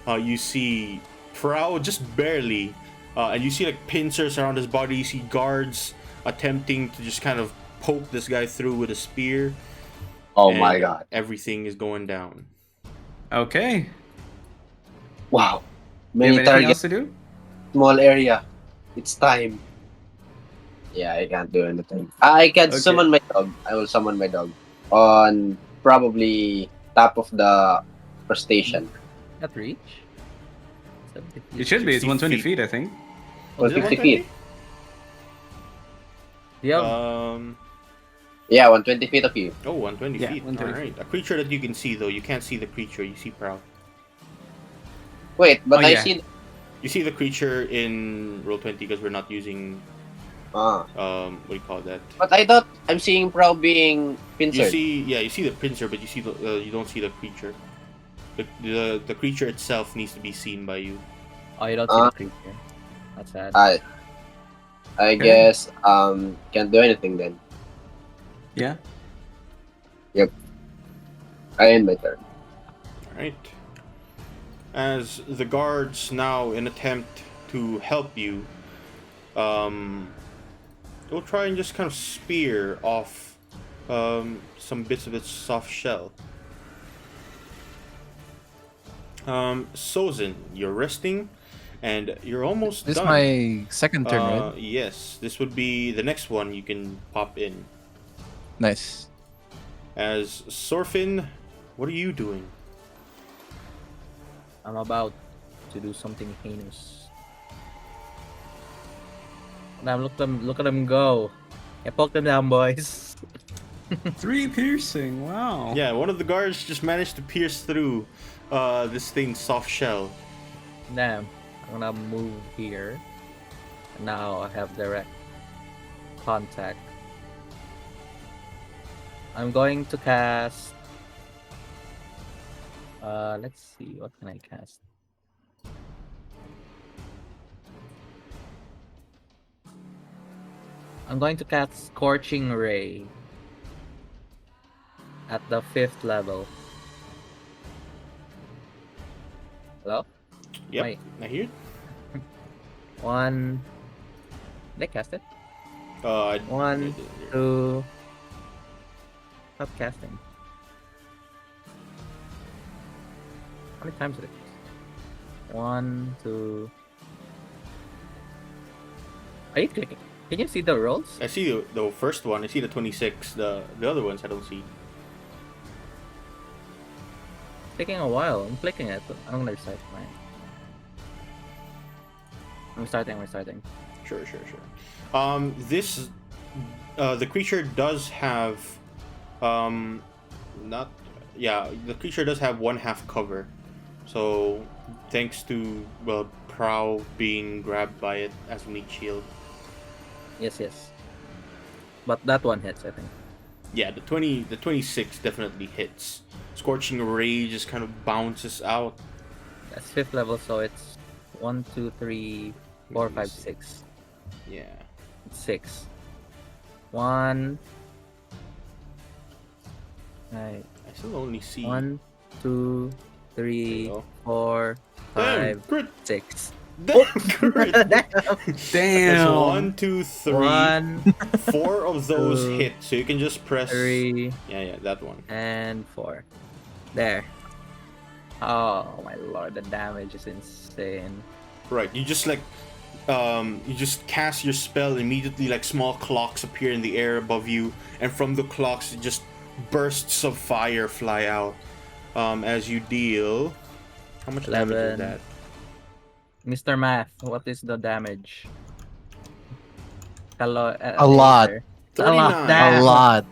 A: you see Prow just barely, and you see like pincers around his body. You see guards attempting to just kind of poke this guy through with a spear.
D: Oh
A: and
D: my god.
A: Everything is going down.
E: Okay.
D: Wow.
E: Do you
D: Many
E: have anything
D: targets,
E: else to do?
D: small area. It's time. Yeah, I can't do anything. I can
E: Okay.
D: summon my dog. I will summon my dog on probably top of the station.
H: Not reach. 70 feet.
E: It should be. It's
A: 60
E: 120
A: feet.
E: feet, I think.
A: Is it
D: 150 feet.
A: 120?
H: Do you have
D: Yeah, 120 feet of you.
A: Oh, 120
E: Yeah,
A: feet.
E: 120
A: Alright. A creature that you can see, though. You can't see the creature. You see Prow.
D: Wait, but
E: Oh,
D: I
E: yeah.
D: see.
A: You see the creature in Roll20 because we're not using,
D: Ah,
A: what do you call that?
D: but I thought I'm seeing Prow being
A: You
D: pincered.
A: see, yeah, you see the pincer, but you see the, you don't see the creature. The creature itself needs to be seen by you.
H: Oh, you don't see the creature. That's sad.
D: I
E: Okay.
D: guess can't do anything then.
E: Yeah.
D: I end my turn.
A: Alright. As the guards now in attempt to help you, they'll try and just kind of spear off some bits of its soft shell. Sozin, you're resting, and you're almost
C: This is
A: done.
C: my second turn, right?
A: Yes, this would be the next one you can pop in.
C: Nice.
A: As Sorfin, what are you doing?
H: I'm about to do something heinous. Now look at them go. I poked them down, boys.
E: 3 piercing. Wow.
A: Yeah, one of the guards just managed to pierce through this thing's soft shell.
H: Damn. I'm gonna move here. Now I have direct contact. I'm going to cast. Let's see. What can I cast? I'm going to cast Scorching Ray at the 5th level. Hello?
A: Yep,
H: Wait.
A: I hear.
H: 1. Did I cast it?
A: I-
H: 1, 2. Stop casting. How many times did it cast? 1, 2. Are you clicking? Can you see the rolls?
A: I see the first one. I see the 26. The other ones I don't see.
H: It's taking a while. I'm clicking it. I'm gonna restart mine. I'm restarting.
A: Sure. This the creature does have not yeah, the creature does have 1/2 cover. So thanks to Prow being grabbed by it as a meat shield.
H: Yes. But that one hits, I think.
A: Yeah, the 26 definitely hits. Scorching Ray just kind of bounces out.
H: That's 5th level, so it's 1, 2, 3, 4, 5, 6.
A: Yeah.
H: 6. 1. Right.
A: I still only see
H: 1, 2,
A: There
H: 3,
A: you go.
H: 4,
A: Damn,
H: 5,
A: crit.
H: 6.
A: Damn, crit. That's
E: Damn.
A: 1, 2, 3.
H: 1,
A: 4 of those
H: 2,
A: hit, so you can just press
H: 3,
A: Yeah, that one.
H: and 4. There. Oh my lord, the damage is insane.
A: Right, you just like you just cast your spell immediately, like small clocks appear in the air above you, and from the clocks just bursts of fire fly out. As you deal how much damage is
H: 11.
A: that?
H: Mr. Math, what is the damage?
C: A lot.
H: A lot.
A: 39.
H: Damn.
C: A lot.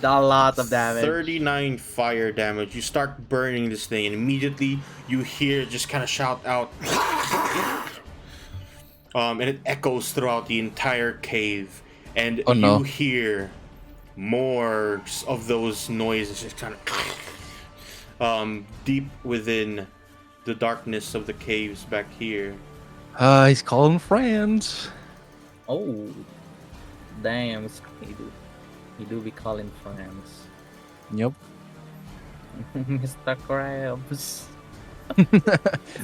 H: A lot of damage.
A: 39 fire damage. You start burning this thing, and immediately you hear just kind of shout out, and it echoes throughout the entire cave. And
C: Oh, no.
A: you hear more of those noises just kind of deep within the darkness of the caves back here.
C: He's calling friends.
H: Oh, damn, he do be calling friends.
C: Yep.
H: Mr. Krabs.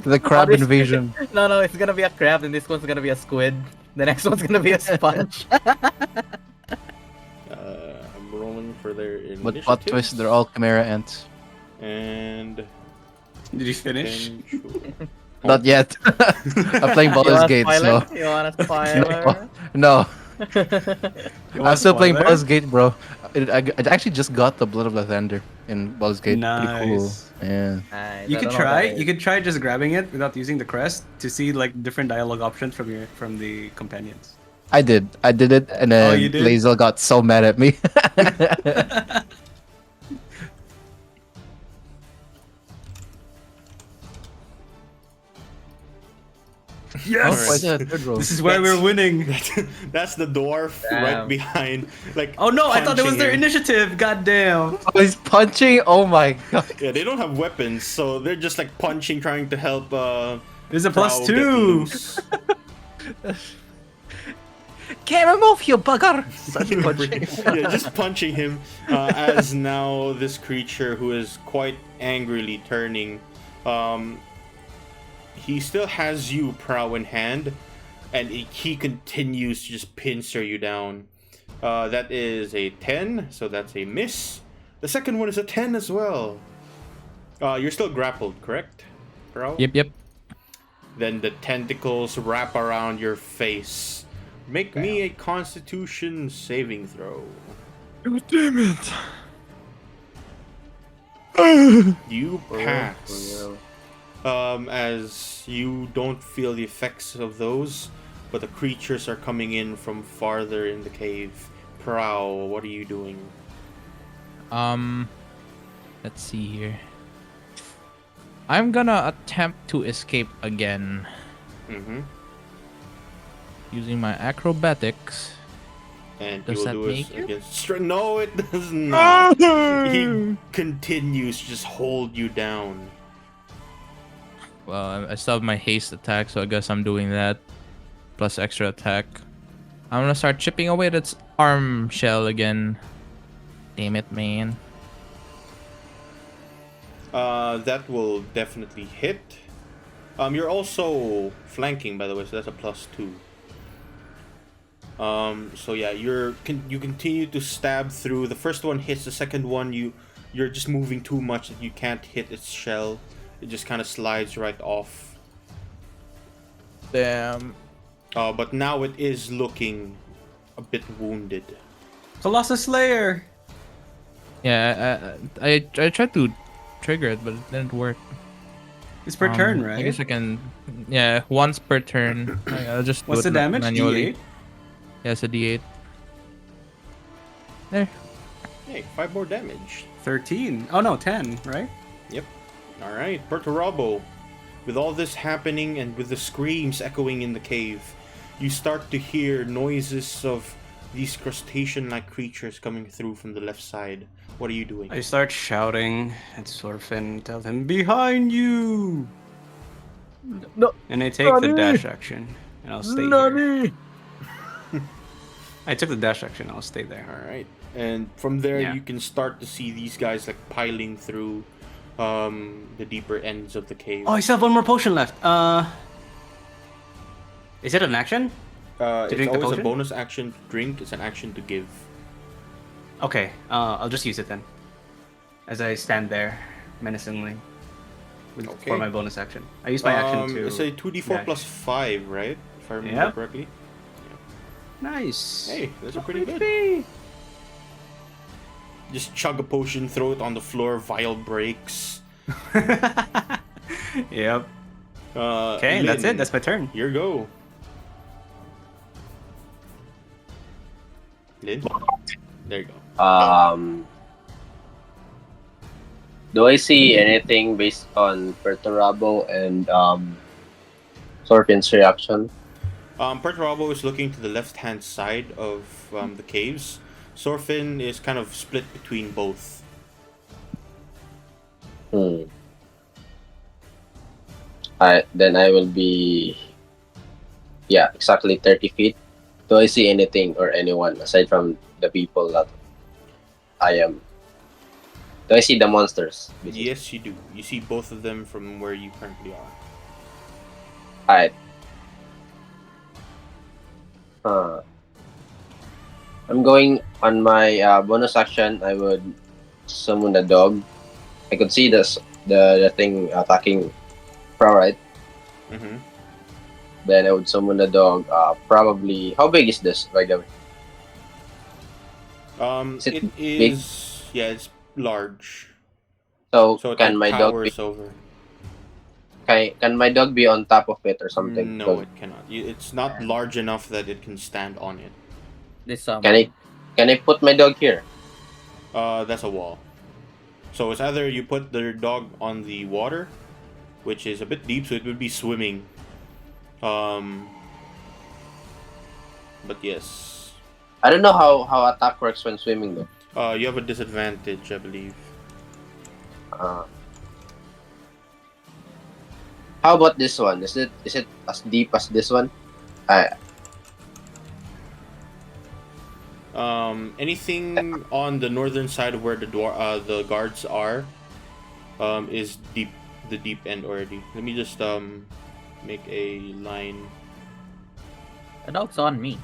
C: The crab
H: this-
C: invasion.
H: No, it's gonna be a crab, and this one's gonna be a squid. The next one's gonna be a sponge.
A: I'm rolling for their initiative.
C: But plot twist, they're all chimera ants.
A: And
E: Did you finish?
C: Not yet. I'm playing Baldur's Gate, so
H: You want a spoiler?
C: no.
E: You
C: I'm
E: want
C: still playing
E: spoiler?
C: Baldur's Gate, bro. I actually just got the Blood of Lathander in Baldur's Gate. Pretty cool.
E: Nice.
C: Yeah.
E: You could try. You could try just grabbing it without using the crest to see like different dialogue options from the companions.
C: I did it, and then
E: you did?
C: Lazel got so mad at me.
A: Yes!
E: This is why we're winning.
A: That's the dwarf
H: Damn.
A: right behind. Like,
E: Oh no! I thought it was their
A: punching him.
E: initiative. God damn.
C: Oh, he's punching. Oh my god.
A: Yeah, they don't have weapons, so they're just like punching, trying to help.
E: There's a
A: Prowl
E: plus
A: get
E: 2.
A: loose.
C: Can't remove you, bugger. Such punching.
A: Yeah, just punching him as now this creature who is quite angrily turning. He still has you, Prow, in hand, and he continues to just pincer you down. That is a 10, so that's a miss. The second one is a 10 as well. You're still grappled, correct, Prow?
B: Yep.
A: Then the tentacles wrap around your face. Make me a Constitution saving throw.
C: God damn it.
A: You pass. As you don't feel the effects of those, but the creatures are coming in from farther in the cave. Prowl, what are you doing?
B: Let's see here. I'm gonna attempt to escape again
A: Mm-hmm.
B: using my acrobatics.
A: And
B: Does
A: you
B: that
A: will do
B: make
A: it
B: you?
A: against. No, it does not. He continues to just hold you down.
B: Well, I still have my haste attack, so I guess I'm doing that. Plus extra attack. I'm gonna start chipping away at its arm shell again. Damn it, man.
A: That will definitely hit. You're also flanking, by the way, so that's a +2. So yeah, you continue to stab through. The first one hits. The second one, you're just moving too much that you can't hit its shell. It just kind of slides right off.
B: Damn.
A: But now it is looking a bit wounded.
E: Colossus Slayer.
B: Yeah, I tried to trigger it, but it didn't work.
E: It's per turn, right?
B: I guess I can. Yeah, once per turn. I'll just.
E: What's
B: do
E: the
B: it
E: damage?
B: manually.
E: D8?
B: Yeah, it's a D8. There.
A: Hey, 5 more damage.
E: 13. Oh no, 10, right?
A: Yep. All right, Perturabo. With all this happening and with the screams echoing in the cave, you start to hear noises of these crustacean-like creatures coming through from the left side. What are you doing?
E: I start shouting at Sorfin, tell him, behind you!
H: No.
E: And I take the dash action, and I'll stay here. I took the dash action, I'll stay there.
A: All right, and from there
E: Yeah.
A: you can start to see these guys like piling through the deeper ends of the cave.
E: Oh, I still have one more potion left. Is it an action?
A: It's
E: drink the
A: always a
E: potion?
A: bonus action to drink. It's an action to give.
E: Okay, I'll just use it then. As I stand there, menacingly.
A: Okay.
E: For my bonus action. I use my action to...
A: It's a 2d4
E: dash.
A: plus 5, right? If I remember
E: Yep.
A: correctly.
E: Nice.
A: Hey, those are pretty good. Just chug a potion, throw it on the floor, vial breaks.
E: Yep. Okay, that's
A: Lynn,
E: it. That's my turn.
A: Here go. Lynn? There you go.
D: Do I see anything based on Perturabo and Sorkin's reaction?
A: Perturabo is looking to the left-hand side of the caves. Sorfin is kind of split between both.
D: Then I will be, exactly 30 feet. Do I see anything or anyone aside from the people that I am? Do I see the monsters?
A: Yes, you do. You see both of them from where you currently are.
D: Alright. I'm going on my bonus action. I would summon the dog. I could see the thing attacking Pro, right?
A: Mm-hmm.
D: Then I would summon the dog. Probably. How big is this, by the way? Is it
A: It
D: big?
A: is. Yeah, it's large.
D: So,
A: So it
D: can
A: like
D: my dog be?
A: towers over.
D: Can my dog be on top of it or something?
A: No,
D: Because
A: it cannot. It's not large enough that it can stand on it.
H: This
D: can I put my dog here?
A: That's a wall. So it's either you put the dog on the water, which is a bit deep, so it would be swimming. But yes.
D: I don't know how attack works when swimming though.
A: You have a disadvantage, I believe.
D: How about this one? Is it as deep as this one?
A: Anything on the northern side of where the guards are, is deep, the deep end already. Let me just make a line.
H: The dog's on me.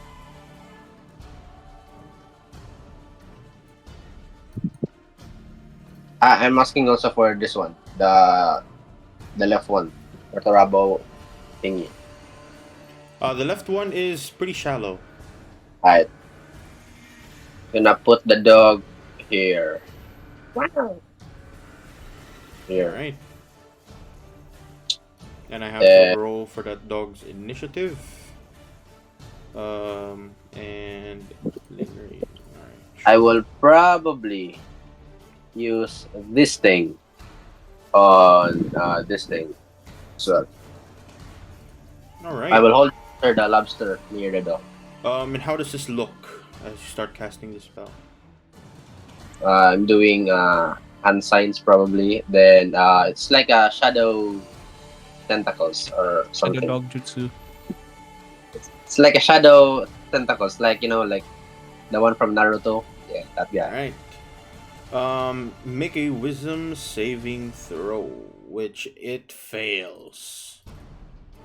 D: I'm asking also for this one, the left one, or the rabo thingy.
A: The left one is pretty shallow.
D: Alright. Gonna put the dog here.
F: Wow.
D: Here.
A: Alright. And I have to roll for that dog's initiative. And Alright.
D: I will probably use this thing on this thing as well.
A: Alright.
D: I will hold the lobster near the dog.
A: And how does this look as you start casting the spell?
D: I'm doing hand signs probably. Then it's like a shadow tentacles or
B: Shadow
D: something.
B: dog jutsu.
D: It's like a shadow tentacles, like like the one from Naruto. Yeah, that guy.
A: Alright. Make a wisdom saving throw, which it fails.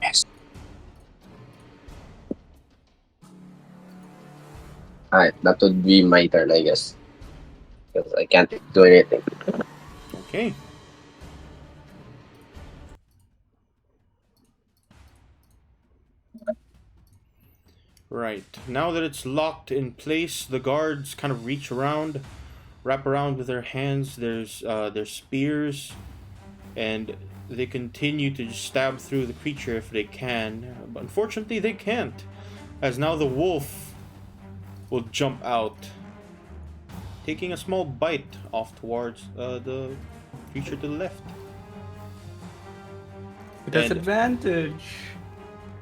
D: Yes. Alright, that would be my turn, I guess. Because I can't do anything.
A: Okay. Right. Now that it's locked in place, the guards kind of reach around, wrap around with their hands, their spears, and they continue to just stab through the creature if they can. But unfortunately, they can't, as now the wolf will jump out, taking a small bite off towards the creature to the left.
E: Disadvantage.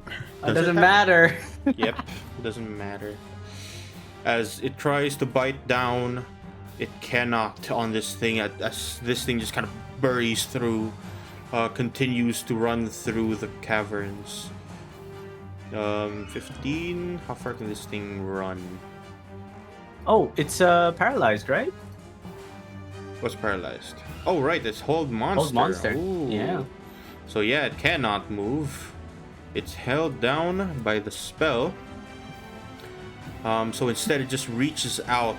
E: It
A: Does
E: doesn't
A: it
E: matter.
A: Yep, it doesn't matter. As it tries to bite down, it cannot on this thing, as this thing just kind of buries through, continues to run through the caverns. 15? How far can this thing run?
E: Oh, it's paralyzed, right?
A: What's paralyzed? Oh, right, it's Hold Monster.
E: Hold monster.
A: Ooh.
E: Yeah.
A: So yeah, it cannot move. It's held down by the spell. So instead it just reaches out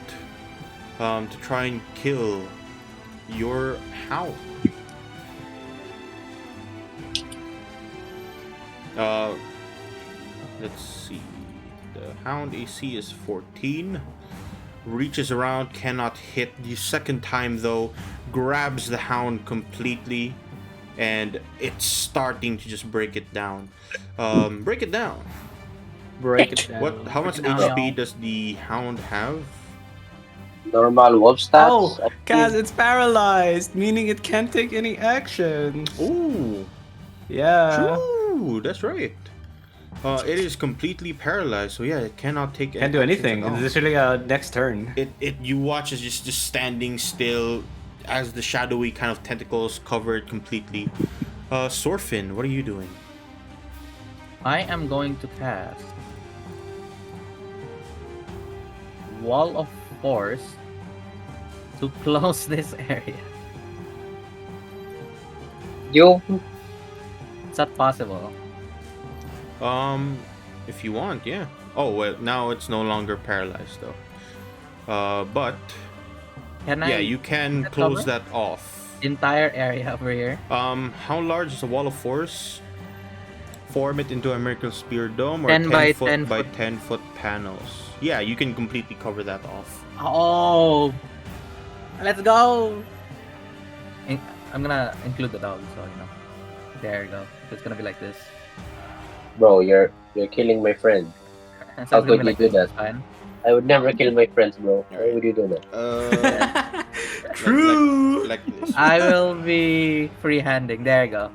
A: to try and kill your hound. Let's see. The hound AC is 14. Reaches around, cannot hit. The second time though, grabs the hound completely, and it's starting to just break it down. Break it down.
E: Break it down.
A: What? How much
H: Break it down.
A: HP does the hound have?
D: Normal wolf stats.
E: Oh,
D: I
E: Kaz,
D: think.
E: it's paralyzed, meaning it can't take any action.
A: Ooh,
E: Yeah.
A: true. That's right. It is completely paralyzed, so yeah, it cannot take.
E: Can't do
A: actions
E: anything.
A: at all.
E: It's literally next turn.
A: It you watch as just standing still, as the shadowy kind of tentacles covered completely. Sorfin, what are you doing?
H: I am going to cast Wall of Force to close this area. Is that possible?
A: If you want, yeah. Oh well, now it's no longer paralyzed though. But
H: Can
A: yeah,
H: I
A: you can
H: that
A: close
H: cover?
A: that off.
H: entire area over here?
A: How large is a wall of force? Form it into a miracle spear dome or
H: 10 by
A: 10 foot
H: 10
A: by
H: foot.
A: 10 foot panels. Yeah, you can completely cover that off.
H: Oh, let's go! I'm gonna include the dog, so you know. There you go. It's gonna be like this.
D: Bro, you're killing my friend.
H: So it's
D: How
H: gonna
D: could
H: be
D: you do
H: this,
D: that?
H: Fine.
D: I would never kill my friends, bro. Why would you do that?
E: True.
A: Like this.
H: I will be free-handing. There you go.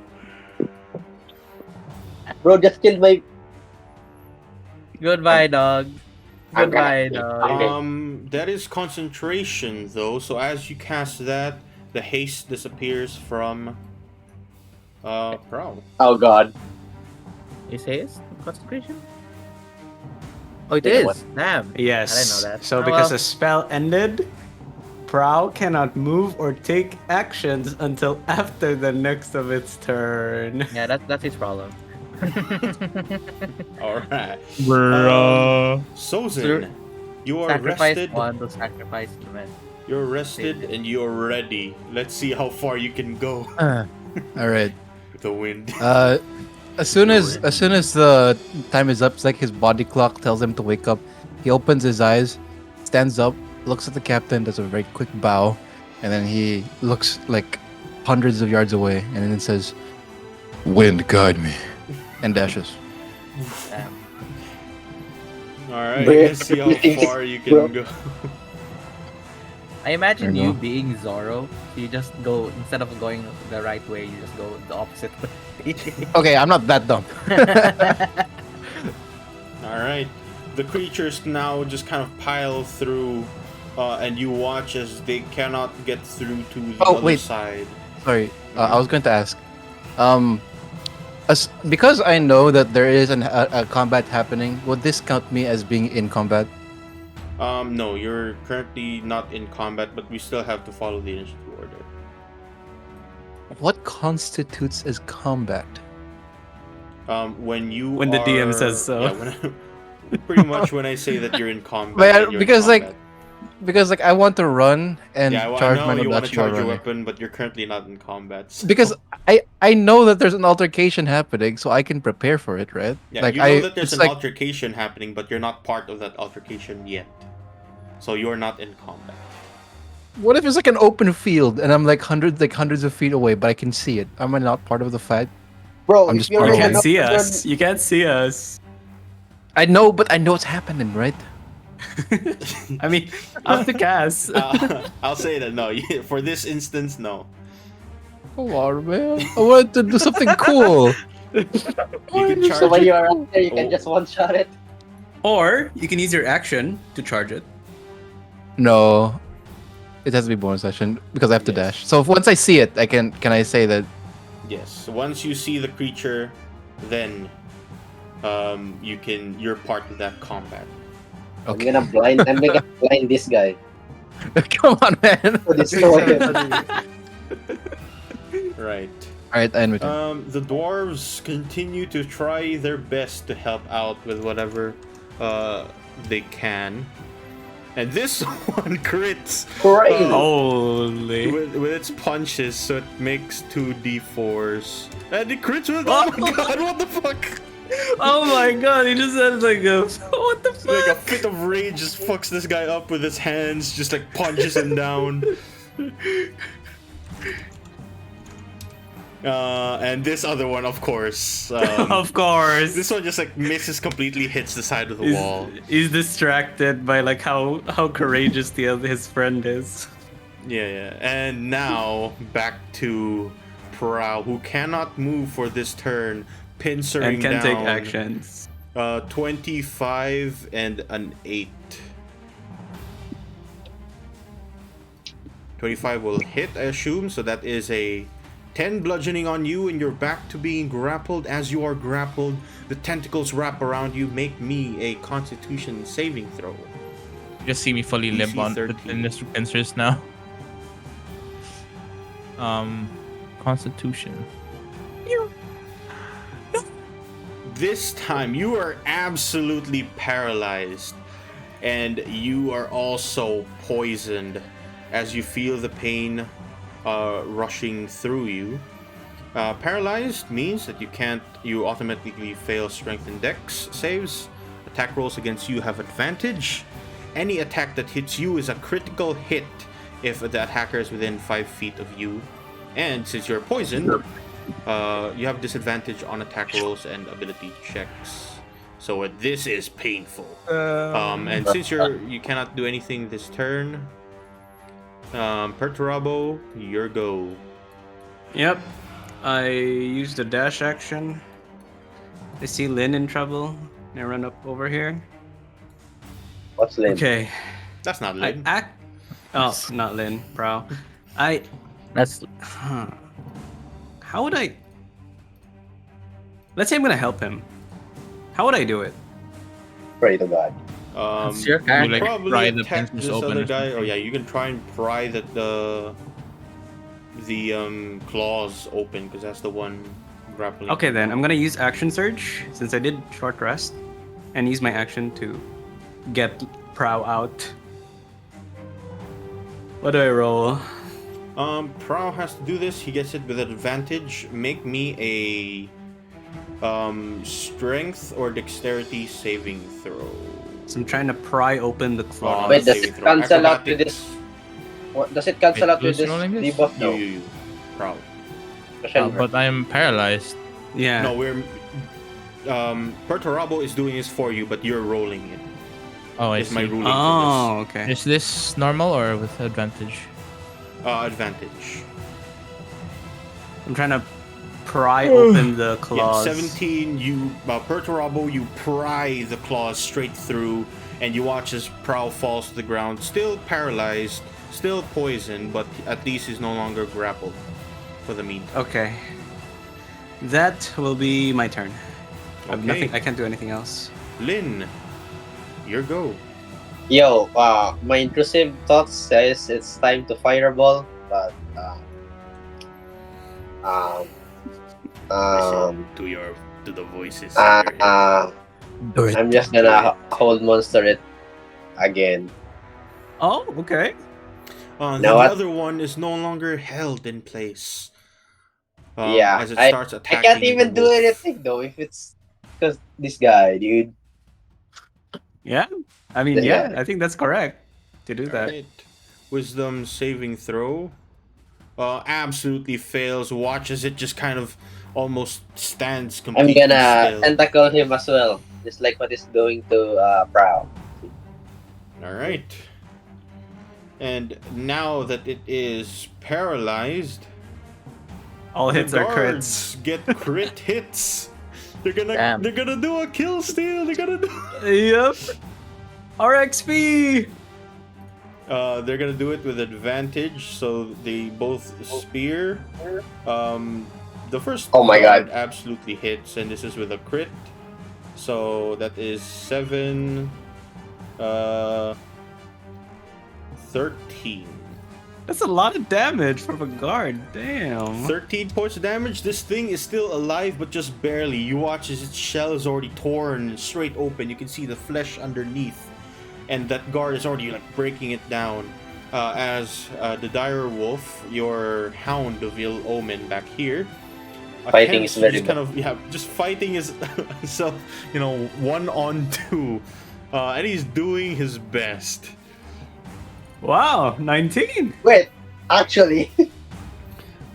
D: Bro, just kill my.
H: Goodbye, dog.
D: I'm
H: Goodbye,
D: gonna-
H: dog.
A: That is concentration though. So as you cast that, the haste disappears from Prowl.
D: Oh god.
H: Is haste concentration? Oh, it
D: Yeah,
H: is.
D: what?
H: Damn.
E: Yes.
H: I didn't know that.
E: So
H: Oh,
E: because
H: well.
E: the spell ended, Prowl cannot move or take actions until after the next of its turn.
H: Yeah, that's his problem.
A: All right.
B: Bruh.
A: Sozin, you are
H: Sacrifice
A: rested.
H: one to sacrifice the man.
A: You're rested and you're ready. Let's see how far you can go
C: All right.
A: with the wind.
C: As soon as the time is up, it's like his body clock tells him to wake up. He opens his eyes, stands up, looks at the captain, does a very quick bow, and then he looks like hundreds of yards away, and then says,
G: Wind, guide me.
C: and dashes.
H: Damn.
A: All right,
D: Bro,
A: let's see how far you can go.
H: I imagine
C: There you
H: you
C: go.
H: being Zoro. You just go, instead of going the right way, you just go the opposite way.
C: Okay, I'm not that dumb.
A: All right, the creatures now just kind of pile through, and you watch as they cannot get through to the
C: Oh,
A: other
C: wait.
A: side.
C: Sorry, I was going to ask. Because I know that there is a combat happening, would this count me as being in combat?
A: No, you're currently not in combat, but we still have to follow the initiative order.
C: What constitutes as combat?
A: When you
E: When the DM
A: are-
E: says so.
A: Yeah, pretty much when I say that you're in combat.
C: But
A: then you're in
C: because, like,
A: combat.
C: Because I want to run and
A: Yeah, I
C: charge
A: know
C: my
A: you want to
C: Nodachi
A: charge
C: while
A: your
C: running.
A: weapon, but you're currently not in combat. so-
C: Because I know that there's an altercation happening, so I can prepare for it, right?
A: Yeah,
C: like
A: you know that there's
C: it's
A: an
C: like,
A: altercation happening, but you're not part of that altercation yet. So you're not in combat.
C: what if it's like an open field and I'm like hundreds of feet away, but I can see it? Am I not part of the fight?
D: Bro,
C: I'm
D: if
C: just
D: you're
E: You
C: Oh,
E: can't
D: not-
E: see us. You can't see us.
C: I know, but I know it's happening, right?
E: I mean, up to Cass.
A: I'll say that no. For this instance, no.
C: Come on, man! I wanted to do something cool.
A: You can charge
D: So when
A: it.
D: you are up there, you can
A: Oh.
D: just one-shot it.
E: Or you can use your action to charge it.
C: No, it has to be bonus action because I have to
A: Yes.
C: dash. So if once I see it, can I say that?
A: Yes. Once you see the creature, then you're part of that combat.
C: Okay.
D: I'm gonna blind this guy.
C: Come on, man!
D: To destroy him.
A: Right.
C: All right, I end my turn.
A: The dwarves continue to try their best to help out with whatever they can. And this one crits
D: Great.
E: Holy.
A: with its punches, so it makes 2d4s. And it crits with oh my god, what the fuck?
E: Oh my god, he just had like a. What the
A: Like a
E: fuck?
A: fit of rage just fucks this guy up with his hands, just like punches him down. And this other one, of course.
E: Of course.
A: This one just like misses completely, hits the side of the wall.
E: He's distracted by like how courageous his friend is.
A: Yeah. And now back to Prowl, who cannot move for this turn, pincering
E: And can
A: down.
E: take actions.
A: 25 and an 8. 25 will hit, I assume, so that is a 10 bludgeoning on you, and you're back to being grappled. As you are grappled, the tentacles wrap around you. Make me a Constitution saving throw.
B: You just see me fully
A: DC
B: limp on
A: 13.
B: in this pincers now. Constitution.
A: This time, you are absolutely paralyzed, and you are also poisoned as you feel the pain rushing through you. Paralyzed means that you automatically fail strength and dex saves. Attack rolls against you have advantage. Any attack that hits you is a critical hit if the attacker is within 5 feet of you. And since you're poisoned, you have disadvantage on attack rolls and ability checks. So this is painful. And since you cannot do anything this turn, Perturabo, your go.
E: Yep. I used a dash action. I see Lynn in trouble. I run up over here.
D: What's Lynn?
E: Okay.
A: That's not
E: I
A: Lynn.
E: act. Oh, not Lynn. Prow.
H: That's
E: How would I? Let's say I'm gonna help him. How would I do it?
D: Pray to God.
H: It's your
A: You
H: character.
B: like,
A: probably
B: pry the
A: attack
B: pincers
A: this
B: open
A: other
B: or
A: guy.
B: something.
A: Oh yeah, you can try and pry the claws open, because that's the one grappling.
E: Okay, then I'm gonna use action surge since I did short rest, and use my action to get Prow out. What do I roll?
A: Prow has to do this. He gets it with advantage. Make me a strength or dexterity saving throw.
E: So I'm trying to pry open the claw.
D: Wait, does
A: saving
D: it
A: throw.
D: cancel out with
A: Acrobatics.
D: this? What does it cancel
B: Wait,
D: out with
B: who's
D: this
B: rolling this?
D: debuff? No.
A: You. Prow.
D: Question mark.
B: But I'm paralyzed.
E: Yeah.
A: No, we're Perturabo is doing this for you, but you're rolling it.
B: Oh, I
A: Is my
B: see.
A: ruling
E: Oh, okay.
B: Is this normal or with advantage?
A: for this. Advantage.
E: I'm trying to pry open the
A: Yeah,
E: claws.
A: 17, you, Perturabo, you pry the claws straight through, and you watch as Prowl falls to the ground, still paralyzed, still poisoned, but at least he's no longer grappled for the meantime.
E: Okay. That will be my turn. I have
A: Okay.
E: nothing. I can't do anything else.
A: Lynn, your go.
D: Yo, my intrusive thoughts says it's time to fireball, but
A: Listen to the voices.
D: I'm just gonna hold monster it again.
E: Oh, okay.
A: The
D: Know what?
A: other one is no longer held in place.
D: Yeah,
A: as it
D: I-
A: starts
D: I
A: attacking
D: can't
A: the
D: even do
A: wolf.
D: anything though if it's because this guy, dude.
E: Yeah. I mean, yeah.
D: Yeah.
E: I think that's correct to do that.
A: Alright. Wisdom saving throw. Absolutely fails. Watch as it just kind of almost stands
D: I'm
A: completely
D: gonna
A: still.
D: tentacle him as well, just like what is doing to Prow.
A: Alright. And now that it is paralyzed,
E: All hits
A: the
E: are crits.
A: guards get crit hits. They're
H: Damn.
A: gonna do a kill steal. They're gonna do.
E: Yep. RXP.
A: They're gonna do it with advantage, so they both spear. The first
D: Oh my
A: guard
D: God.
A: absolutely hits, and this is with a crit. So that is 7, 13.
E: That's a lot of damage from a guard. Damn.
A: 13 points of damage. This thing is still alive, but just barely. You watch as its shell is already torn and straight open. You can see the flesh underneath, and that guard is already like breaking it down. As the dire wolf, your hound of ill omen back here,
D: Fighting
A: attempts
D: is very
A: just kind of just fighting himself, 1-on-2, and he's doing his best.
E: Wow. 19.
D: Wait, actually,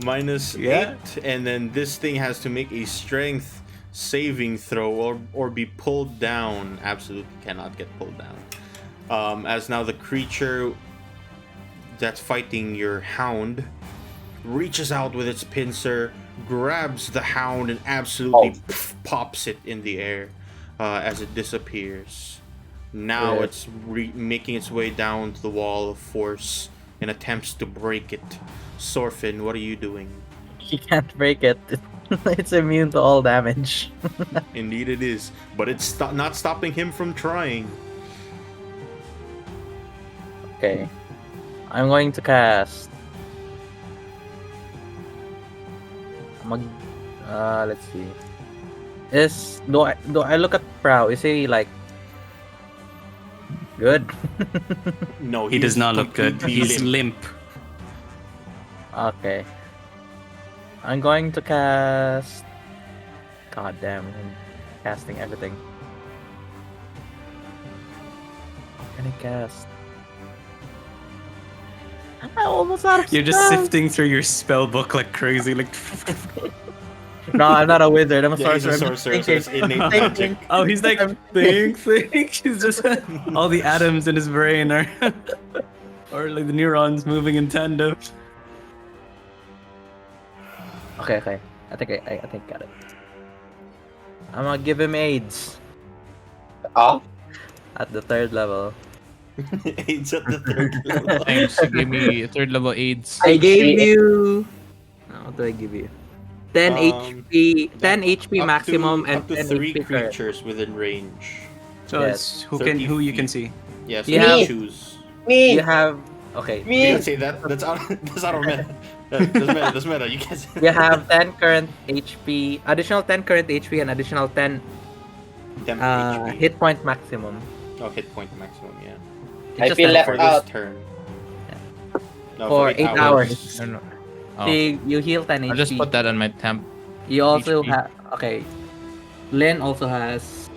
A: Minus
E: Yeah.
A: 8, and then this thing has to make a strength saving throw or be pulled down. Absolutely cannot get pulled down. As now the creature that's fighting your hound reaches out with its pincer, grabs the hound, and absolutely pops it in the air. as it disappears. Now
H: Yeah.
A: it's making its way down to the wall of force in attempts to break it. Sorfin, what are you doing?
H: He can't break it. It's immune to all damage.
A: Indeed it is, but it's not stopping him from trying.
H: Okay. I'm going to cast. Let's see. Do I look at Prow? Is he like good?
A: No,
E: He does
A: is
E: not look good.
A: completely
E: He's
A: limp.
E: limp.
H: Okay. I'm going to cast. God damn, I'm casting everything. What can I cast? I'm almost out of
E: You're just
H: spells.
E: sifting through your spell book like crazy. Like,
H: No, I'm not a wizard. I'm a
A: Yeah, he's
H: sorcerer.
A: a
H: I'm just
A: sorcerer, so it's
H: thinking.
A: innate magic.
E: oh, he's like think. He's just all the atoms in his brain are, or like the neurons moving in tandem.
H: Okay. I think I got it. I'm gonna give him AIDS
D: Oh,
H: at the 3rd level.
A: AIDS at the 3rd level.
B: Thanks. You gave me 3rd level AIDS.
H: I gave
D: Hey,
H: you. What do I give you? 10
A: Um,
H: HP, 10 HP
A: Up
H: maximum,
A: to,
H: and
A: up to
H: 10
A: 3
H: HP current.
A: creatures within range.
E: So
H: Yes.
E: it's who
A: 30
E: who you can
A: feet.
E: see.
A: Yeah, so
H: Yeah.
A: you choose.
D: me,
H: You have okay.
A: You
D: me.
A: can't say that. That's out. That's out of meta. That's meta. You can't. Say
H: You have 10 current HP, additional 10 current HP, and additional 10
A: Temp HP.
H: hit point maximum.
A: Oh, hit point maximum. Yeah.
H: It's
D: I
H: just
D: feel
H: 10
D: left
A: For
H: current.
D: out.
A: this turn. No,
H: For 8 hours.
B: I don't know.
H: So
B: Oh,
H: you heal 10 HP.
B: I'll just put that on my temp.
H: You also
B: HP.
H: have okay. Lynn also has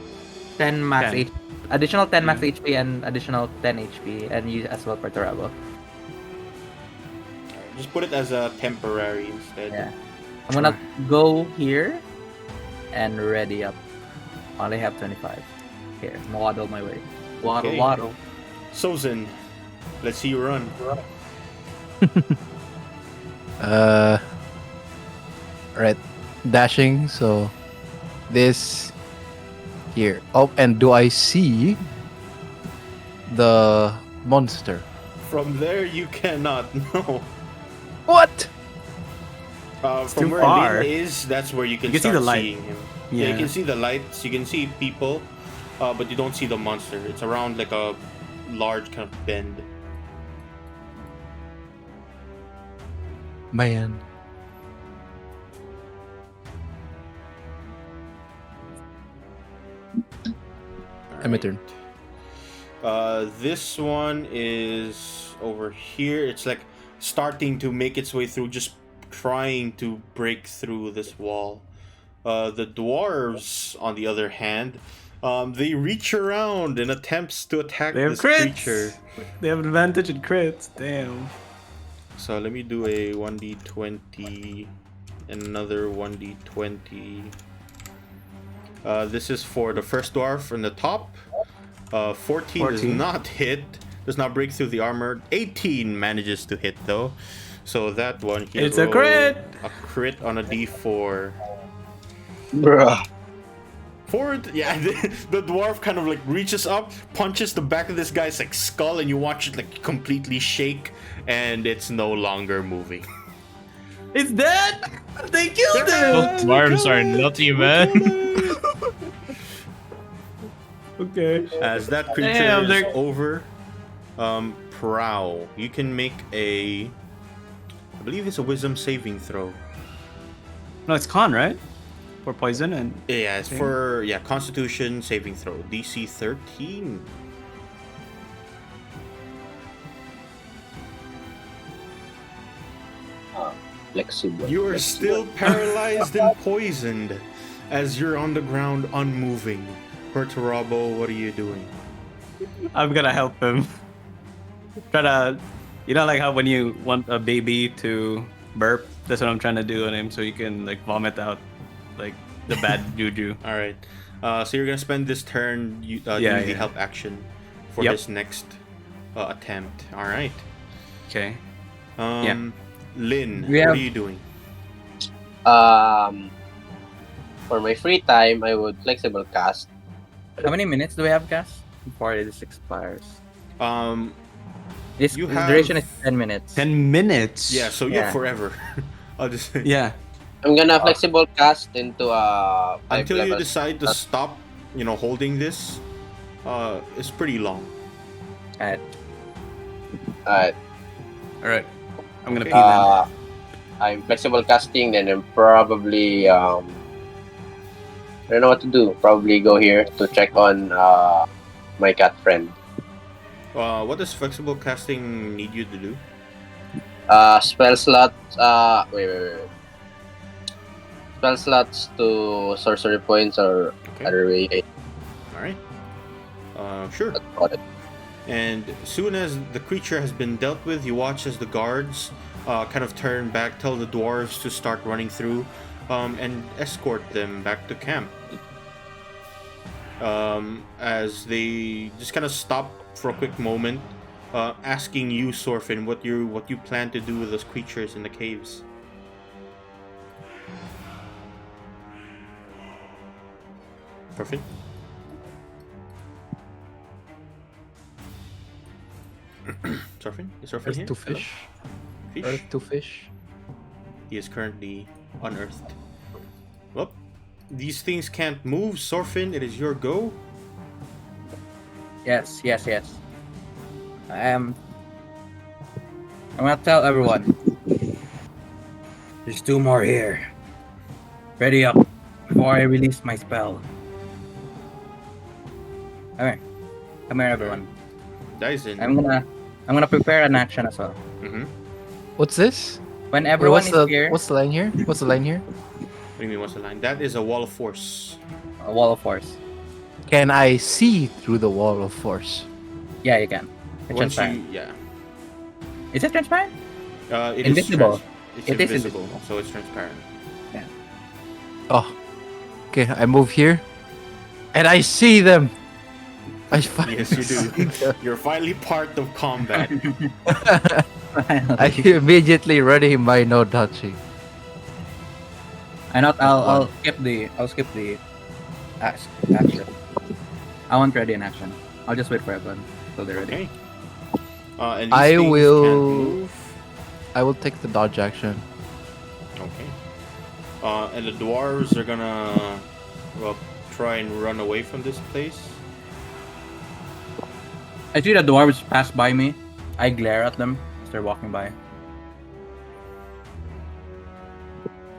H: 10 max
E: 10.
H: HP, additional 10 max HP and additional 10 HP, and you as well for Tarabo.
A: Just put it as a temporary instead.
H: Yeah. I'm gonna go here and ready up. Only have 25. Here, waddle my way. Waddle,
A: Okay.
H: waddle.
A: Sozin, let's see you run.
C: Right. Dashing, so this here. Oh, and do I see the monster?
A: From there, you cannot. No.
C: What?
A: From
E: too
A: where
E: far.
A: Lin is, that's where you can,
E: You can see
A: start
E: the light.
A: seeing him. Yeah, you can see the lights. You can see people, but you don't see the monster. It's around like a large kind of bend.
C: Man. My turn.
A: This one is over here. It's like starting to make its way through, just trying to break through this wall. The dwarves, on the other hand, they reach around in attempts to attack
E: They have
A: this
E: crits.
A: creature.
E: They have advantage in crits. Damn.
A: So let me do a 1d20 and another 1d20. This is for the first dwarf in the top. 14 does
E: 14.
A: not hit, does not break through the armor. 18 manages to hit though. So that one, he
E: It's a
A: rolled
E: crit!
A: A crit on a d4.
D: Bruh.
A: Yeah, the dwarf kind of like reaches up, punches the back of this guy's like skull, and you watch it like completely shake, and it's no longer moving.
E: It's dead. They killed
B: Those
E: him.
B: dwarves are nutty, man.
E: Okay.
A: As that creature
E: Damn,
A: is
E: they're-
A: over, Prowl, you can make I believe it's a wisdom saving throw.
E: No, it's con, right? For poison and
A: Yeah, it's for Constitution saving throw, DC 13.
D: Flexible.
A: You are
D: flexible.
A: still paralyzed and poisoned as you're on the ground, unmoving. Perturabo, what are you doing?
E: I'm gonna help him. Try to, you know, like how when you want a baby to burp, that's what I'm trying to do on him, so he can like vomit out like the bad juju.
A: All right. So you're gonna spend this turn doing the
E: yeah.
A: help action for
E: Yep.
A: this next attempt. All right.
E: Okay.
A: Lynn,
H: We
A: what
H: have-
A: are you doing?
D: For my free time, I would flexible cast
H: How many minutes do we have, Cass? Before this expires.
A: Um,
H: This
A: You
H: duration is
A: have-
H: 10 minutes.
E: 10 minutes.
A: yeah, so you have
H: Yeah.
A: forever. I'll just say.
E: Yeah.
D: I'm gonna flexible cast into 5
A: Until you
D: levels.
A: decide to stop, holding this, it's pretty long.
H: Alright.
D: Alright.
E: All right. I'm gonna
A: Okay.
E: pee then.
D: I'm flexible casting, then I'm probably I don't know what to do. Probably go here to check on my cat friend.
A: What does flexible casting need you to do?
D: Spell slots. Wait. Spell slots to sorcery points or
A: Okay.
D: other way.
A: All right. Sure.
D: That's about it.
A: And soon as the creature has been dealt with, you watch as the guards kind of turn back, tell the dwarves to start running through, and escort them back to camp. As they just kind of stop for a quick moment, asking you, Sorfin, what you plan to do with those creatures in the caves. Sorfin? Sorfin? Is Sorfin
C: Earth
A: here?
C: to
A: Hello?
C: fish.
A: Fish?
C: Earth to fish.
A: He is currently unearthed. Well, these things can't move. Sorfin, it is your go.
H: Yes. I'm gonna tell everyone. There's 2 more here. Ready up before I release my spell. Come here, everyone.
A: Dyson.
H: I'm gonna prepare an action as well.
A: Mm-hmm.
C: What's this?
H: When
C: Wait,
H: everyone
C: what's
H: is
C: the
H: here,
C: what's the line here? What's the line here?
A: What do you mean, what's the line? That is a wall of force.
H: a wall of force.
C: Can I see through the wall of force?
H: Yeah, you can. It's
A: Once
H: transparent.
A: you, yeah.
H: Is it transparent?
A: It
H: Invisible.
A: Is it's
H: It is
A: invisible,
H: invisible.
A: so it's transparent.
C: Oh, okay. I move here, and I see them. I
A: Yes, you do. You're finally part of combat.
C: I immediately ready my no touching.
H: I'll skip the action. I won't ready an action. I'll just wait for everyone till they're ready.
A: Okay. And these
C: I
A: things
C: will-
A: can't move.
C: I will take the dodge action.
A: Okay. And the dwarves are gonna, try and run away from this place.
H: I see the dwarves pass by me. I glare at them as they're walking by.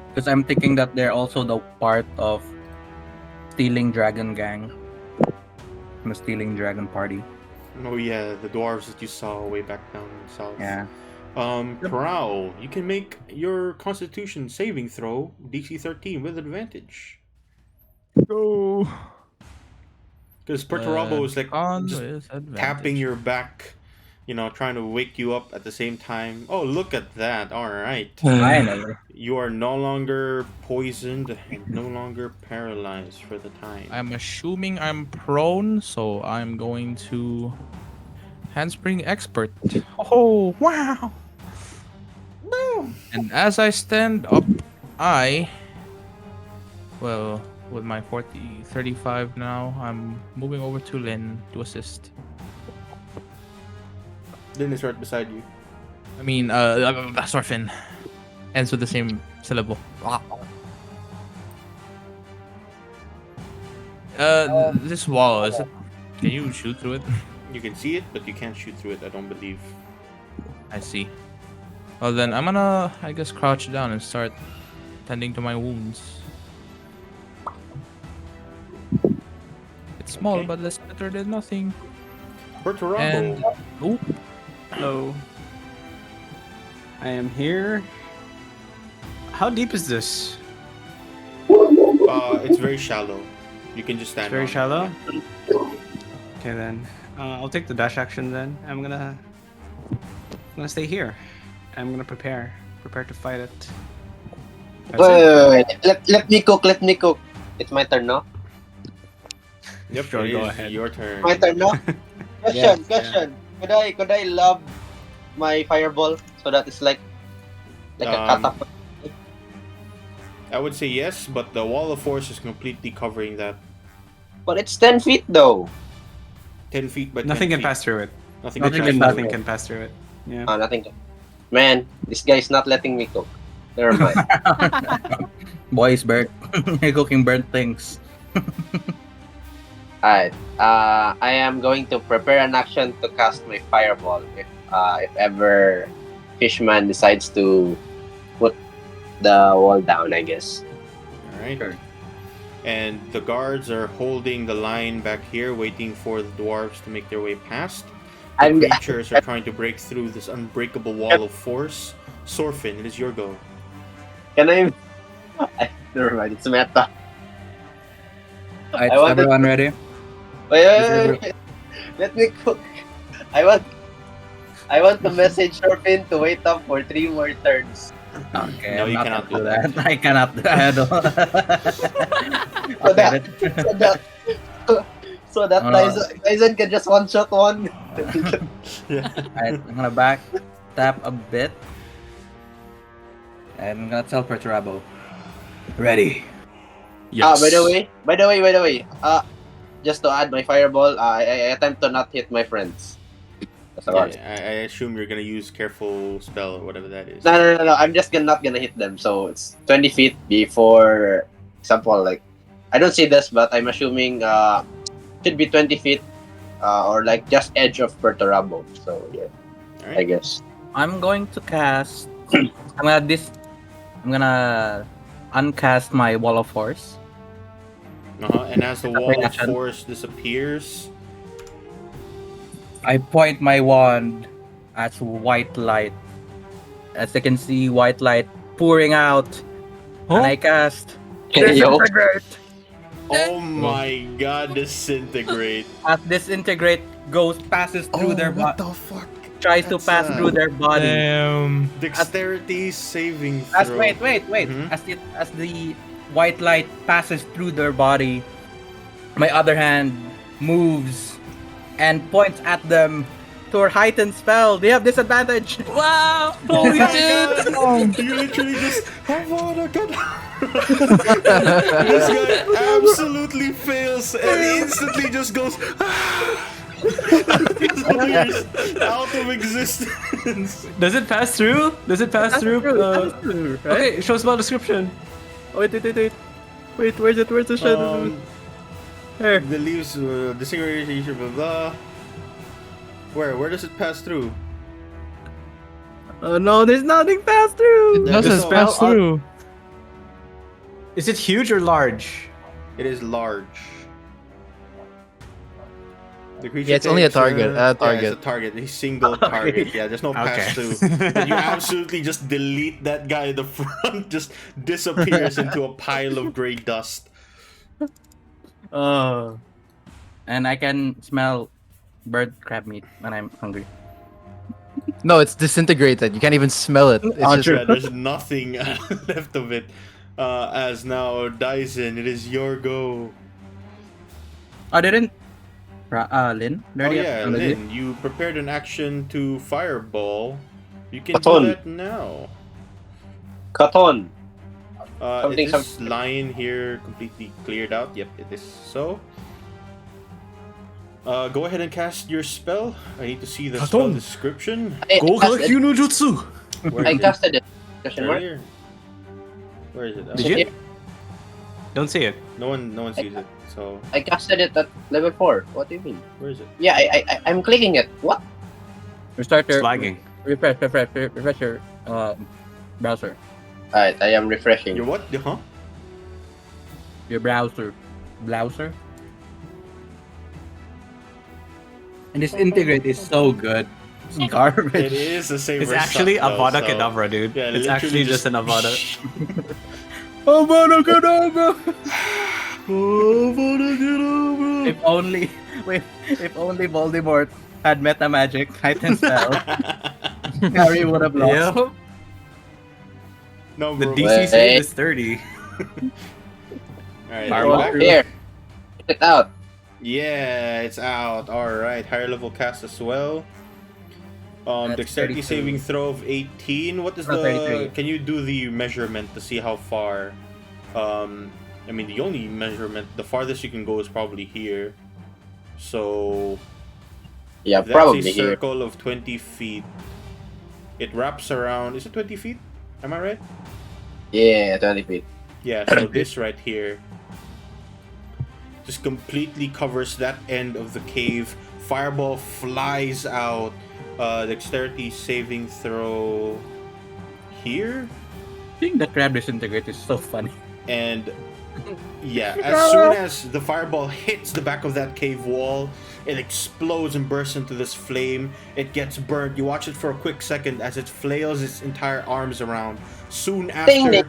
H: Because I'm thinking that they're also the part of Stealing Dragon Gang. From the Stealing Dragon Party.
A: Oh yeah, the dwarves that you saw way back down south.
H: Yeah.
A: Prowl, you can make your Constitution saving throw DC 13 with advantage.
C: Go.
A: Because Perturabo is like
B: Con
A: just
B: with advantage.
A: tapping your back, trying to wake you up at the same time. Oh, look at that! All right,
H: Finally.
A: you are no longer poisoned and no longer paralyzed for the time.
B: I'm assuming I'm prone, so I'm going to handspring expert. Oh wow! And as I stand up, with my 35 now, I'm moving over to Lynn to assist.
A: Lynn is right beside you.
B: I mean, Sorfin ends with the same syllable. This wall is it? Can you shoot through it?
A: You can see it, but you can't shoot through it. I don't believe.
B: I see. Well then, I'm gonna, I guess, crouch down and start tending to my wounds. It's small,
A: Okay.
B: but less better than nothing.
A: Perturabo.
B: And oh,
E: Hello. I am here. How deep is this?
A: It's very shallow. You can just stand.
E: Very
A: on it.
E: shallow. Okay then. I'll take the dash action then. I'm gonna stay here. I'm gonna prepare to fight it. That's it.
D: Wait. Let me cook. It's my turn, no?
A: Yep,
E: Sure,
A: it
E: go
A: is
E: ahead.
A: your turn.
D: My turn, no?
E: Yeah.
D: Question. Could I lob my fireball so that it's like a catapult?
A: I would say yes, but the wall of force is completely covering that.
D: But it's 10 feet though.
A: 10 feet by 10
E: Nothing can
A: feet.
E: pass through it.
A: Nothing
H: Nothing
A: can
H: can
A: pass
H: pass
A: through
E: Nothing
A: it.
E: can pass through it. Yeah.
D: Nothing. Man, this guy's not letting me cook. Never mind.
H: Boys, burnt. You're cooking burnt things.
D: Alright. I am going to prepare an action to cast my fireball if ever Fishman decides to put the wall down, I guess.
A: Alright.
H: Sure.
A: And the guards are holding the line back here, waiting for the dwarves to make their way past. The
D: I'm
A: creatures are trying to break through this unbreakable wall of force. Sorfin, it is your go.
D: Can I never mind, it's meta.
H: Alright,
D: I wanted-
H: everyone ready?
D: Wait. Let me cook. I want to message Sharpin to wait up for 3 more turns.
H: Okay,
A: No,
H: I'm
A: you
H: not
A: cannot
H: gonna
A: do that.
H: I cannot do that.
D: So that so that
H: Uh,
D: Tyson can just one shot one.
A: Yeah.
H: Alright, I'm gonna back tap a bit. And I'm gonna teleport to Rabo. Ready.
E: Yes.
D: By the way, just to add my fireball, I attempt to not hit my friends. That's all.
A: I assume you're gonna use careful spell or whatever that is.
D: No. I'm just not gonna hit them. So it's 20 feet before example. Like I don't see this, but I'm assuming should be 20 feet or like just edge of Puerto Rabo. So yeah, I
A: Alright.
D: guess.
H: I'm going to cast. I'm gonna uncast my wall of force.
A: And as the wall of
H: Action.
A: force disappears,
H: I point my wand at white light. As you can see, white light pouring out. And I cast
D: Yo.
H: Disintegrate.
A: oh my god, disintegrate.
H: As Disintegrate passes through their
A: what
H: body.
A: the fuck?
H: Tries to
A: That's,
H: pass through their body.
B: Damn.
A: Dexterity saving
H: As
A: throw.
H: wait.
A: Mhm.
H: As the white light passes through their body, my other hand moves and points at them to a heightened spell. They have disadvantage.
B: Wow.
A: Oh
B: Holy
A: my
B: shit.
A: god! You literally just. This guy absolutely fails and instantly just goes. Disappears out of existence.
E: Does it pass through? Does it pass through?
H: Right?
E: Okay, show spell description.
H: Wait. Wait, where's it? Where's the shadow? Here.
A: The leaves, disintegration, blah blah. Where does it pass through?
H: Oh no, there's nothing pass through.
A: That
B: Doesn't
A: is all.
B: pass through.
E: Is it huge or large?
A: It is large. The creature
C: Yeah, it's only a
A: takes,
C: target, a
A: Yeah,
C: target.
A: it's a target. A single target. Yeah, there's no pass
E: Okay.
A: through. But you absolutely just delete that guy in the front. Just disappears into a pile of gray dust.
H: Oh. And I can smell bird crab meat when I'm hungry.
C: No, it's disintegrated. You can't even smell it. It's just,
A: Yeah, there's nothing left of it. As now, Dyson, it is your go.
H: Oh, didn't Lynn?
A: Oh yeah, Lynn, you prepared an action to fireball. You can
D: Baton.
A: do that now.
D: Katon.
A: Is this line here completely cleared out? Yep, it is so. Go ahead and cast your spell. I need to see the spell
B: Baton.
A: description.
E: Gokakyu no Jutsu.
A: Where
D: I
A: is it?
D: casted it. Question mark?
A: Right here. Where is it?
E: Did you? Don't see it.
A: No one sees it. So
D: I casted it at level 4. What do you mean?
A: where is it?
D: Yeah, I'm clicking it. What?
H: Restart
E: It's
H: your
E: lagging.
H: refresh your browser.
D: Alright, I am refreshing.
A: Your what? Huh?
H: Your browser. And this integrate is so good. It's garbage.
A: It is the same.
E: It's actually
A: though,
E: Avada
A: so-
E: Kedavra, dude.
A: Yeah,
E: It's
A: literally
E: actually just an Avada.
H: Avada Kedavra!
A: Avada Kedavra.
H: If only Voldemort had meta magic, heightened spell, Harry would have lost.
E: Yeah.
A: No,
E: The
A: bro.
E: DC save is 30.
A: Alright,
H: Marvel.
A: are you back?
D: Here. Get it out.
A: Yeah, it's out. Alright, higher level cast as well.
H: That's
A: Dexterity
H: 32.
A: saving throw of 18. What is
H: Oh,
A: the...
H: 33.
A: Can you do the measurement to see how far I mean, the only measurement, the farthest you can go is probably here. So
D: Yeah,
A: that's
D: probably
A: a
D: here.
A: circle of 20 feet. It wraps around. Is it 20 feet? Am I right?
D: Yeah, 20 feet.
A: Yeah, so this right here just completely covers that end of the cave. Fireball flies out. Dexterity saving throw here.
H: Seeing the crab disintegrate is so funny.
A: And yeah, as soon as the fireball hits the back of that cave wall, it explodes and bursts into this flame. It gets burnt. You watch it for a quick second as it flails its entire arms around. Soon
D: Ding
A: after,
D: it.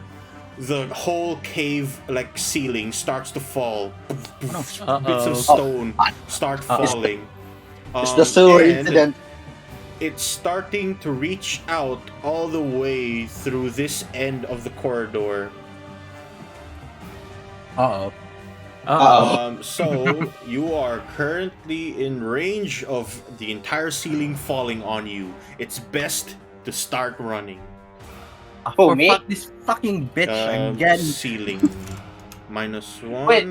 A: the whole cave like ceiling starts to fall. Bits
H: Uh-oh.
A: of stone start falling.
D: It's the sewer
A: and
D: incident.
A: It's starting to reach out all the way through this end of the corridor.
H: Uh-oh.
A: So you are currently in range of the entire ceiling falling on you. It's best to start running.
D: Oh,
H: For
D: me?
H: this fucking bitch again.
A: Ceiling. -1.
D: Wait.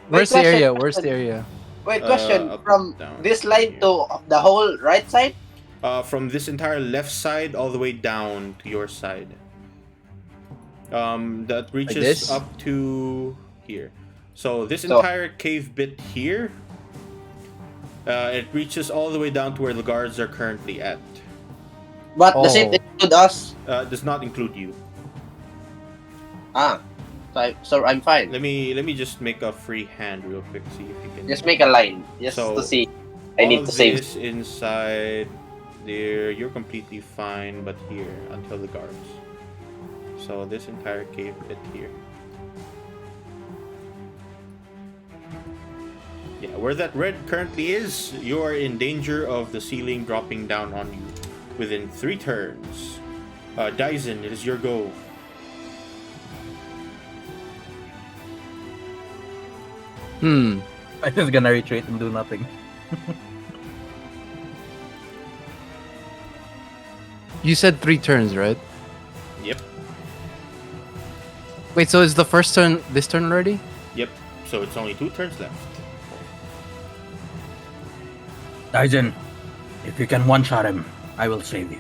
C: Where's the
D: question,
C: area? Where's the area?
D: Wait, question.
A: Up,
D: From
A: down,
D: this line
A: here.
D: to the whole right side?
A: From this entire left side all the way down to your side. That reaches
C: this?
A: up to here. So this
D: So-
A: entire cave bit here, it reaches all the way down to where the guards are currently at.
D: But does it
C: Oh.
D: include us?
A: Does not include you.
D: Ah. So I'm fine.
A: Let me just make a free hand real quick. See if you can.
D: Just make a line. Just
A: So,
D: to see. I
A: all
D: need to save.
A: this inside there. You're completely fine, but here until the guards. So this entire cave bit here. Yeah, where that red currently is, you are in danger of the ceiling dropping down on you within 3 turns. Dyson, it is your go.
C: Hmm.
H: I'm just gonna retreat and do nothing.
C: You said 3 turns, right?
A: Yep,
C: Wait, so is the first turn this turn already?
A: yep. So it's only 2 turns left.
H: Daijin, if you can one-shot him, I will save you.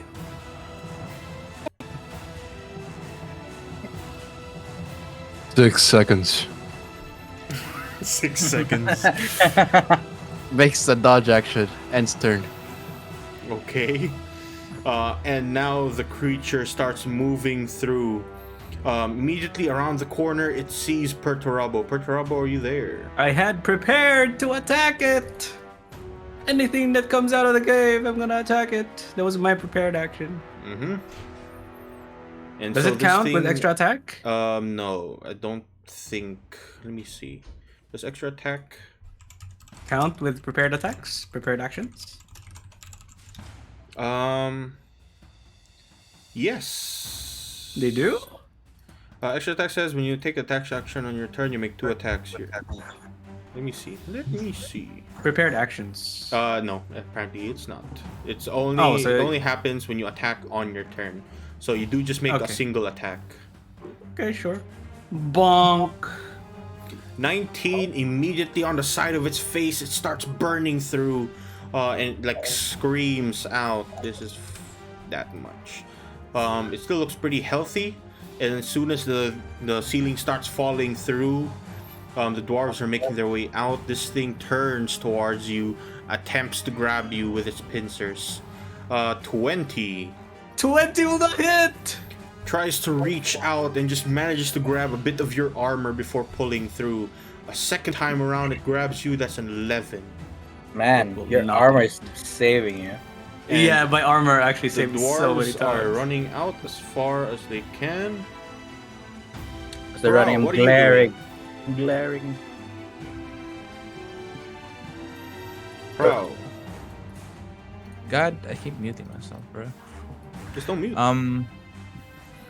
G: Six seconds.
A: 6 seconds.
C: Makes the dodge action. Ends turn.
A: Okay. And now the creature starts moving through. Immediately around the corner, it sees Perturabo. Perturabo, are you there?
E: I had prepared to attack it. Anything that comes out of the cave, I'm gonna attack it. That was my prepared action.
A: Mm-hmm. And
E: Does
A: so
E: it
A: this
E: count with
A: thing-
E: extra attack?
A: No, I don't think. Let me see. Does extra attack?
E: Count with prepared attacks? Prepared actions?
A: Yes.
E: They do?
A: Extra attack says when you take attack action on your turn, you make 2 attacks here. Let me see. Let me see.
E: Prepared actions.
A: No. Apparently, it's not. It's only
E: Oh, so-
A: it only happens when you attack on your turn. So you do just make a
E: Okay.
A: single attack.
E: Okay, sure. Bonk.
A: 19 immediately on the side of its face. It starts burning through, and like screams out. This is that much. It still looks pretty healthy. And as soon as the ceiling starts falling through, the dwarves are making their way out. This thing turns towards you, attempts to grab you with its pincers. 20
E: 20 will not hit!
A: tries to reach out and just manages to grab a bit of your armor before pulling through. A second time around, it grabs you. That's an 11.
H: Man,
E: Will
H: your
E: not
H: armor is saving you.
A: And
E: Yeah, my armor actually
A: the
E: saved me so many
A: dwarves are
E: times.
A: running out as far as they can.
H: They're
A: Bro,
H: running
A: what are you
H: glaring. Glaring.
A: Bro,
B: God, I keep muting myself, bro.
A: just don't mute.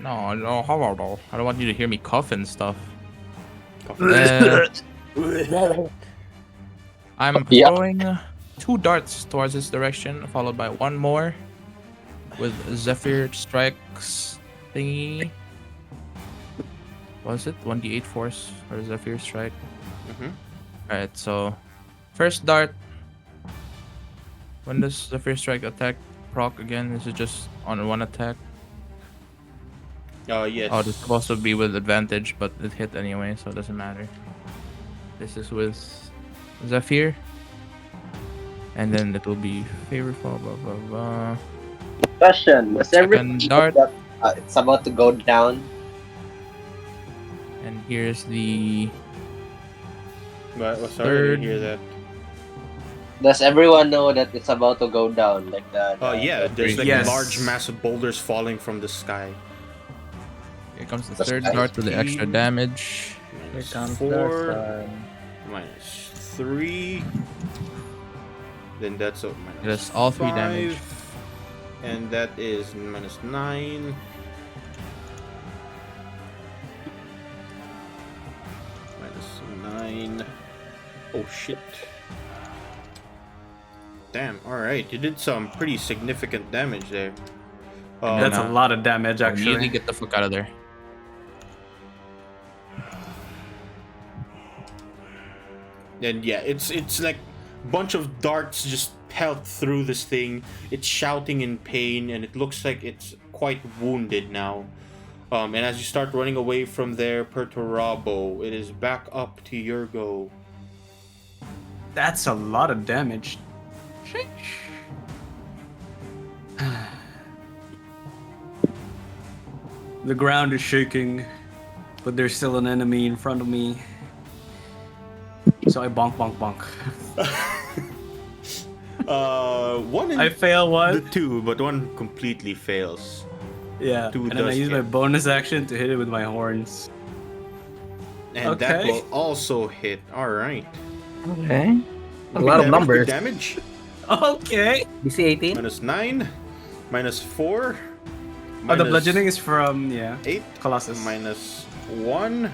B: No, how about I don't want you to hear me cough and stuff.
A: Cough.
B: I'm
D: Yeah.
B: throwing 2 darts towards this direction, followed by 1 more with Zephyr Strikes thingy. was it 1d8 force or Zephyr strike?
A: Mm-hmm.
B: Alright, so first dart. When does Zephyr strike attack proc again? Is it just on one attack?
A: Yes.
B: Oh, it's supposed to be with advantage, but it hit anyway, so it doesn't matter. This is with Zephyr. And then it will be favorable, blah, blah, blah.
D: Question: does everything
B: Second dart.
D: that it's about to go down?
B: And here's the
A: But sorry, I didn't
B: Third.
A: hear that.
D: Does everyone know that it's about to go down? Like the
A: Yeah, there's like
E: Yes.
A: large massive boulders falling from the sky.
B: here comes the
D: That's
B: third
D: nice.
B: dart with the extra damage.
H: Here
A: Minus
H: comes
A: 4,
H: the sun.
A: minus 3. Then that's a minus
B: That's all 3 damage.
A: 5, and that is minus 9. Minus 9. Oh shit. Damn, alright. You did some pretty significant damage there.
E: That's a lot of damage,
B: Immediately
E: actually.
B: get the fuck out of there.
A: And yeah, it's like a bunch of darts just pelt through this thing. It's shouting in pain, and it looks like it's quite wounded now. And as you start running away from there, Perturabo, it is back up to your go.
E: That's a lot of damage. The ground is shaking, but there's still an enemy in front of me. So I bonk, bonk, bonk.
A: One and
E: I fail
A: the
E: one.
A: 2, but one completely fails.
E: Yeah,
A: Two
E: and then I
A: does
E: use my
A: hit.
E: bonus action to hit it with my horns.
A: And that
E: Okay.
A: will also hit. Alright.
H: Okay. A lot of
A: Good
H: numbers.
A: damage.
E: Okay.
H: DC 18.
A: Minus 9. Minus 4.
E: Oh, the bludgeoning is from
A: 8.
E: Colossus.
A: Minus 1.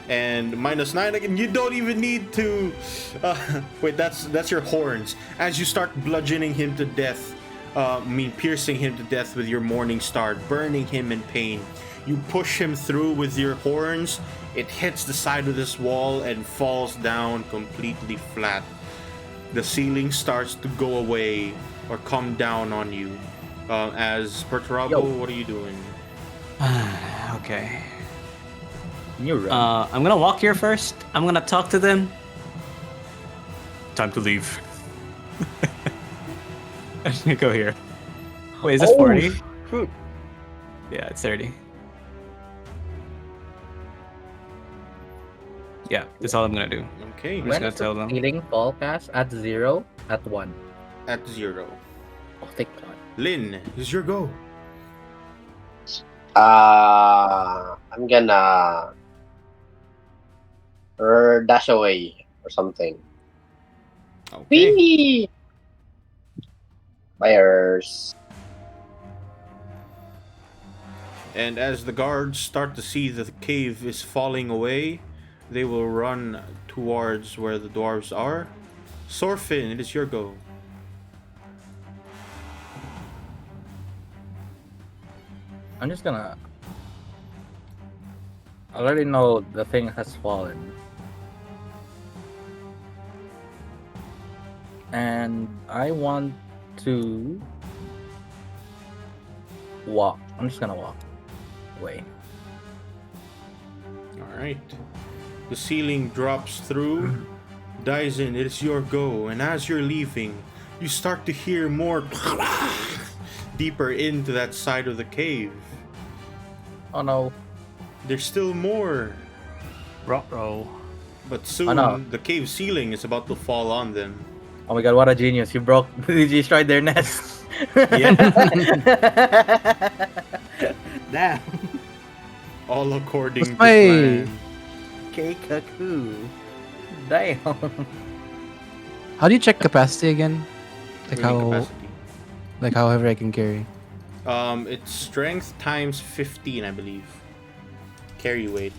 A: And minus 9 again. You don't even need to wait, that's your horns. As you start bludgeoning him to death, piercing him to death with your morning star, burning him in pain, you push him through with your horns. It hits the side of this wall and falls down completely flat. The ceiling starts to go away or come down on you. As Perturabo, what are you doing?
E: Okay.
H: You run.
E: I'm gonna walk here first. I'm gonna talk to them. Time to leave. I'm gonna go here. Wait, is this 40?
H: shoot.
E: Yeah, it's 30. Yeah, that's all I'm gonna do.
A: Okay,
E: I'm just
H: When
E: gonna
H: is
E: tell
H: the
E: them.
H: healing fall cast? At 0? At 1?
A: at 0.
H: Oh, thank God.
A: Lynn, is your go.
D: I'm gonna dash away or something.
A: Okay.
D: Whee! Fires.
A: And as the guards start to see that the cave is falling away, they will run towards where the dwarves are. Sorfin, it is your go.
H: I'm just gonna. I already know the thing has fallen. And I want to walk. I'm just gonna walk away.
A: Alright. The ceiling drops through. Dyson, it is your go. And as you're leaving, you start to hear more deeper into that side of the cave.
H: Oh no.
A: There's still more.
E: Ruh-roh.
A: But soon,
H: Oh, no.
A: the cave ceiling is about to fall on them.
H: Oh my God! What a genius! You you destroyed their nest. Damn.
A: All according to
C: What's my-
A: plan.
H: Keikaku. Damn.
C: How do you check capacity again? Like
A: Moving
C: how,
A: capacity.
C: like however I can carry.
A: It's strength times 15, I believe. Carry weight.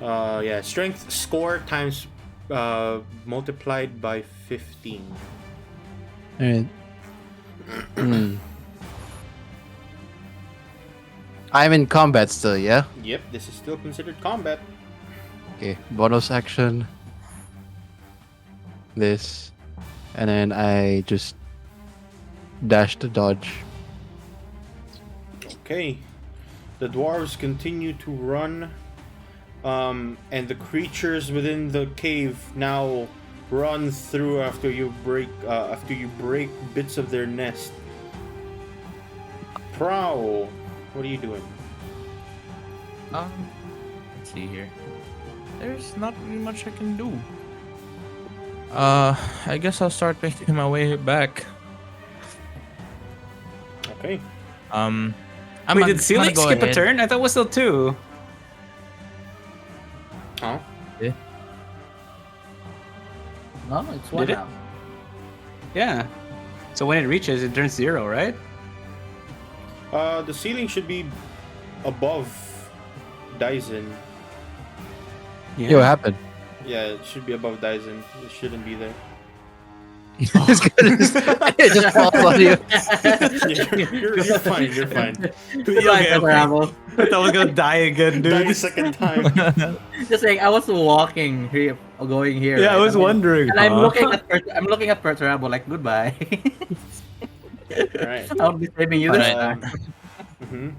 A: Yeah, strength score times multiplied by 15.
C: Alright. I'm in combat still, yeah?
A: Yep, this is still considered combat.
C: Okay, bonus action. This. And then I just dash to dodge.
A: Okay. The dwarves continue to run. And the creatures within the cave now run through after you break bits of their nest. Prowl, what are you doing?
B: Let's see here. There's not really much I can do. I guess I'll start making my way back.
A: Okay.
B: I'm
E: Wait,
B: gonna
E: did Ceiling
B: go
E: skip a
B: ahead.
E: turn? I thought it was still 2.
A: Oh.
H: No, it's one
E: Did it?
H: now.
E: Yeah. So when it reaches, it turns 0, right?
A: The ceiling should be above Dyson.
E: Yeah.
C: Yo, what happened?
A: Yeah, it should be above Dyson. It shouldn't be there.
C: It just falls on you.
A: You're fine. You're fine.
E: Okay,
H: Bravo.
E: I thought I was gonna die again,
A: Die
E: dude.
A: a second time.
H: Just saying, I was walking here, going here.
E: Yeah, I
H: right?
E: was wondering.
H: And I'm
E: huh?
H: looking at Perturabo like goodbye.
A: Alright.
H: I'll be saving you this
B: Alright.
H: time.
A: Mhm.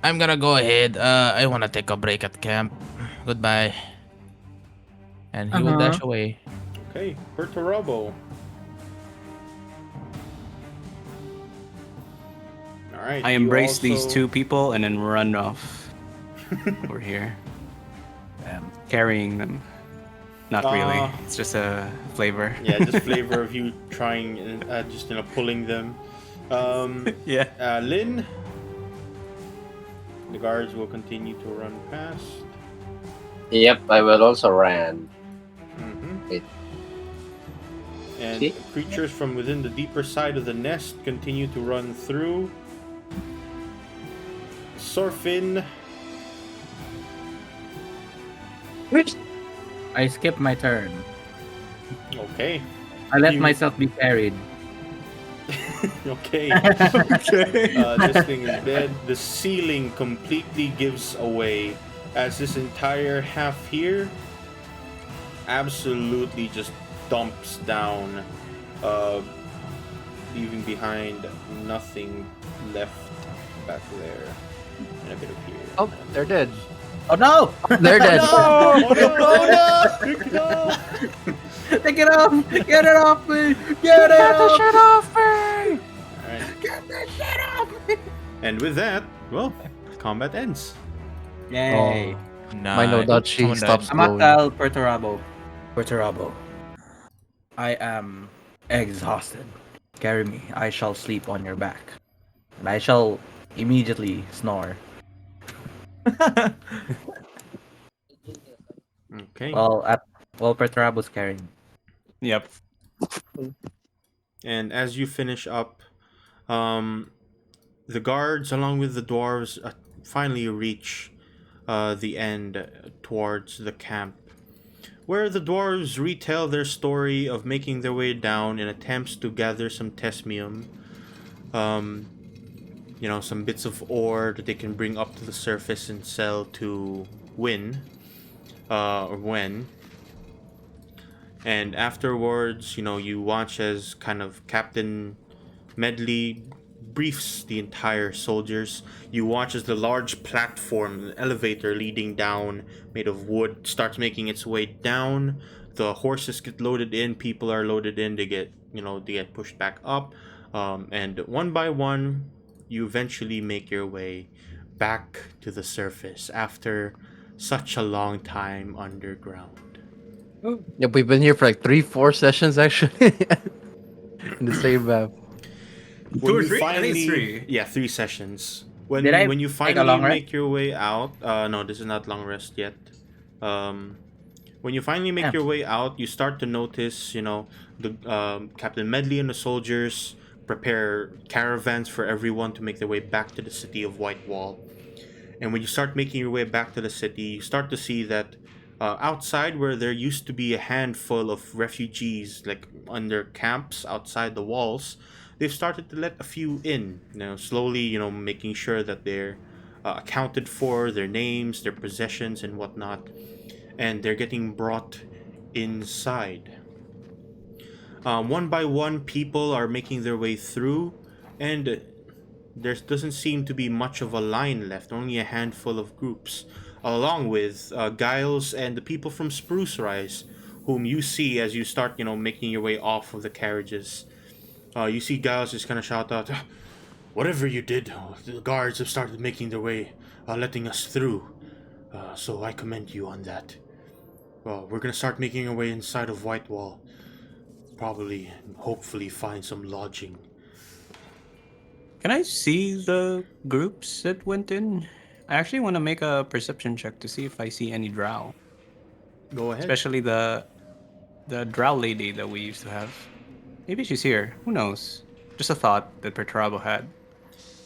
B: I'm gonna go ahead. I wanna take a break at camp. Goodbye. And he will dash away.
A: Okay, Perturabo. Alright.
E: I
A: you
E: embrace these
A: also-
E: 2 people and then run off. We're here. Carrying them. Not really. It's just a flavor.
A: Yeah, just flavor of you trying, just pulling them.
E: Yeah.
A: Lynn. The guards will continue to run past.
D: Yep, I will also run.
A: Mm-hmm.
D: Wait.
A: And
D: See?
A: creatures from within the deeper side of the nest continue to run through. Sorfin.
H: I skipped my turn.
A: Okay.
H: I let
A: You-
H: myself be carried.
A: Okay.
E: Okay.
A: This thing is dead. The ceiling completely gives away as this entire half here absolutely just dumps down, leaving behind nothing left back there. And a bit of here.
C: Oh, they're dead.
H: Oh no!
C: They're dead.
A: Oh no! Pick it up!
H: Take it off! Get it off me! Get it off!
A: Alright.
H: Get the shit off me!
A: And with that, well, combat ends.
H: Yay!
B: Nah,
C: My no
B: someone
C: Dachi
B: died.
C: stops glowing.
H: Amatal Perturabo. Perturabo. I am exhausted. Carry me. I shall sleep on your back. And I shall immediately snore.
A: Okay.
H: While Perturabo's carrying me.
E: Yep.
A: And as you finish up, the guards, along with the dwarves, finally reach the end towards the camp, where the dwarves retell their story of making their way down in attempts to gather some tesmium, some bits of ore that they can bring up to the surface and sell to Win, or Wen. And afterwards, you watch as kind of Captain Medley briefs the entire soldiers. You watch as the large platform, the elevator leading down, made of wood, starts making its way down. The horses get loaded in, people are loaded in, they get pushed back up. And one by one, you eventually make your way back to the surface after such a long time underground.
C: Yep, we've been here for like 3-4 sessions actually. In the same map.
A: When
E: or
A: you
E: three? I think it's
A: finally-
E: 3.
A: Yeah, 3 sessions. When
H: Did I
A: when you
H: take a
A: finally
H: long rest?
A: make your way out, no, this is not long rest yet. When you finally make
H: Yeah.
A: your way out, you start to notice, the Captain Medley and the soldiers prepare caravans for everyone to make their way back to the city of Whitewall. And when you start making your way back to the city, you start to see that outside, where there used to be a handful of refugees, like under camps outside the walls, they've started to let a few in. Slowly, making sure that they're accounted for, their names, their possessions, and whatnot, and they're getting brought inside. One by one, people are making their way through, and there doesn't seem to be much of a line left, only a handful of groups, along with Giles and the people from Spruce Rise, whom you see as you start, making your way off of the carriages. You see Giles just kind of shout out, "Whatever you did, the guards have started making their way, letting us through. So I commend you on that. Well, we're gonna start making our way inside of Whitewall. Probably, hopefully find some lodging."
E: Can I see the groups that went in? I actually want to make a perception check to see if I see any drow,
A: Go ahead.
E: especially the drow lady that we used to have. Maybe she's here. Who knows? Just a thought that Perturabo had.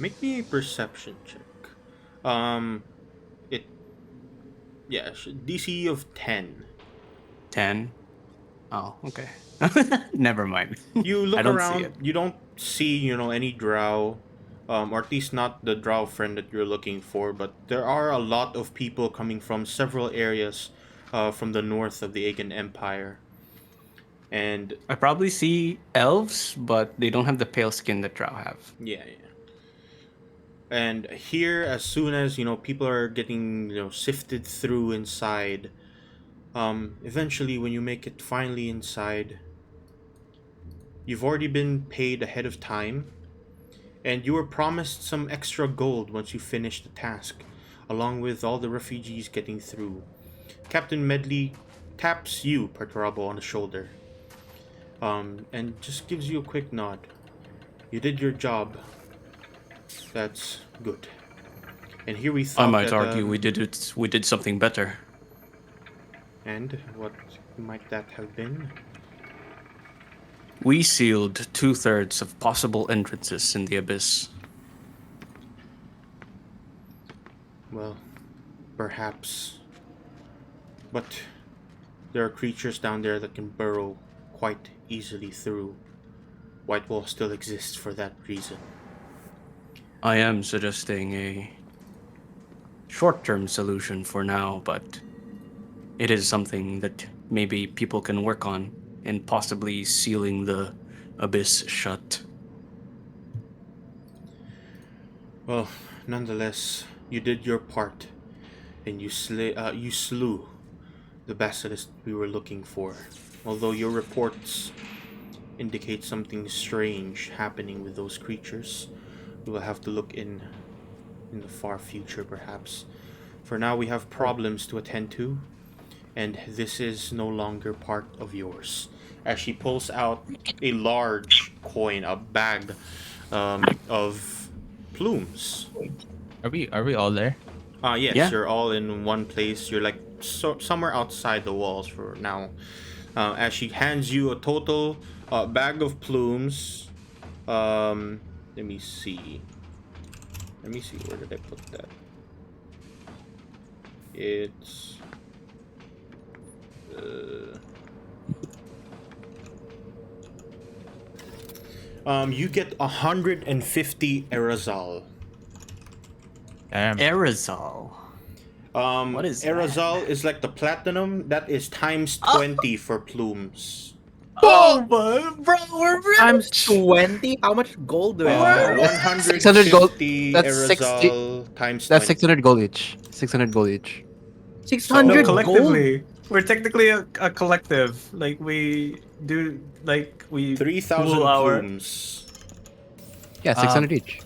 A: Make me a perception check. It. Yeah, DC of 10.
E: 10. Oh, okay. Never mind.
A: You look
E: I don't see
A: around,
E: it.
A: you don't see, any drow, or at least not the drow friend that you're looking for, but there are a lot of people coming from several areas from the north of the Aegon Empire. And
E: I probably see elves, but they don't have the pale skin that drow have.
A: yeah. And here, as soon as, people are getting, sifted through inside, eventually when you make it finally inside, you've already been paid ahead of time, and you were promised some extra gold once you finish the task, along with all the refugees getting through. Captain Medley taps you, Perturabo, on the shoulder, and just gives you a quick nod. You did your job. That's good. And here we thought
E: I might
A: that,
E: argue we did something better.
A: And what might that have been?
E: We sealed 2/3 of possible entrances in the abyss.
A: Well, perhaps. But there are creatures down there that can burrow quite easily through. Whitewall still exists for that reason.
E: I am suggesting a short-term solution for now, but it is something that maybe people can work on and possibly sealing the abyss shut.
A: Well, nonetheless, you did your part, and you slew the basilisk we were looking for. Although your reports indicate something strange happening with those creatures, we will have to look in the far future, perhaps. For now, we have problems to attend to, and this is no longer part of yours. As she pulls out a large coin, a bag of plumes.
B: Are we all there?
A: Yes,
E: Yeah.
A: you're all in one place. You're like somewhere outside the walls for now. As she hands you a total bag of plumes. Let me see. Where did I put that? It's. You get 150 aerosol.
B: Damn.
E: Aerosol. What is that?
A: aerosol is like the platinum. That is times 20 for plumes.
E: Oh, bro, we're
H: Times 20? How much gold do I have?
C: 600 gold.
A: 150
C: That's
A: aerosol times 20.
C: That's 600 gold each. 600 gold each.
H: 600
E: No,
H: gold?
E: collectively. We're technically a collective. Like, we do, like, we
A: 3,000
E: pool our...
A: plumes.
C: Yeah, 600 each.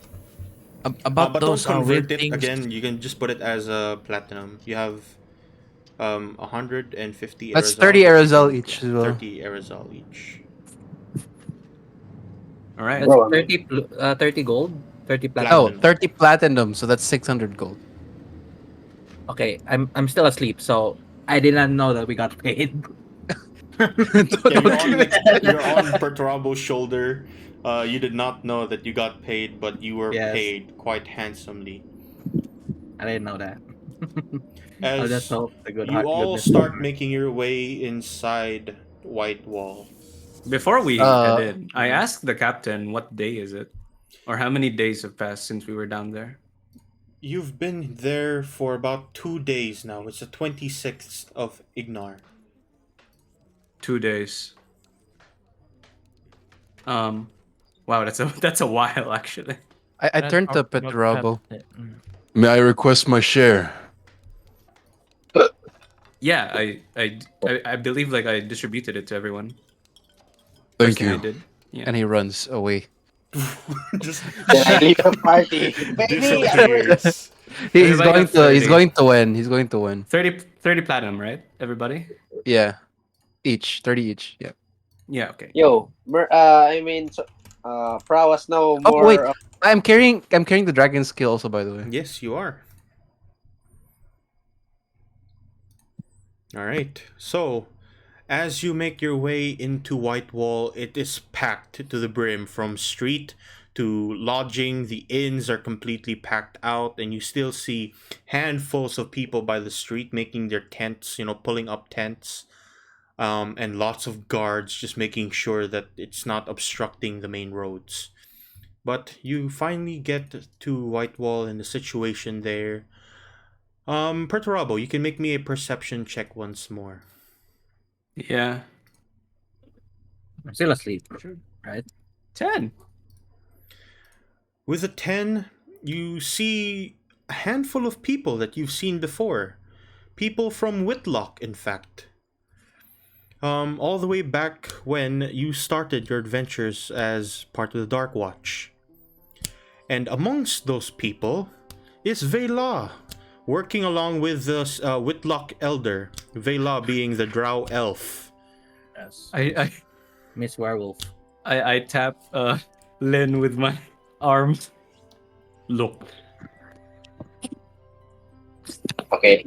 B: About
A: But
B: those
A: don't
B: weird
A: convert it
B: things.
A: again. You can just put it as a platinum. You have 150
C: That's
A: aerosol.
C: 30 aerosol each as well.
A: 30 aerosol each.
E: All right.
D: Bro, I
H: That's
D: mean,
H: 30 gold? 30
C: Oh,
H: platinum?
C: 30 platinum, so that's 600 gold.
H: Okay, I'm still asleep, so I did not know that we got paid.
A: Yeah, you're on Perturabo's shoulder. You did not know that you got paid, but you were
H: Yes.
A: paid quite handsomely.
H: I didn't know that. I just
A: As
H: hope the good
A: you
H: heart
A: all
H: goodness
A: start
H: over.
A: making your way inside Whitewall.
E: Before we
C: Uh,
E: head in, I asked the captain what day is it? Or how many days have passed since we were down there?
A: You've been there for about 2 days now. It's the 26th of Ignar.
E: 2 days. Wow, that's a while actually.
C: I
B: Let's
C: turned to
B: talk about
C: Petrabo.
B: Captain.
G: May I request my share?
E: Yeah, I believe like I distributed it to everyone.
G: Thank
E: First thing I
G: you.
E: did. Yeah.
C: And he runs away.
A: Just
D: Then I leave the party. Baby, I'm ready.
A: disappears.
C: He's
E: Everybody
C: going
E: got
C: to. He's
E: 30.
C: going to win. He's going to win.
E: 30 platinum, right? Everybody?
C: Yeah, each 30 each. Yeah.
E: Yeah, okay.
D: Yo, I mean, prowess now
C: Oh wait,
D: more.
C: I'm carrying. I'm carrying the dragon skill also, by the way.
A: Yes, you are. All right. So, as you make your way into Whitewall, it is packed to the brim from street to lodging. The inns are completely packed out, and you still see handfuls of people by the street making their tents, pulling up tents, and lots of guards just making sure that it's not obstructing the main roads. But you finally get to Whitewall and the situation there. Perturabo, you can make me a perception check once more.
E: Yeah.
H: I'm still asleep. Right?
E: 10.
A: With a 10, you see a handful of people that you've seen before. People from Whitlock, in fact. All the way back when you started your adventures as part of the Dark Watch. And amongst those people is Vela, working along with the Whitlock Elder, Vela being the Drow Elf.
H: Yes.
E: I
H: Miss Werewolf.
E: I tap Lynn with my arms. Look.
D: Okay,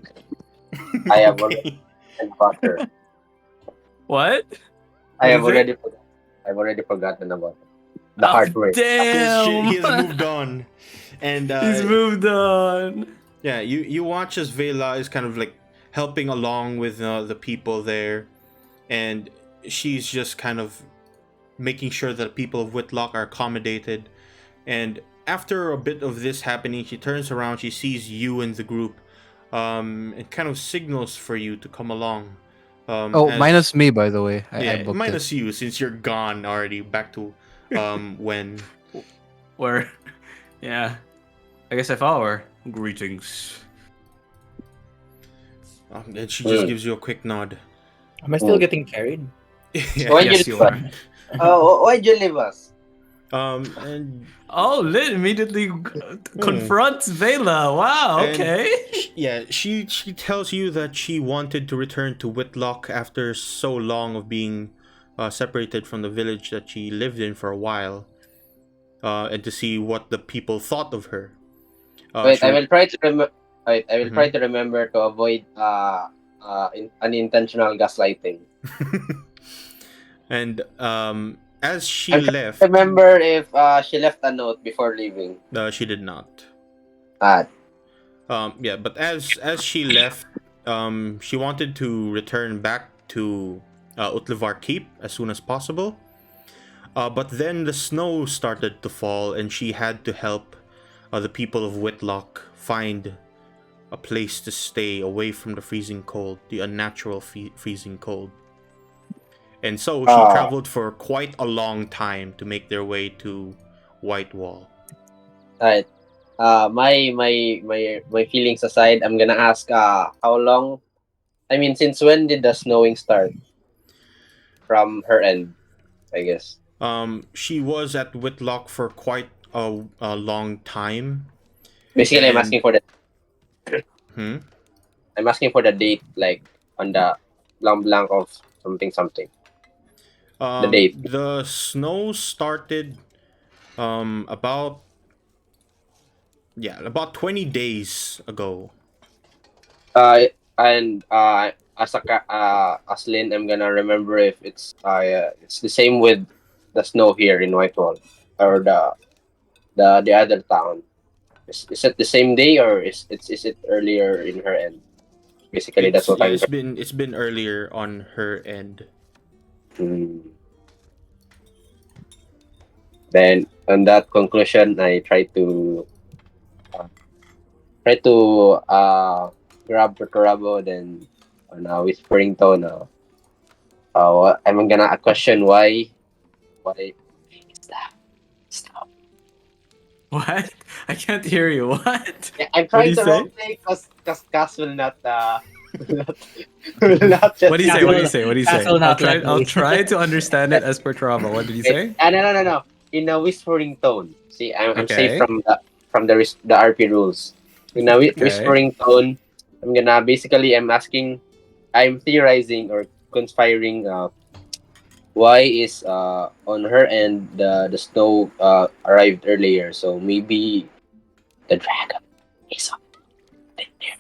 D: I have already about her.
E: What?
D: I have
E: What is
D: already. I've already forgotten about her. The
E: Oh,
D: hard way.
E: Damn.
A: He has moved on. And
E: He's moved on.
A: yeah, you watch as Vela is kind of like helping along with the people there, and she's just kind of making sure that the people of Whitlock are accommodated. And after a bit of this happening, she turns around, she sees you in the group, and kind of signals for you to come along.
C: Oh, minus me, by the way. I
A: Yeah,
C: booked
A: minus you since you're gone already. Back to when.
E: Where? Yeah. I guess I follow her. Greetings.
A: And she just gives you a quick nod.
H: Am I still getting carried?
A: Yeah.
D: Why
E: Yes,
D: you
E: you are.
D: Oh, why'd you leave us?
A: And
E: Oh, Lynn immediately confronts Vela. Wow,
A: And-
E: okay.
A: yeah, she tells you that she wanted to return to Whitlock after so long of being separated from the village that she lived in for a while, and to see what the people thought of her.
D: Wait,
A: she-
D: I will try to remember. Wait, I will
A: Mhm.
D: try to remember to avoid unintentional gaslighting.
A: And as she
D: I'm trying
A: left,
D: Remember if she left a note before leaving.
A: she did not.
D: Ah,
A: Yeah, but as she left, she wanted to return back to Utlivar Keep as soon as possible. But then the snow started to fall, and she had to help the people of Whitlock find a place to stay away from the freezing cold, the unnatural freezing cold. And so she traveled for quite a long time to make their way to Whitewall.
D: right. My feelings aside, I'm gonna ask how long. I mean, since when did the snowing start? From her end, I guess.
A: She was at Whitlock for quite a long time.
D: Basically, I'm
A: And-
D: asking for the.
A: Hmm?
D: I'm asking for the date, like on the blank of something. date.
A: The snow started about 20 days ago.
D: And as Lynn, I'm gonna remember if it's the same with the snow here in Whitehall or the other town. Is it the same day or is it earlier in her end? Basically, that's what I'm.
A: It's been earlier on her end.
D: Then on that conclusion, I try to try to grab Perturabo, then on a whispering tone, I'm gonna question why stop.
E: What? I can't hear you. What?
D: Yeah, I'm
E: What do
D: trying
E: you
D: to
E: say?
D: roleplay because Cass will not will not just
E: What do you say? What do you say? What do you say?
H: Castle not let
E: I'll
H: me.
E: try to understand it as per travel. What did you
D: wait,
E: say?
D: no. In a whispering tone. See, I'm safe
E: Okay.
D: from the RP rules. In a
E: Okay.
D: whispering tone, I'm theorizing or conspiring. Why is on her end the snow arrived earlier? So maybe the dragon is up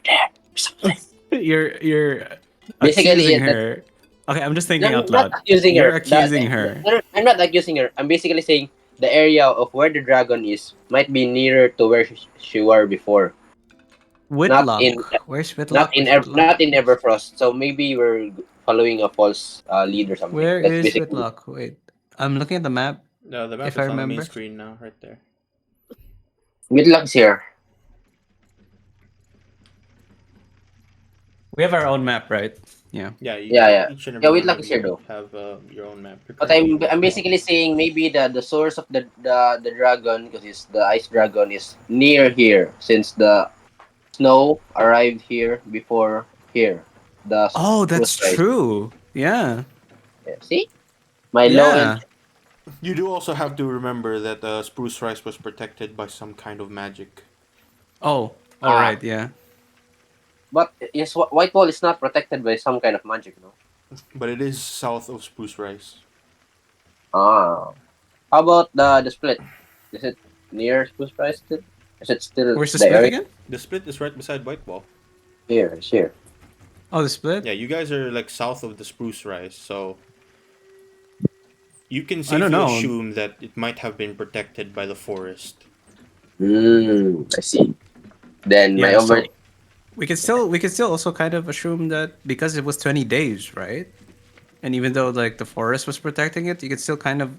D: there or something.
E: You're
D: Basically,
E: accusing her. Okay, I'm just thinking
D: I'm
E: out
D: not
E: loud.
D: accusing
E: You're
D: her.
E: accusing her.
D: I'm not accusing her. I'm basically saying the area of where the dragon is might be nearer to where she were before. Not in
E: Whitlock. Where's Whitlock? Where's Whitlock?
D: not in Everfrost. So maybe we're following a false lead or something.
E: Where
D: That's
E: is
D: basically.
E: Whitlock? Wait. I'm looking at the map,
A: No, the map
E: if I
A: is on the main
E: remember.
A: screen now, right there.
D: Midluck's here.
E: We have our own map, right? Yeah.
A: Yeah,
D: Yeah.
A: each and every
D: Yeah,
A: one
D: Whitlock
A: of
D: is here
A: you
D: though.
A: have your own map. You're
D: But
A: currently
D: I'm
A: Whitlock.
D: basically saying maybe the source of the dragon, because it's the ice dragon, is near here since the snow arrived here before here. The
E: Oh,
D: spruce
E: that's
D: rise.
E: true. Yeah.
D: Yeah, see, my low end.
E: Yeah.
A: You do also have to remember that Spruce Rice was protected by some kind of magic.
E: Oh. All
D: Ah,
E: right. Yeah.
D: but yes, White Wall is not protected by some kind of magic, no.
A: But it is south of Spruce Rice.
D: Ah, how about the split? Is it near spruce rise still? Is it still
E: Where's the
D: the
E: split
D: area?
E: again?
A: The split is right beside White Wall.
D: Here, it's here.
E: Oh, the split.
A: Yeah, you guys are like south of the Spruce Rice, so you can
E: I don't
A: safely
E: know.
A: assume that it might have been protected by the forest.
D: I see. Then my
E: Yeah.
D: over.
E: So we could still also kind of assume that because it was 20 days, right? And even though like the forest was protecting it, you could still kind of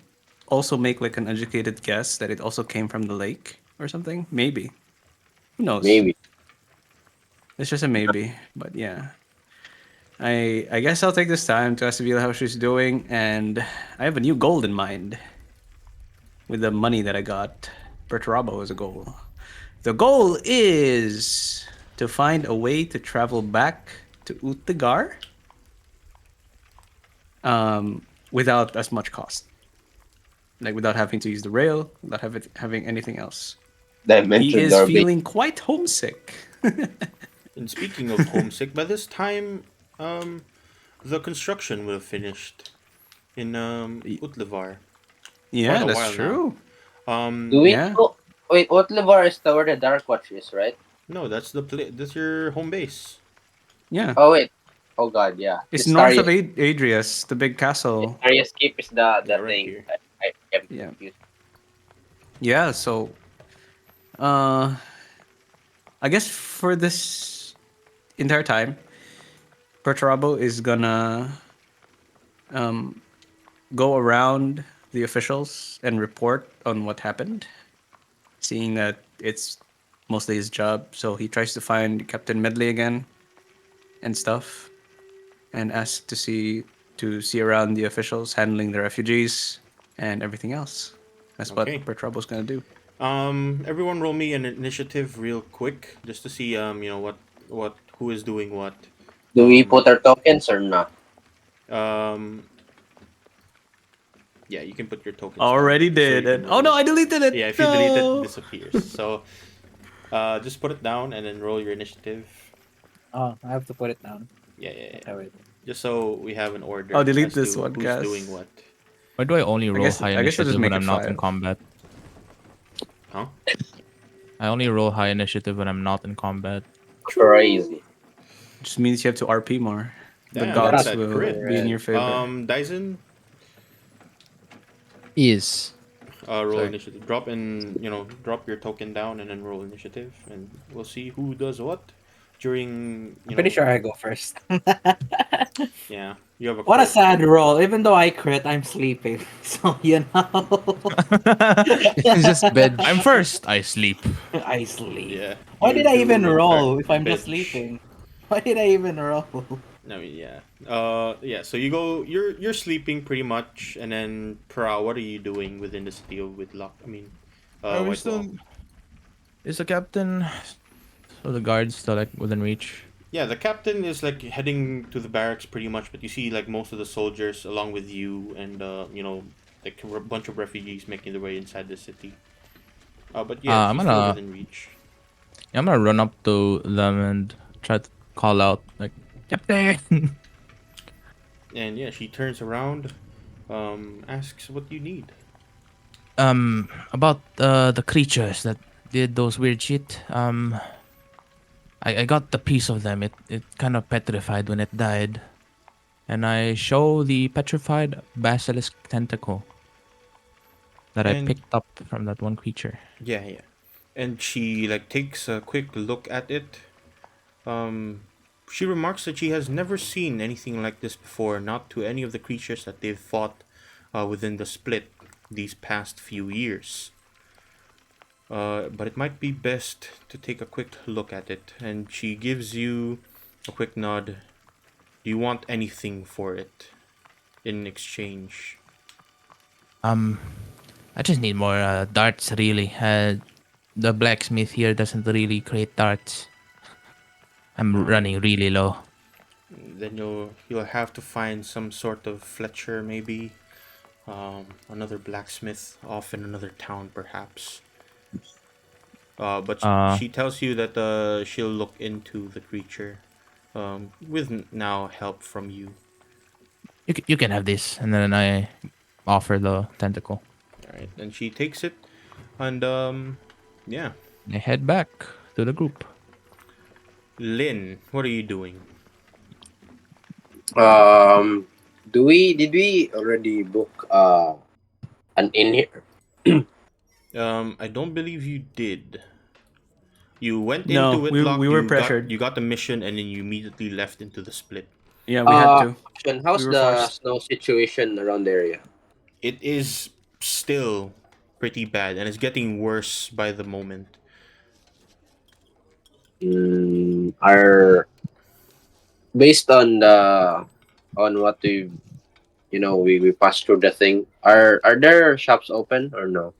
E: also make like an educated guess that it also came from the lake or something. Maybe. Who knows?
D: Maybe.
E: It's just a maybe. But yeah. I guess I'll take this time to ask Sevilla how she's doing, and I have a new goal in mind with the money that I got. Perturabo is a goal. The goal is to find a way to travel back to Uttigar without as much cost. Like without having to use the rail, without having anything else. He
D: Dimension
E: is
D: door base.
E: feeling quite homesick.
A: And speaking of homesick, by this time, the construction will have finished in Utlivar.
E: Yeah,
A: Quite a
E: that's
A: while now.
E: true.
D: Do we
E: Yeah.
D: know? Wait, Otlivar is the where the Dark Watch is, right?
A: No, that's that's your home base.
E: Yeah.
D: Oh wait. Oh god, yeah.
E: It's
D: It's
E: north
D: Tarrius.
E: of Adrius, the big castle.
D: Tarrius Keep is the
A: Yeah, right
D: thing.
A: here.
D: I am
E: Yeah.
D: confused.
E: Yeah, so uh I guess for this entire time, Perturabo is gonna go around the officials and report on what happened, seeing that it's mostly his job. So he tries to find Captain Medley again and stuff, and asks to see around the officials handling the refugees and everything else. That's what
A: Okay.
E: Perturabo's gonna do.
A: Everyone roll me an initiative real quick, just to see who is doing what.
D: Do we put our tokens or not?
A: Um, yeah, you can put your tokens down,
E: Already
A: so
E: did
A: you can
E: it. Oh no,
A: roll.
E: I deleted it.
A: Yeah, if you delete it, it
E: No.
A: disappears. So, just put it down and then roll your initiative.
H: Oh, I have to put it down.
A: Yeah.
H: Okay, wait.
A: Just so we have an
E: I'll
A: order
E: delete
A: as
E: this
A: to
E: one,
A: who's doing
E: guys.
A: what.
B: Why do I only roll high
E: I guess I'll just
B: initiative when
E: make it
B: I'm not in
E: 5.
B: combat?
A: Huh?
B: I only roll high initiative when I'm not in combat.
D: Crazy.
E: Just means you have to RP more. The
A: Damn, look at
E: gods
A: that
E: will
A: crit.
E: be in your favor.
A: Dyson,
C: Is.
A: roll
E: Sorry.
A: initiative. Drop your token down and then roll initiative, and we'll see who does what. during
I: I'm pretty sure I go first.
A: yeah, you have a
I: What a
A: crit.
I: sad roll. Even though I crit, I'm sleeping. So, you know.
C: It's just bed.
B: I'm first. I sleep.
I: I sleep.
A: Yeah,
I: Why
A: you
I: did I
A: do
I: even
A: in fact
I: roll if I'm just
A: bench.
I: sleeping? Why did I even roll?
A: I mean, yeah. Yeah. So you go. You're sleeping pretty much, and then Pra, what are you doing within the city of Whitlock? I mean,
B: Are we
A: Whitewall.
B: still? Is the captain? So the guards still like within reach.
A: Yeah, the captain is like heading to the barracks pretty much, but you see like most of the soldiers along with you, and like a bunch of refugees making their way inside the city. But yeah,
B: I'm
A: she's still
B: gonna
A: within reach.
B: I'm gonna run up to them and try to call out like Captain.
A: And yeah, she turns around, asks what you need.
B: About the creatures that did those weird shit. I got the piece of them. It kind of petrified when it died, and I show the petrified basilisk tentacle that I
A: And
B: picked up from that one creature.
A: yeah, yeah. And she like takes a quick look at it. Um, she remarks that she has never seen anything like this before, not to any of the creatures that they've fought within the split these past few years. But it might be best to take a quick look at it. And she gives you a quick nod. Do you want anything for it in exchange?
B: I just need more darts, really. The blacksmith here doesn't really create darts. I'm running really low.
A: Then you'll have to find some sort of Fletcher, maybe another blacksmith off in another town, perhaps. But
B: Uh,
A: she tells you that she'll look into the creature, with now help from you.
B: you can have this, and then I offer the tentacle.
A: All right, and she takes it, and yeah,
B: I head back to the group.
A: Lynn, what are you doing?
D: Did we already book an inn here?
A: I don't believe you did. You went
E: No,
A: into
E: we
A: Whitlock,
E: were pressured.
A: you got the mission, and then you immediately left into the split.
E: Yeah, we had to.
D: Question,
E: We
D: how's
E: were
D: the
E: forced.
D: snow situation around the area?
A: It is still pretty bad, and it's getting worse by the moment.
D: Are based on the on what we passed through the thing. Are there shops open or no?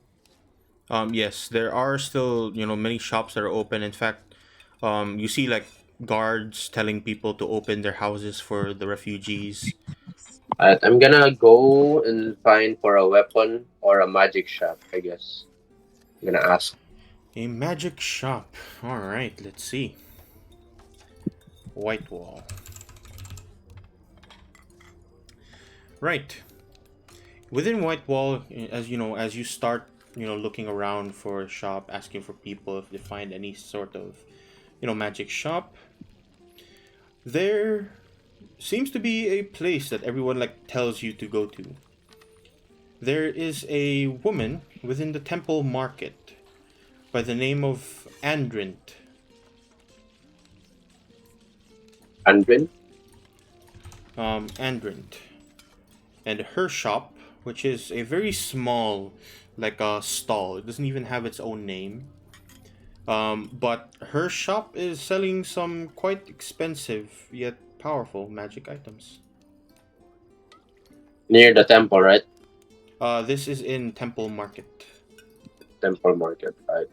A: Yes, there are still, many shops that are open. In fact, you see like guards telling people to open their houses for the refugees.
D: I'm gonna go and find for a weapon or a magic shop. I guess I'm gonna ask.
A: A magic shop. All right, let's see. White wall. Right. Within White Wall, as you start, looking around for a shop, asking for people if they find any sort of, magic shop, there seems to be a place that everyone like tells you to go to. There is a woman within the temple market by the name of Andrint.
D: Andrin?
A: Andrint. And her shop, which is a very small, like a stall. It doesn't even have its own name. But her shop is selling some quite expensive yet powerful magic items.
D: Near the temple, right?
A: This is in Temple Market.
D: Temple market, right?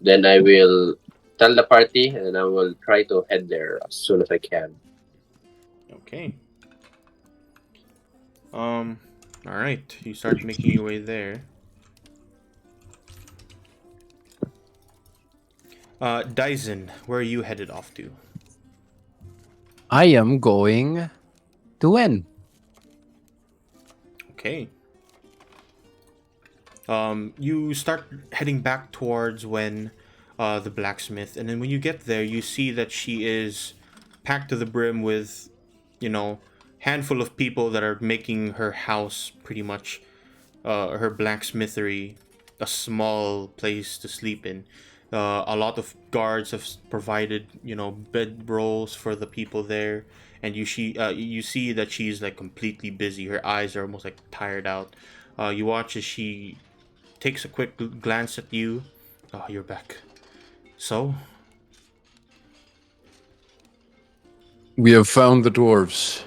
D: Then I will tell the party, and I will try to head there as soon as I can.
A: Okay. All right. You start making your way there. Dyson, where are you headed off to?
C: I am going to win.
A: Okay. You start heading back towards the blacksmith, and then when you get there, you see that she is packed to the brim with, handful of people that are making her house pretty much, her blacksmithery, a small place to sleep in. A lot of guards have provided, bed rolls for the people there, and you see that she's like completely busy. Her eyes are almost like tired out. You watch as she takes a quick glance at you. Oh, you're back. So,
G: We have found the dwarves.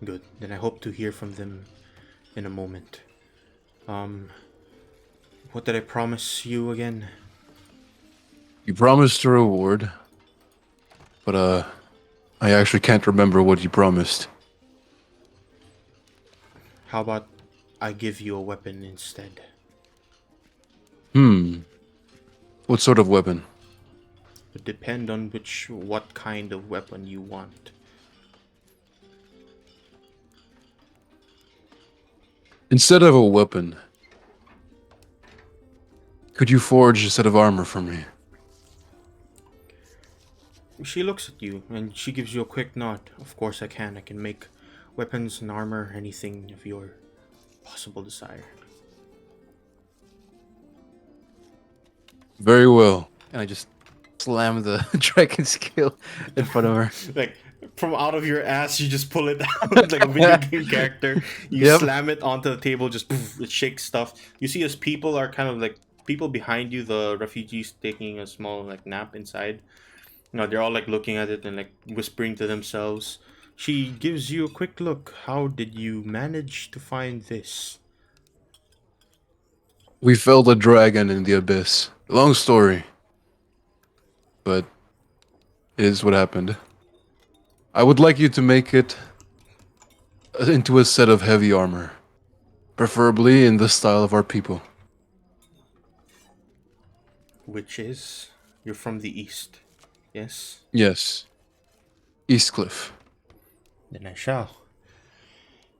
A: good. Then I hope to hear from them in a moment. What did I promise you again?
G: You promised a reward, but I actually can't remember what you promised.
A: How about I give you a weapon instead?
G: What sort of weapon?
A: Would depend on what kind of weapon you want.
G: Instead of a weapon, could you forge a set of armor for me?
A: She looks at you and she gives you a quick nod. Of course I can. I can make weapons and armor, anything of your possible desire.
G: Very well.
C: And I just slam the dragon scale in front of her.
A: Like from out of your ass, you just pull it out like a video game character. You
C: Yep.
A: slam it onto the table, just poof, it shakes stuff. You see as people are kind of like people behind you, the refugees taking a small like nap inside. They're all like looking at it and like whispering to themselves. She gives you a quick look. How did you manage to find this?
G: We felled a dragon in the abyss. Long story. But it is what happened. I would like you to make it into a set of heavy armor. Preferably in the style of our people.
A: Which is? You're from the east. Yes?
G: Yes. Eastcliff.
A: Then I shall.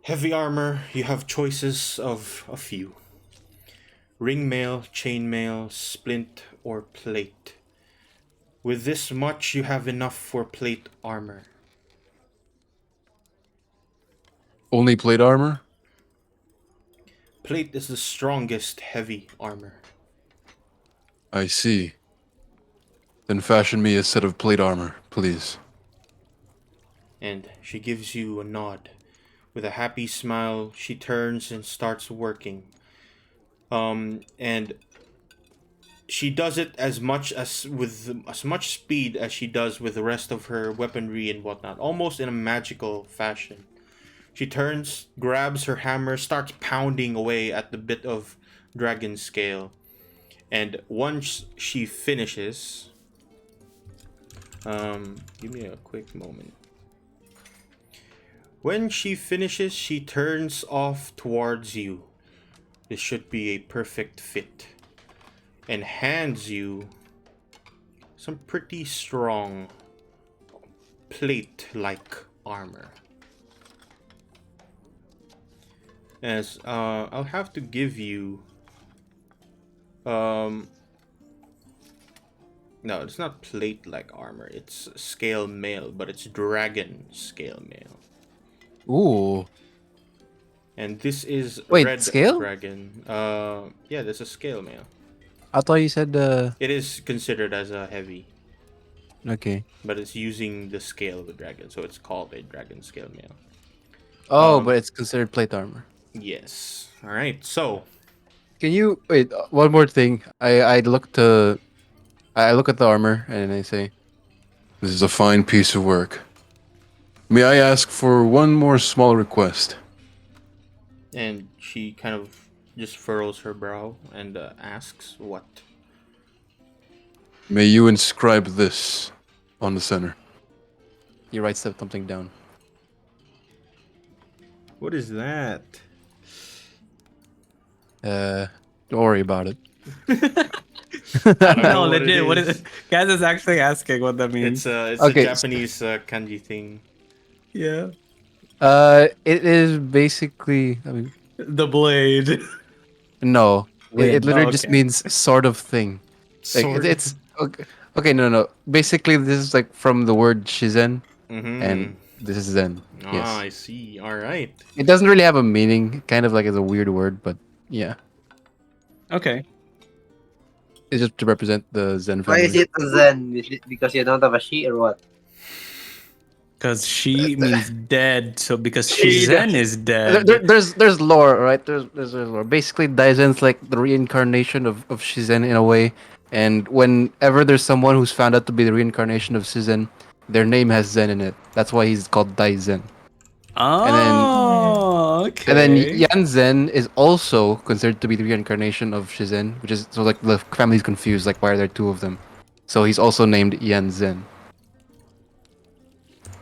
A: Heavy armor, you have choices of a few. Ring mail, chain mail, splint, or plate. With this much, you have enough for plate armor.
G: Only plate armor?
A: Plate is the strongest heavy armor.
G: I see. Then fashion me a set of plate armor, please.
A: And she gives you a nod. With a happy smile, she turns and starts working. And she does it as much speed as she does with the rest of her weaponry and whatnot, almost in a magical fashion. She turns, grabs her hammer, starts pounding away at the bit of dragon scale. And once she finishes, give me a quick moment. When she finishes, she turns off towards you. This should be a perfect fit. And hands you some pretty strong plate-like armor. As I'll have to give you no, it's not plate-like armor. It's scale mail, but it's dragon scale mail.
C: Ooh.
A: And this is
C: Wait,
A: red
C: scale?
A: dragon. Yeah, this is scale mail.
C: I thought you said
A: It is considered as a heavy,
C: okay.
A: but it's using the scale of the dragon, so it's called a dragon scale mail.
C: Oh,
A: Um,
C: but it's considered plate armor.
A: Yes. All right. So
C: Can you wait? One more thing. I look to, I look at the armor and I say,
G: This is a fine piece of work. May I ask for one more small request?
A: and she kind of just furrows her brow and asks, "What?"
G: May you inscribe this on the center.
C: he writes something down.
A: What is that?
C: Don't worry about it.
A: I don't know
E: No,
A: what
E: legit.
A: it
E: What
A: is.
E: is? Kaz is actually asking what that means.
A: It's
C: Okay,
A: a Japanese kanji thing.
E: Yeah.
C: It is basically. I mean,
E: The blade.
C: no. It literally just
E: Okay.
C: means sort of thing. Like
A: Sort of.
C: it's okay. Okay, no. Basically, this is like from the word shizen,
A: Mm-hmm.
C: and this is zen.
A: Ah,
C: Yes.
A: I see. All right.
C: It doesn't really have a meaning. Kind of like it's a weird word, but yeah.
E: Okay.
C: It's just to represent the Zen
D: Why is
C: family.
D: it a Zen? Is it because you don't have a she or what?
E: Because she means dead, so because
D: She
E: Shizen is dead.
C: There's lore, right? There's lore. Basically, Daizen's like the reincarnation of Shizen in a way. And whenever there's someone who's found out to be the reincarnation of Shizen, their name has Zen in it. That's why he's called Daizen.
E: Oh, okay.
C: And then Yan Zen is also considered to be the reincarnation of Shizen, which is so like the family's confused, like why are there two of them? So he's also named Yan Zen.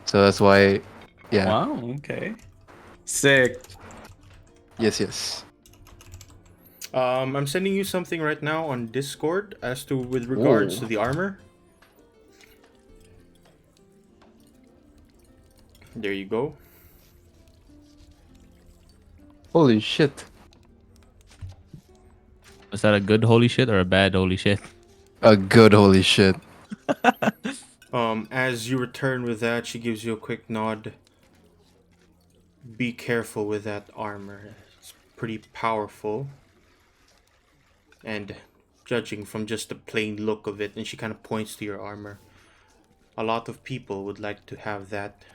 C: So that's why, yeah.
E: Wow, okay. Sick.
C: Yes.
A: I'm sending you something right now on Discord as to with regards to the armor. There you go.
C: Holy shit.
B: Was that a good holy shit or a bad holy shit?
C: A good holy shit.
A: As you return with that, she gives you a quick nod. Be careful with that armor. It's pretty powerful. And judging from just the plain look of it, and she kind of points to your armor. A lot of people would like to have that.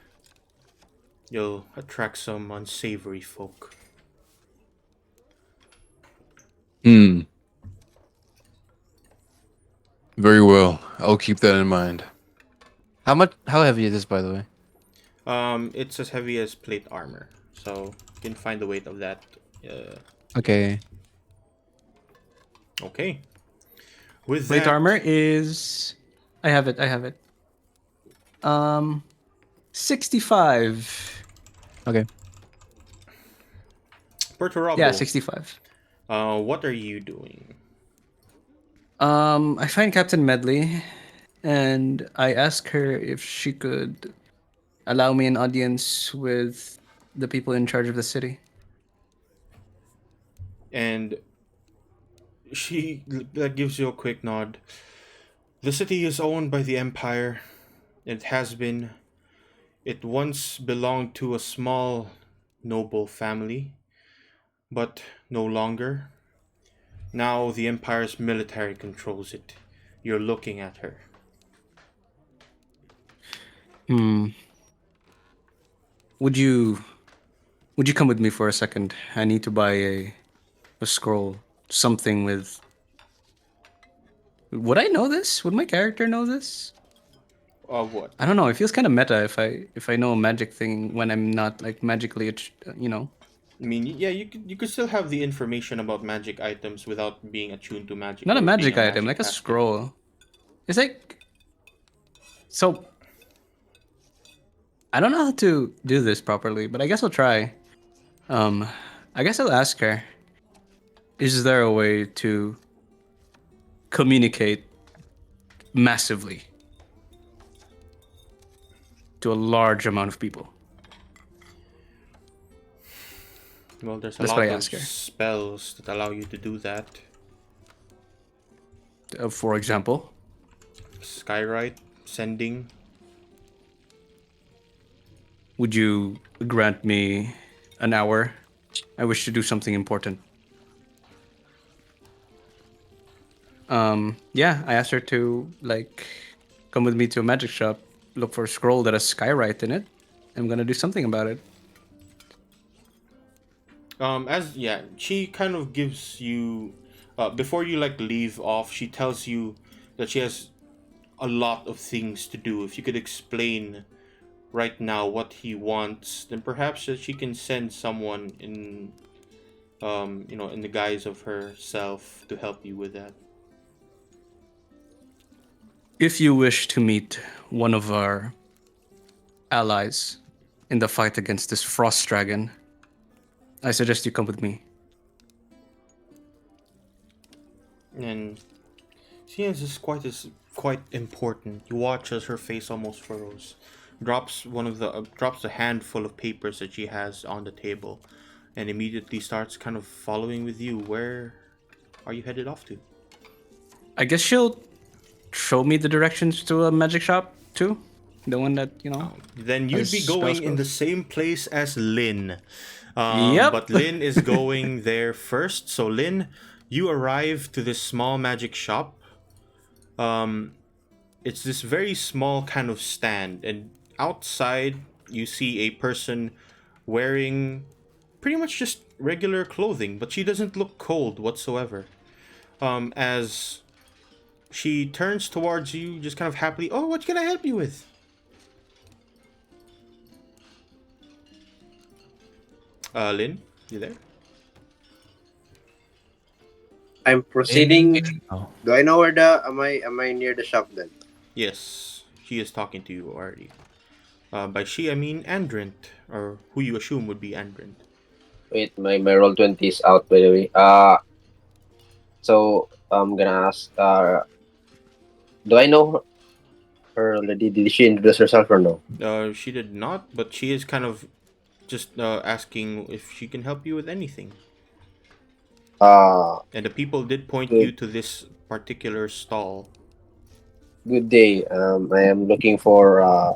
A: You'll attract some unsavory folk.
G: Very well. I'll keep that in mind.
C: How heavy is this, by the way?
A: It's as heavy as plate armor, so you can find the weight of that.
C: Okay.
A: Okay. With
E: Plate
A: that,
E: armor is. I have it. 65.
C: Okay.
A: Perturabo,
E: Yeah, 65.
A: what are you doing?
E: I find Captain Medley, and I ask her if she could allow me an audience with the people in charge of the city.
A: And she gives you a quick nod. The city is owned by the Empire. It has been. It once belonged to a small, noble family, but no longer. Now the Empire's military controls it. You're looking at her.
E: Would you come with me for a second? I need to buy a scroll, something with. Would I know this? Would my character know this?
A: What?
E: I don't know. It feels kind of meta if I know a magic thing when I'm not like magically, you know.
A: I mean, yeah, you could still have the information about magic items without being attuned to magic.
E: Not a
A: or being
E: magic item, like a
A: caster.
E: scroll. It's like. So. I don't know how to do this properly, but I guess I'll try. I guess I'll ask her. Is there a way to communicate massively to a large amount of people?
A: Well, there's a
E: That's
A: lot
E: what I
A: of
E: ask her.
A: spells that allow you to do that.
E: For example,
A: Skywrite, sending.
E: would you grant me an hour? I wish to do something important. Yeah, I asked her to like come with me to a magic shop, look for a scroll that has skywrite in it. I'm gonna do something about it.
A: She kind of gives you before you like leave off, she tells you that she has a lot of things to do. If you could explain right now what he wants, then perhaps that she can send someone in in the guise of herself to help you with that.
E: If you wish to meet one of our allies in the fight against this frost dragon, I suggest you come with me.
A: And she is quite important. You watch as her face almost furrows, drops a handful of papers that she has on the table, and immediately starts kind of following with you. Where are you headed off to?
E: I guess she'll show me the directions to a magic shop too, the one that
A: Then you'd
E: has
A: be going in the
E: spells.
A: same place as Lynn.
E: Yep.
A: But Lynn is going there first. So Lynn, you arrive to this small magic shop It's this very small kind of stand, and outside you see a person wearing pretty much just regular clothing, but she doesn't look cold whatsoever. As she turns towards you, just kind of happily, "Oh, what can I help you with?" Lynn, you there?
D: I'm proceeding.
B: Oh.
D: Do I know where the am I near the shop then?
A: Yes, she is talking to you already. By she, I mean Andrent, or who you assume would be Andrent.
D: Wait, my roll 20 is out by the way. So I'm gonna ask. Do I know her already? Did she introduce herself or no?
A: She did not, but she is kind of just asking if she can help you with anything.
D: Uh,
A: And the people did point you
D: good
A: to this particular stall.
D: good day. I am looking for a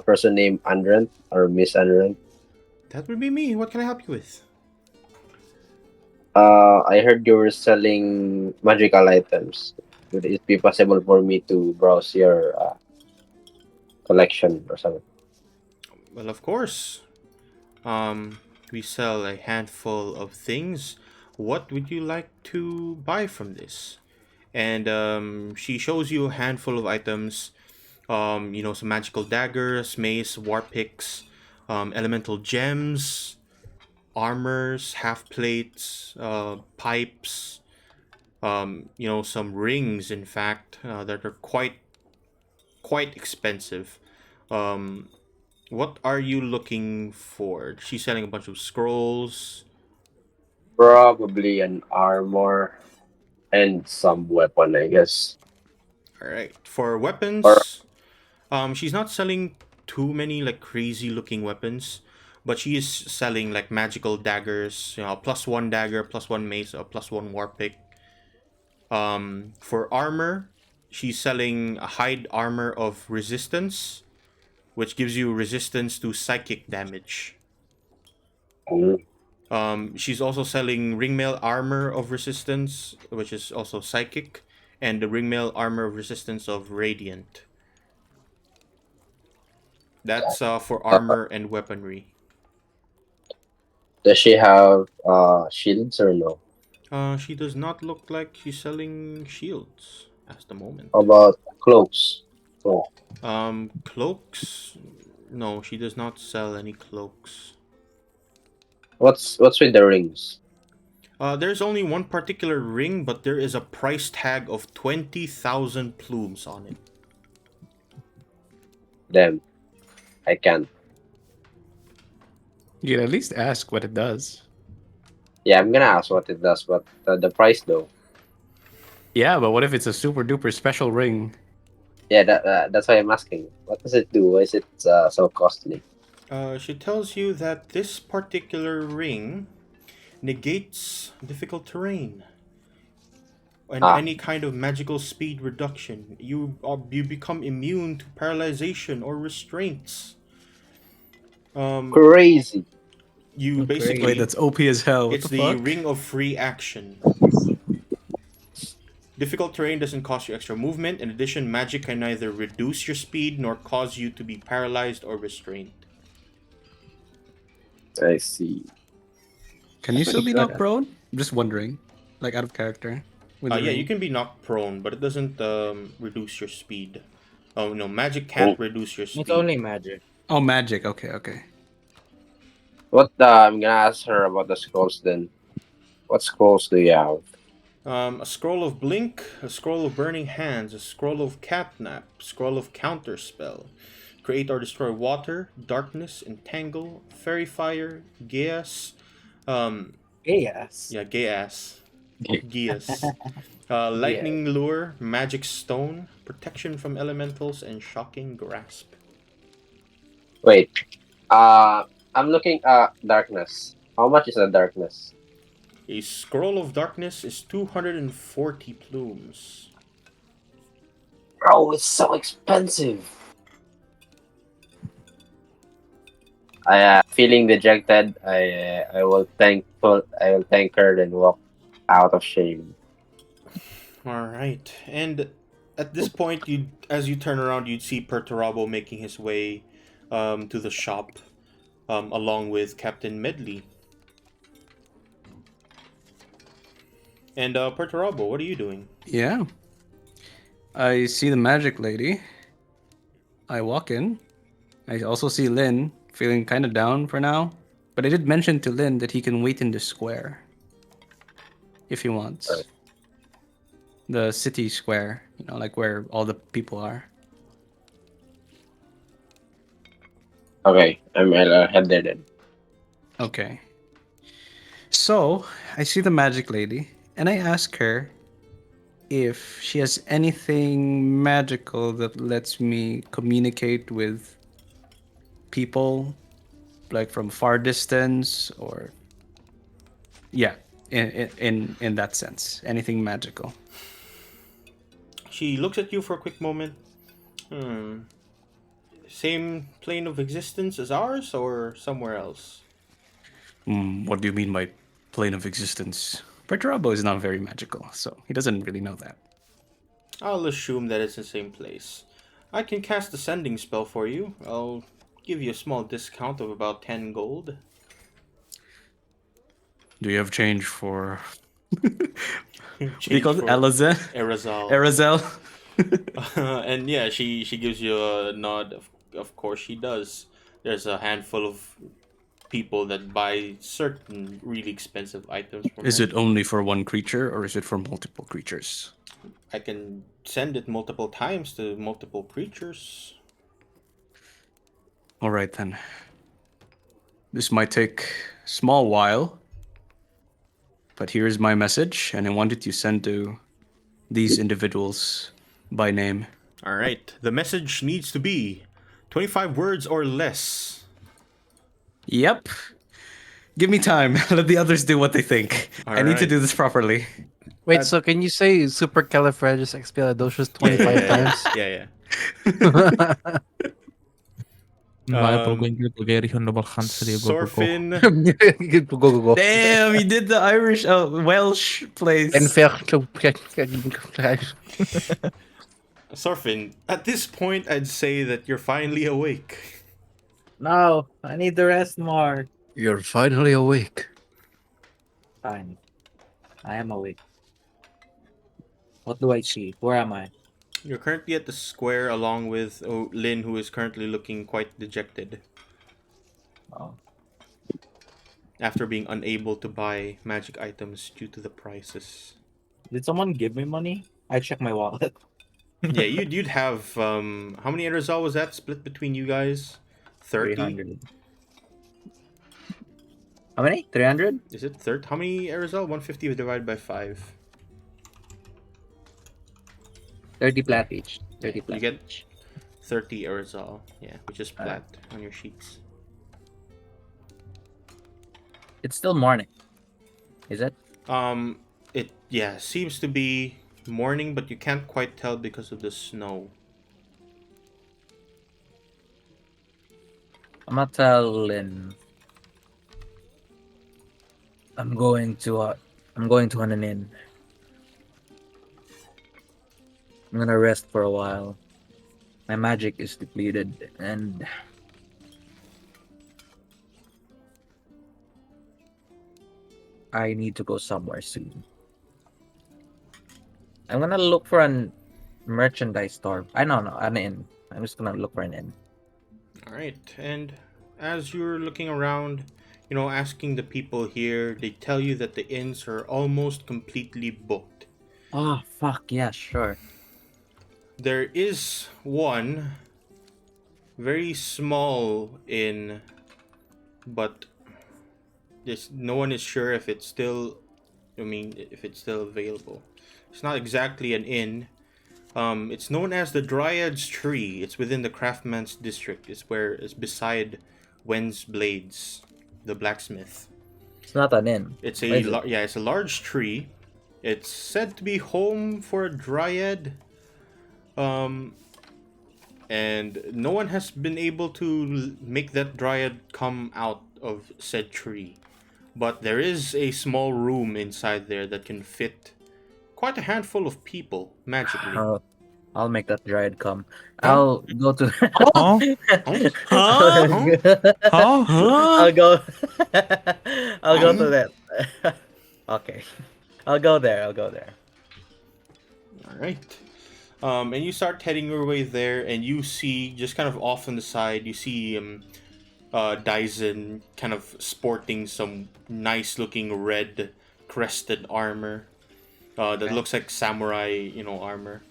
D: person named Andrent or Miss Andrent.
A: That would be me. What can I help you with?
D: I heard you were selling magical items. Would it be possible for me to browse your collection or something?
A: Well, of course. Um, we sell a handful of things. What would you like to buy from this? And she shows you a handful of items. Some magical daggers, mace, war picks, elemental gems, armors, half plates, pipes. Some rings, in fact, that are quite expensive. Um, what are you looking for? She's selling a bunch of scrolls.
D: Probably an armor and some weapon, I guess.
A: All right. For
D: Or
A: weapons, she's not selling too many like crazy looking weapons, but she is selling like magical daggers. A +1 dagger, +1 mace, a +1 war pick. For armor, she's selling a hide armor of resistance, which gives you resistance to psychic damage.
D: mm,
A: She's also selling ringmail armor of resistance, which is also psychic, and the ringmail armor of resistance of radiant. That's for armor and weaponry.
D: does she have shields or no?
A: She does not look like she's selling shields at the
D: How
A: moment.
D: about cloaks? Oh,
A: Cloaks? No, she does not sell any cloaks.
D: what's with the rings?
A: There's only one particular ring, but there is a price tag of 20,000 plumes on it.
D: Damn, I can't.
E: You can at least ask what it does.
D: Yeah, I'm gonna ask what it does, but the price though.
E: Yeah, but what if it's a super duper special ring?
D: Yeah, that's why I'm asking. What does it do? Why is it so costly?
A: She tells you that this particular ring negates difficult terrain and
D: Ah,
A: any kind of magical speed reduction. You become immune to paralyzation or restraints. Um,
D: crazy.
A: you
I: Okay.
E: Wait,
A: basically
E: that's OP as hell. What
A: it's
E: the
A: the
E: fuck?
A: ring of free action. Difficult terrain doesn't cost you extra movement. In addition, magic can neither reduce your speed nor cause you to be paralyzed or restrained.
D: I see.
E: Can you still be
I: Pretty
E: knocked
I: good.
E: prone? I'm just wondering, like out of character with the
A: Yeah,
E: ring.
A: you can be knocked prone, but it doesn't reduce your speed. Oh no, magic
D: Oh,
A: can't reduce your
I: It's
A: speed.
I: only magic.
E: Oh, magic. Okay, okay.
D: what I'm gonna ask her about the scrolls then. What scrolls do you have?
A: A scroll of blink, a scroll of burning hands, a scroll of catnap, scroll of counterspell, create or destroy water, darkness, entangle, fairy fire, geas,
I: Yes.
A: yeah, geas, geas,
I: Yeah.
A: lightning lure, magic stone, protection from elementals, and shocking grasp.
D: Wait. I'm looking at darkness. How much is the darkness?
A: A scroll of darkness is 240 plumes.
D: Bro, it's so expensive. I feeling dejected. I will thank her and walk out of shame.
A: All right, and at this point, as you turn around, you'd see Perturabo making his way to the shop, along with Captain Medley. And Perturabo, what are you doing?
E: Yeah. I see the magic lady. I walk in. I also see Lynn feeling kind of down for now. But I did mention to Lynn that he can wait in the square if he wants.
D: Right.
E: The city square, like where all the people are.
D: Okay, I'll head there then.
E: Okay. So, I see the magic lady, and I ask her if she has anything magical that lets me communicate with people, like from far distance, or yeah, in that sense, anything magical.
A: She looks at you for a quick moment. Same plane of existence as ours, or somewhere else?
E: What do you mean by plane of existence? Perturabo is not very magical, so he doesn't really know that.
A: I'll assume that it's the same place. I can cast a sending spell for you. I'll give you a small discount of about 10 gold.
E: Do you have change for...
A: Change
E: called
A: for
E: Elazar?
A: Aerosol.
E: Erazel?
A: And yeah, she gives you a nod. Of course she does. There's a handful of people that buy certain really expensive items from
E: Is
A: her.
E: it only for one creature, or is it for multiple creatures?
A: I can send it multiple times to multiple creatures.
E: All right, then. This might take a small while, but here's my message, and I wanted to send to these individuals by name.
A: All right. The message needs to be 25 words or less.
E: Yep. Give me time. Let the others do what they think. I need to
A: Alright.
E: do this properly.
C: Wait, so can you say supercalifragisexpialidocious 25 times?
A: Yeah. Sorfin.
C: Go.
E: Damn, you did the Irish, Welsh place.
A: Sorfin, at this point, I'd say that you're finally awake.
I: No, I need to rest more.
C: You're finally awake.
I: Fine. I am awake. What do I see? Where am I?
A: You're currently at the square along with Lynn, who is currently looking quite dejected
I: Oh.
A: after being unable to buy magic items due to the prices.
I: Did someone give me money? I checked my wallet.
A: Yeah, you'd have how many Erzal was that split between you guys? 30?
I: 300. How many? 300?
A: Is it 30? How many Erzal? 150 divided by 5.
I: 30 plat each. 30
A: You
I: plat
A: get
I: each.
A: 30 Erzal, yeah, which is flat on your sheets.
I: It's still morning. Is it?
A: It seems to be morning, but you can't quite tell because of the snow.
I: I'm not telling. I'm going to an inn. I'm gonna rest for a while. My magic is depleted, and I need to go somewhere soon. I'm gonna look for an merchandise store. I don't know, an inn. I'm just gonna look for an inn.
A: All right, and as you're looking around, asking the people here, they tell you that the inns are almost completely booked.
I: Oh, fuck, yeah, sure.
A: There is one very small inn, but no one is sure if it's still available. It's not exactly an inn. It's known as the Dryad's Tree. It's within the Craftsman's District. It's beside Wen's Blades, the blacksmith.
I: It's not an inn.
A: It's
I: Where is it?
A: it's a large tree. It's said to be home for a dryad. And no one has been able to make that dryad come out of said tree. But there is a small room inside there that can fit quite a handful of people magically.
H: I'll make that dryad come.
A: Huh?
H: I'll go to.
B: Huh?
A: Huh?
B: Huh?
H: I'll go. I'll go to
A: Huh?
H: that. Okay. I'll go there. I'll go there.
A: All right. And you start heading your way there, and you see just kind of off on the side, you see Dyson kind of sporting some nice-looking red crested armor that looks like samurai, armor.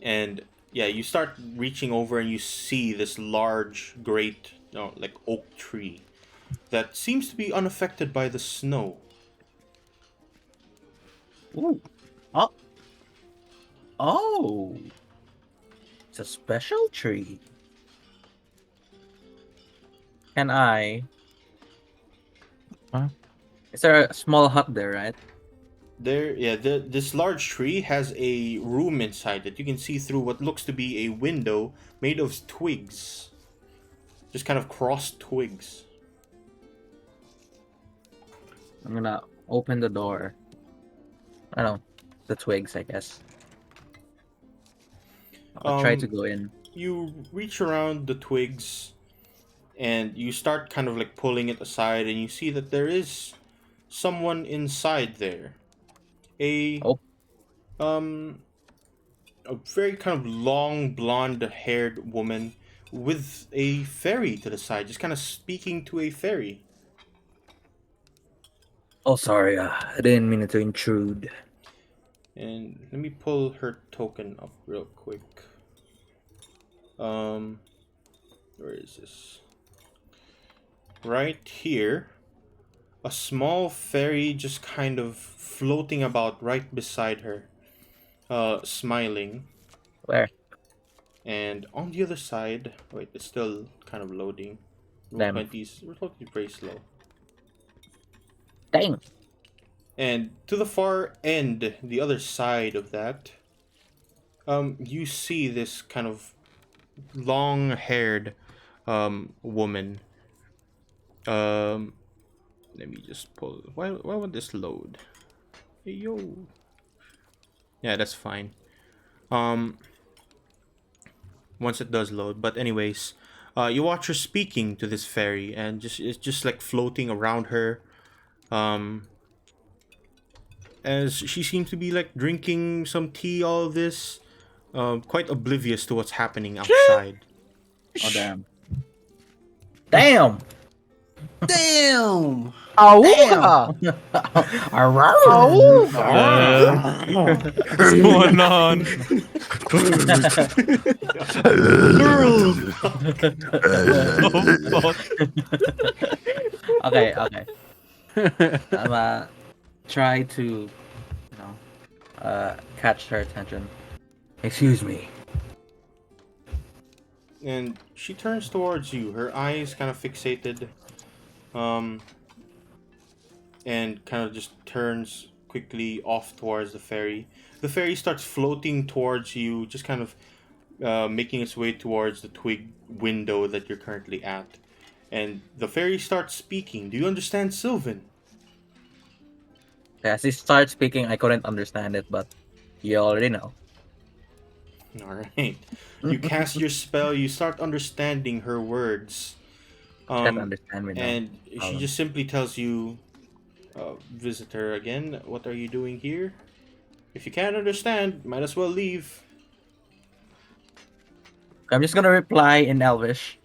A: And yeah, you start reaching over, and you see this large, great, like oak tree that seems to be unaffected by the snow.
H: Ooh. Oh. Oh. It's a special tree. Can I?
B: Huh?
H: Is there a small hut there, right?
A: This large tree has a room inside it. You can see through what looks to be a window made of twigs. Just kind of crossed twigs.
H: I'm gonna open the door. I don't know. The twigs, I guess. I'll try to go in.
A: You reach around the twigs and you start kind of like pulling it aside, and you see that there is someone inside there. A very kind of long blonde-haired woman with a fairy to the side, just kind of speaking to a fairy.
H: Oh, sorry. I didn't mean to intrude.
A: And let me pull her token up real quick. Where is this? Right here. A small fairy just kind of floating about right beside her. Smiling.
H: Where?
A: And on the other side, wait, it's still kind of loading.
H: Damn.
A: We're talking very slow.
H: Dang.
A: And to the far end, the other side of that, you see this kind of long-haired woman. Let me just pull. Why would this load? Hey, yo. Yeah, that's fine. Once it does load, but anyways, you watch her speaking to this fairy, and it's just like floating around her. As she seems to be like drinking some tea, all of this, quite oblivious to what's happening outside.
H: Oh, damn. Damn!
E: Damn!
H: Damn!
B: What's going on? Oh, fuck.
H: Okay. I'm try to, catch her attention. Excuse me.
A: And she turns towards you, her eyes kind of fixated, and kind of just turns quickly off towards the fairy. The fairy starts floating towards you, just kind of making its way towards the twig window that you're currently at. And the fairy starts speaking. Do you understand Sylvan?
H: As he starts speaking, I couldn't understand it, but you already know.
A: Alright. You cast your spell, you start understanding her words.
H: She can't understand me now.
A: And she just simply tells you, visitor again, what are you doing here? If you can't understand, might as well leave.
H: I'm just gonna reply in Elvish.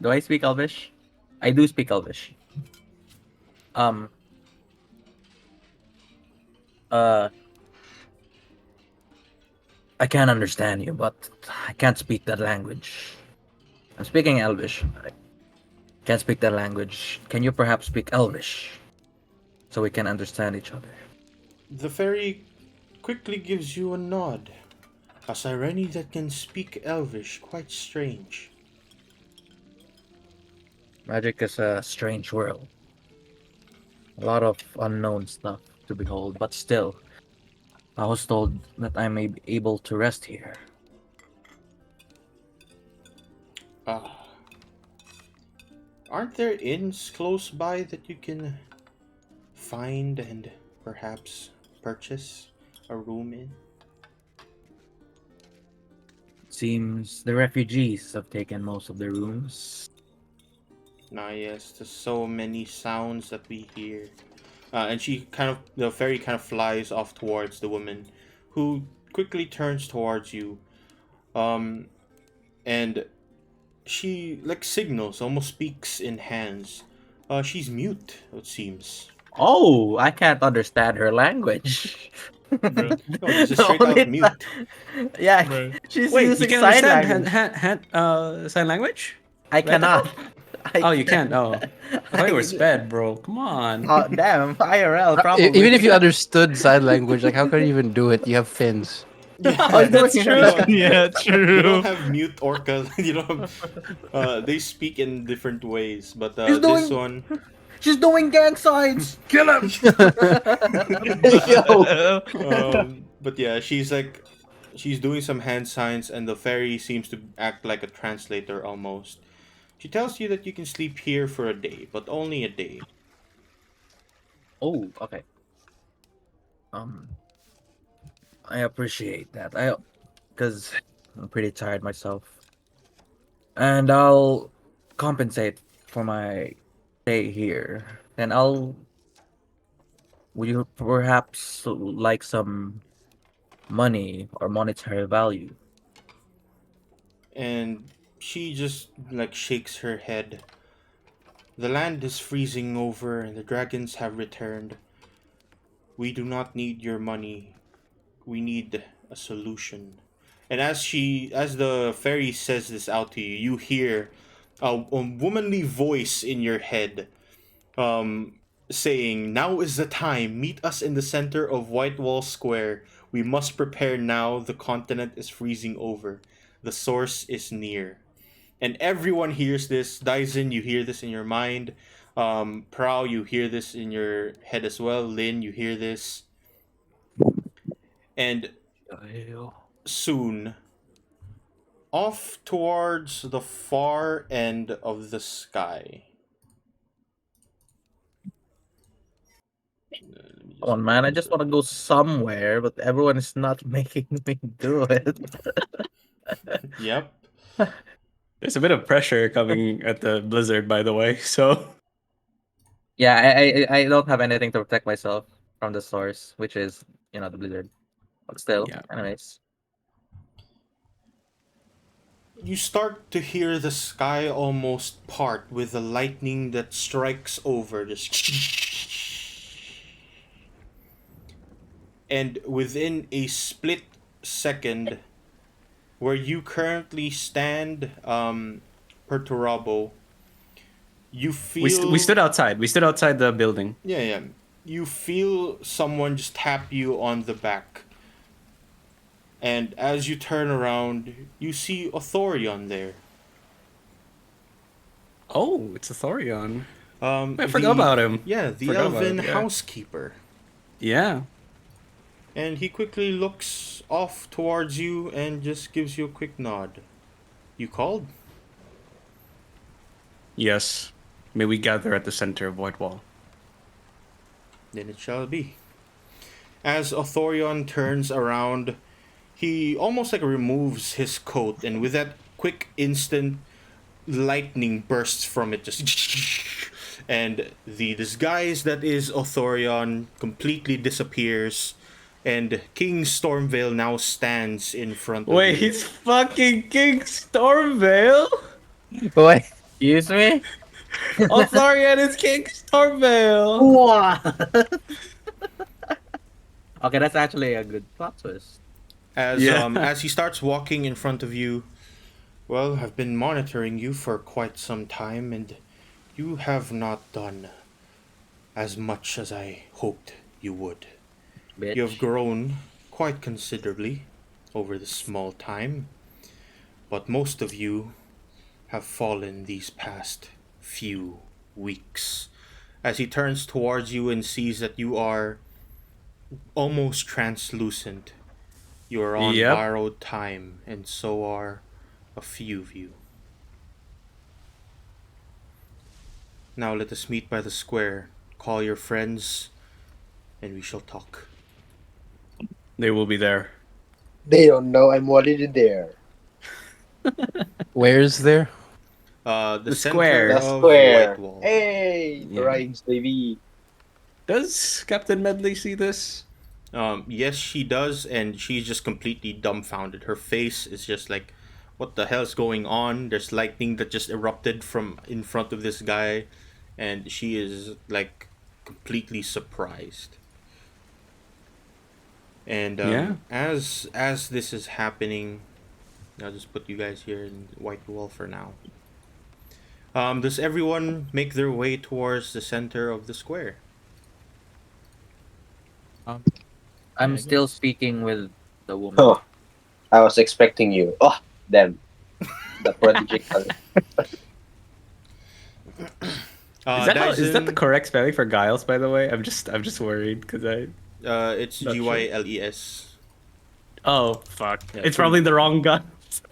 H: Do I speak Elvish? I do speak Elvish. I can understand you, but I can't speak that language. I'm speaking Elvish. I can't speak that language. Can you perhaps speak Elvish? So we can understand each other.
A: The fairy quickly gives you a nod. A Sireni that can speak Elvish, quite strange.
H: Magic is a strange world. A lot of unknown stuff to behold, but still, I was told that I may be able to rest here.
A: Aren't there inns close by that you can find and perhaps purchase a room in?
I: Seems the refugees have taken most of the rooms.
A: Yes, there's so many sounds that we hear. And the fairy kind of flies off towards the woman, who quickly turns towards you. Um, and she like signals, almost speaks in hands. She's mute, it seems.
H: Oh, I can't understand her language.
B: Bro.
A: No, this is
H: The
A: straight
H: only
A: out mute.
H: Yeah,
B: Right.
H: she's
E: Wait, you
H: using
E: can
H: sign
E: understand
H: language.
E: sign language?
H: I cannot. I
E: Oh, you can't. Oh, I thought it was
H: I-
E: sped, bro. Come on.
H: Oh, damn. IRL,
C: Even
H: probably.
C: if you understood sign language, like how can you even do it? You have fins.
H: I was doing
B: That's
H: it
B: true.
H: again.
B: Yeah,
A: You don't
B: true.
A: have mute orca. You don't. They speak in different ways, but
H: She's
A: this
H: doing-
A: one.
H: She's doing gang signs. Kill him.
A: But yeah, she's doing some hand signs, and the fairy seems to act like a translator almost. She tells you that you can sleep here for a day, but only a day.
H: Oh, okay. I appreciate that. Because I'm pretty tired myself, and I'll compensate for my stay here. And would you perhaps like some money or monetary value?
A: And she just like shakes her head. The land is freezing over, and the dragons have returned. We do not need your money. We need a solution. And as the fairy says this out to you, you hear a womanly voice in your head, um, saying, "Now is the time. Meet us in the center of White Wall Square. We must prepare now. The continent is freezing over. The source is near." And everyone hears this. Dyson, you hear this in your mind. Prow, you hear this in your head as well. Lynn, you hear this. And soon, off towards the far end of the sky.
H: Oh man, I just want to go somewhere, but everyone is not making me do it.
A: Yep.
E: There's a bit of pressure coming at the blizzard, by the way. So
H: Yeah, I don't have anything to protect myself from the source, which is the blizzard. But still,
E: yeah.
H: anyways.
A: You start to hear the sky almost part with the lightning that strikes over just. And within a split second, where you currently stand, Perturabo, you feel.
E: We stood outside. We stood outside the building.
A: Yeah, yeah. You feel someone just tap you on the back. And as you turn around, you see Othorion there.
E: Oh, it's a Thorion. I
A: The-
E: forgot about him.
A: Yeah, the
E: Forgot about
A: elven
E: it, yeah.
A: housekeeper.
E: Yeah.
A: And he quickly looks off towards you and just gives you a quick nod. You called?
E: Yes. May we gather at the center of White Wall.
A: Then it shall be. As Othorion turns around, he almost like removes his coat, and with that quick instant, lightning bursts from it, just and the disguise that is Othorion completely disappears, and King Stormveil now stands in front of
E: Wait,
A: you.
E: he's fucking King Stormveil?
C: Boy.
H: Excuse me?
E: Oh, Thorion is King Stormveil!
H: What? Okay, that's actually a good plot twist.
A: As he starts walking in front of you, well, I've been monitoring you for quite some time, and you have not done as much as I hoped you would.
H: Bitch.
A: You have grown quite considerably over this small time, but most of you have fallen these past few weeks. As he turns towards you and sees that you are almost translucent, you are on
E: Yep.
A: borrowed time, and so are a few of you. Now let us meet by the square. Call your friends and we shall talk.
E: They will be there.
D: They don't know I'm already there.
C: Where's there?
A: The
E: The
A: center
E: square.
D: The
A: of
D: square.
A: White Wall.
D: Hey,
E: Yeah.
D: rhymes, baby.
E: Does Captain Medley see this?
A: Yes, she does, and she's just completely dumbfounded. Her face is just like, what the hell's going on? There's lightning that just erupted from in front of this guy, and she is like completely surprised. And
E: Yeah.
A: as this is happening, I'll just put you guys here in White Wall for now. Does everyone make their way towards the center of the square?
B: Um,
I: I'm
B: I
I: still
B: guess.
I: speaking with the woman.
D: Oh, I was expecting you. Oh, them. The prodigical.
E: Is that the
A: Dyson,
E: correct spelling for Giles? By the way, I'm just worried because I.
A: it's
E: Not sure.
A: Gyles.
E: Oh fuck!
A: Yeah,
E: It's
A: pretty-
E: probably the wrong guy.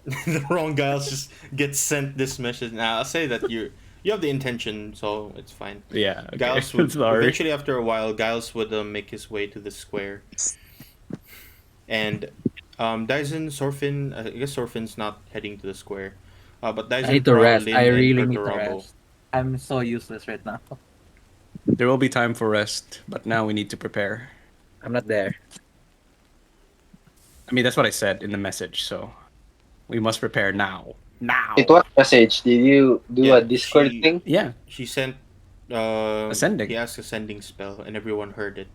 A: The wrong Giles just gets sent this message. Now I'll say that you have the intention, so it's fine.
E: Yeah. Okay.
A: Giles would
E: Sorry.
A: eventually, after a while, Giles would make his way to the square, and Dyson, Sorfin. I guess Sorfin's not heading to the square, but
I: I
A: Dyson,
I: need to
A: Paral,
I: rest. I
A: Lin, and
I: really need to
A: Perturabo.
I: rest. I'm so useless right now.
E: There will be time for rest, but now we need to prepare.
I: I'm not there.
E: I mean, that's what I said in the message. So we must prepare now. Now.
D: It what message? Did you do
A: Yeah,
D: a Discord
A: she-
D: thing?
E: Yeah.
A: She sent.
E: Ascending.
A: He asked a sending spell, and everyone heard it.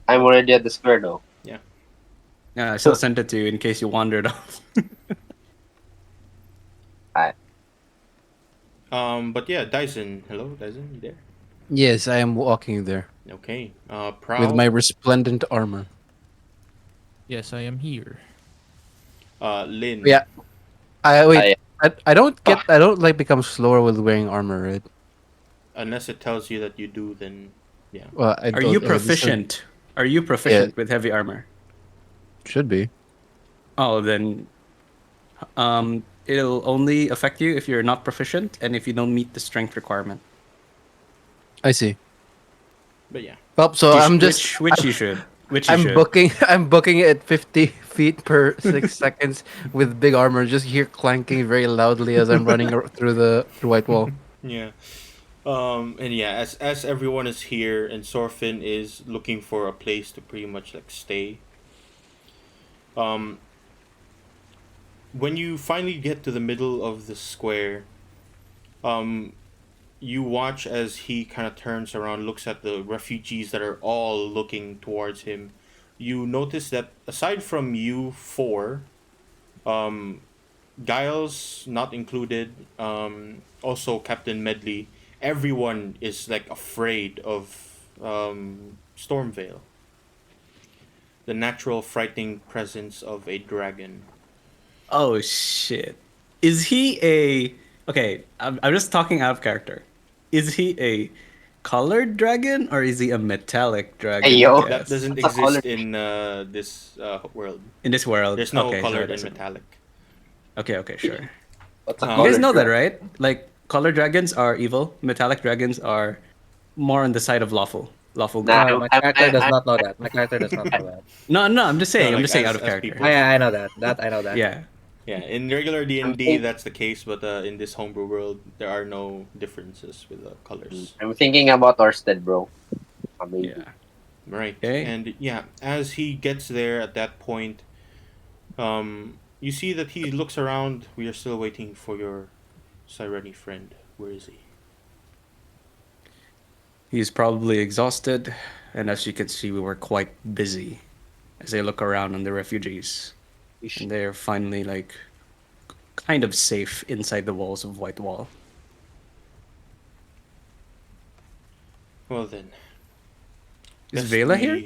D: I'm already at the square though.
E: Yeah. I still sent it to you in case you wandered off.
A: But yeah, Dyson. Hello, Dyson. You there?
C: Yes, I am walking there
A: Okay.
C: with
A: Prowl.
C: my resplendent armor.
B: Yes, I am here.
A: Lin.
C: Yeah. I wait.
D: I-
C: I don't get. I don't like become slower with wearing armor, right?
A: Unless it tells you that you do, then yeah.
C: Well, I
E: Are
C: don't-
E: you
C: this
E: proficient? Are you proficient with heavy armor?
C: should be.
E: Oh, then it'll only affect you if you're not proficient and if you don't meet the strength requirement.
C: I see.
A: But yeah.
C: Well, so
E: You
C: I'm
E: sh-
C: just.
E: which you should. Which you
C: I'm
E: should.
C: booking. I'm booking it at 50 feet per 6 seconds with big armor. Just hear clanking very loudly as I'm running through White Wall.
A: Yeah. And yeah, as everyone is here and Sorfin is looking for a place to pretty much like stay. When you finally get to the middle of the square, you watch as he kind of turns around, looks at the refugees that are all looking towards him. You notice that aside from you four, Giles not included, also Captain Medley, everyone is like afraid of Stormvale. The natural frightening presence of a dragon.
E: Oh shit! Is he a? Okay, I'm just talking out of character. Is he a colored dragon or is he a metallic dragon?
D: Hey, yo.
E: I
A: That
E: guess?
A: doesn't
D: What's a color?
A: exist in this world.
E: In this world.
A: There's no
E: okay,
A: colored
E: so
A: and metallic.
E: Okay, sure.
D: What's a
A: You
E: You guys
D: colored
E: know that,
D: dragon?
E: right? Like colored dragons are evil. Metallic dragons are more on the side of lawful. Lawful good.
D: Nah,
I: My character does not know that. My character does not know that.
E: No, I'm just saying.
A: No,
E: I'm
A: like,
E: just saying
A: as-
E: out of
A: as
E: character.
A: people.
I: I know that. I know that.
E: Yeah.
A: Yeah, in regular D and D
D: think-
A: that's the case, but in this homebrew world there are no differences with the colors.
D: I'm thinking about Orsted, bro. I mean,
E: Yeah.
A: Right.
E: Okay.
A: And yeah, as he gets there at that point, you see that he looks around. We are still waiting for your Sireni friend. Where is he?
E: He's probably exhausted, and as you can see, we were quite busy as they look around on the refugees. And they're finally like kind of safe inside the walls of White Wall.
A: Well then.
E: Is
A: best
E: Vela
A: we-
E: here?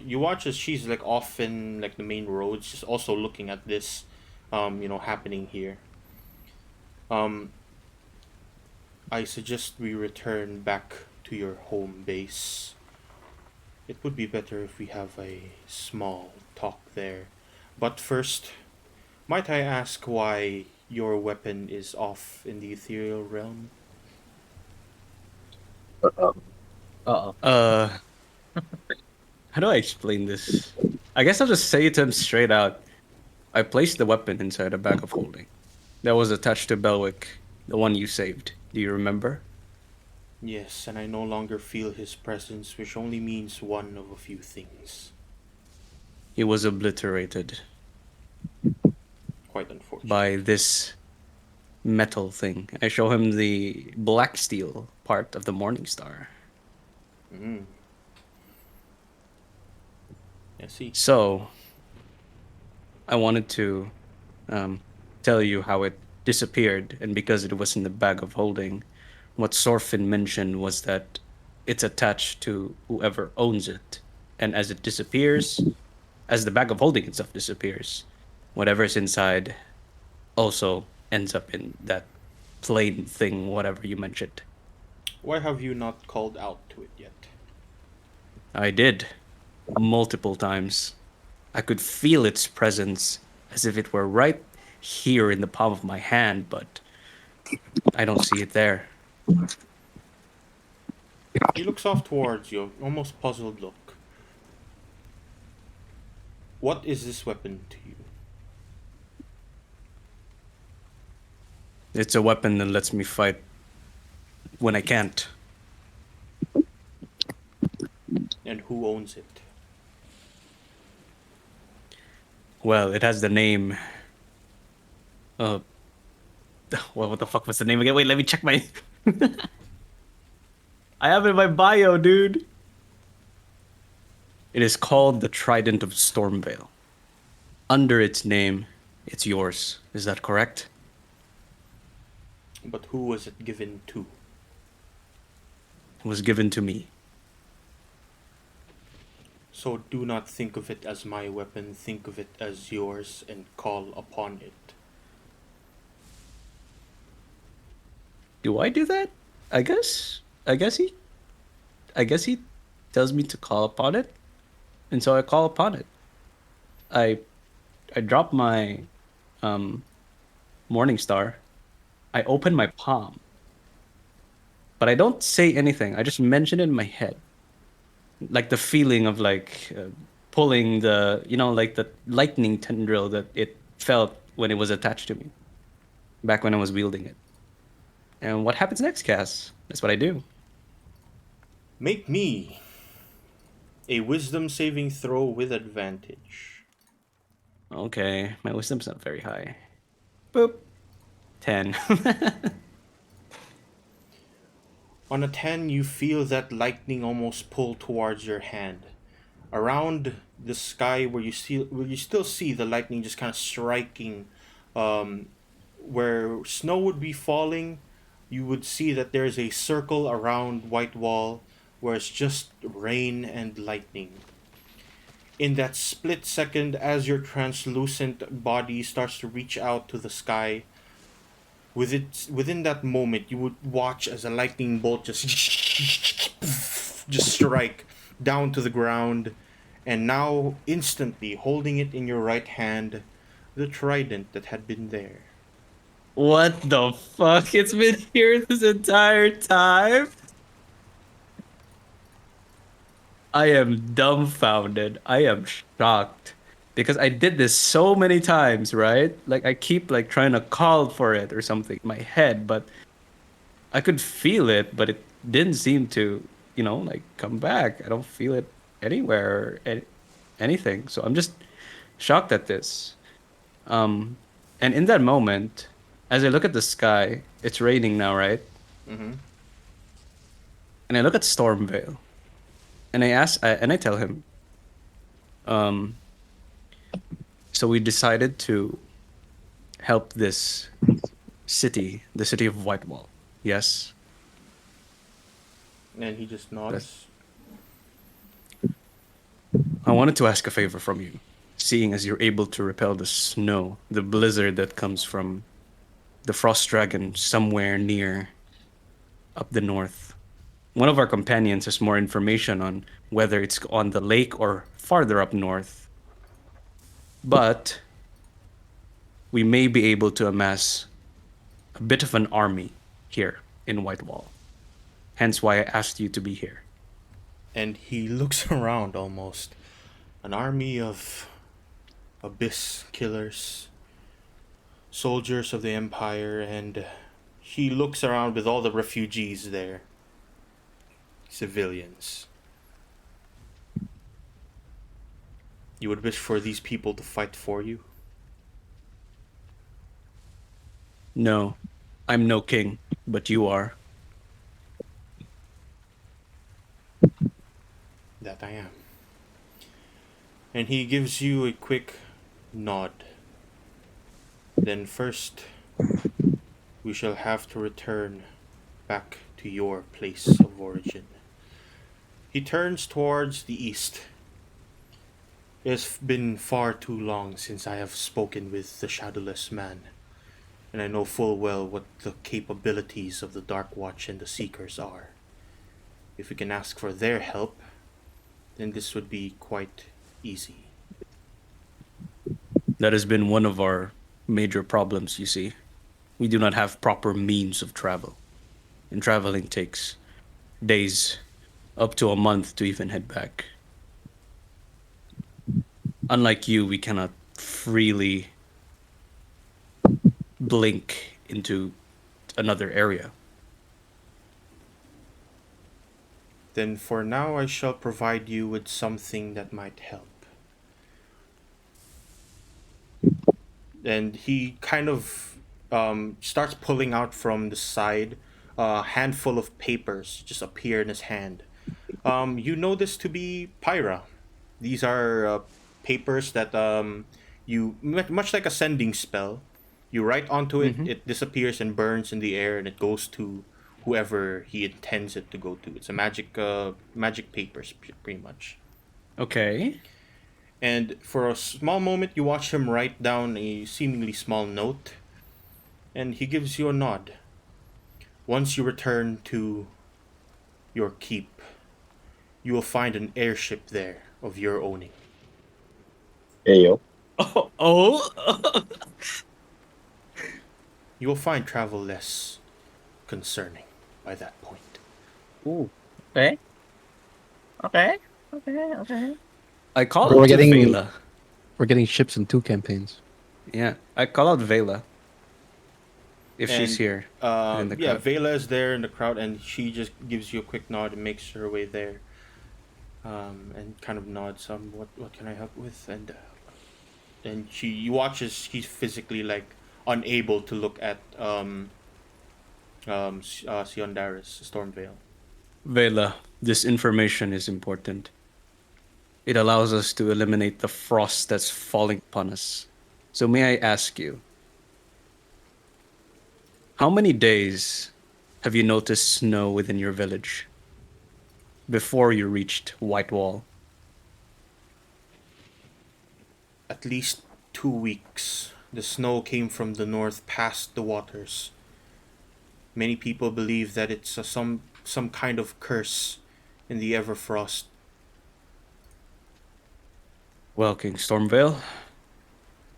A: You watch as she's like off in like the main roads, just also looking at this, happening here. I suggest we return back to your home base. It would be better if we have a small talk there. But first, might I ask why your weapon is off in the ethereal realm?
I: Uh oh.
E: How do I explain this? I guess I'll just say it to him straight out. I placed the weapon inside a bag of holding that was attached to Belwick, the one you saved. Do you remember?
A: Yes, and I no longer feel his presence, which only means one of a few things.
E: He was obliterated
A: Quite unfortunate.
E: by this metal thing. I show him the black steel part of the Morning Star.
A: Mm. I see.
E: So, I wanted to tell you how it disappeared, and because it was in the bag of holding, what Sorfin mentioned was that it's attached to whoever owns it, and as it disappears, as the bag of holding itself disappears, whatever's inside also ends up in that plain thing, whatever you mentioned.
A: Why have you not called out to it yet?
E: I did, multiple times. I could feel its presence as if it were right here in the palm of my hand, but I don't see it there.
A: He looks off towards you, almost puzzled look. What is this weapon to you?
E: It's a weapon that lets me fight when I can't.
A: And who owns it?
E: Well, it has the name. What the fuck was the name again? Wait, let me check my. I have it in my bio, dude. It is called the Trident of Stormvale. Under its name, it's yours. Is that correct?
A: But who was it given to?
E: It was given to me.
A: So do not think of it as my weapon, think of it as yours and call upon it.
E: Do I do that? I guess he tells me to call upon it. And so I call upon it. I drop my Morning Star. I open my palm. But I don't say anything. I just mention it in my head. Like the feeling of pulling the, like the lightning tendril that it felt when it was attached to me. Back when I was wielding it. And what happens next, Cass? That's what I do.
A: Make me a wisdom saving throw with advantage.
E: Okay, my wisdom's not very high. Boop. 10.
A: On a 10, you feel that lightning almost pull towards your hand. Around the sky where you still see the lightning just kind of striking, where snow would be falling, you would see that there's a circle around White Wall where it's just rain and lightning. In that split second, as your translucent body starts to reach out to the sky, within that moment, you would watch as a lightning bolt just strike down to the ground, and now instantly holding it in your right hand, the trident that had been there.
E: What the fuck? It's been here this entire time? I am dumbfounded. I am shocked. Because I did this so many times, right? Like I keep trying to call for it or something in my head, but I could feel it, but it didn't seem to, come back. I don't feel it anywhere or anything. So I'm just shocked at this. And in that moment, as I look at the sky, it's raining now, right?
A: Mm-hmm.
E: And I look at Stormvale, and I tell him, so we decided to help this city, the city of Whitewall. Yes.
A: And he just nods.
E: I wanted to ask a favor from you, seeing as you're able to repel the snow, the blizzard that comes from the frost dragon somewhere near up the north. One of our companions has more information on whether it's on the lake or farther up north. But we may be able to amass a bit of an army here in Whitewall. Hence why I asked you to be here.
A: And he looks around almost. An army of abyss killers, soldiers of the Empire, and he looks around with all the refugees there. Civilians. You would wish for these people to fight for you?
E: No, I'm no king, but you are.
A: That I am. And he gives you a quick nod. Then first, we shall have to return back to your place of origin. He turns towards the east. It has been far too long since I have spoken with the Shadowless Man, and I know full well what the capabilities of the Dark Watch and the Seekers are. If we can ask for their help, then this would be quite easy.
E: That has been one of our major problems, you see. We do not have proper means of travel. And traveling takes days, up to a month to even head back. Unlike you, we cannot freely blink into another area.
A: Then for now I shall provide you with something that might help. And he kind of starts pulling out from the side a handful of papers just appear in his hand. You know this to be Pyra. These are papers that much like a sending spell, you write onto it, it disappears and burns in the air, and it goes to whoever he intends it to go to. It's a magic papers, pretty much.
E: Okay.
A: And for a small moment, you watch him write down a seemingly small note, and he gives you a nod. Once you return to your keep, you will find an airship there of your owning.
D: Hey, yo.
E: Oh.
A: You will find travel less concerning by that point.
E: Ooh.
H: Okay. Okay.
E: I call
C: We're
E: out to
C: getting-
E: Vela.
C: We're getting ships in 2 campaigns.
E: Yeah, I call out Vela. If she's
A: And,
E: here. in the
A: Yeah,
E: crowd.
A: Vela is there in the crowd, and she just gives you a quick nod and makes her way there. And kind of nods. What can I help with? And you watch as she's physically like unable to look at Siondaris Stormveil.
E: Vela, this information is important. It allows us to eliminate the frost that's falling upon us. So may I ask you, how many days have you noticed snow within your village before you reached White Wall?
A: At least 2 weeks. The snow came from the north past the waters. Many people believe that it's some kind of curse in the Everfrost.
E: Well, King Stormveil,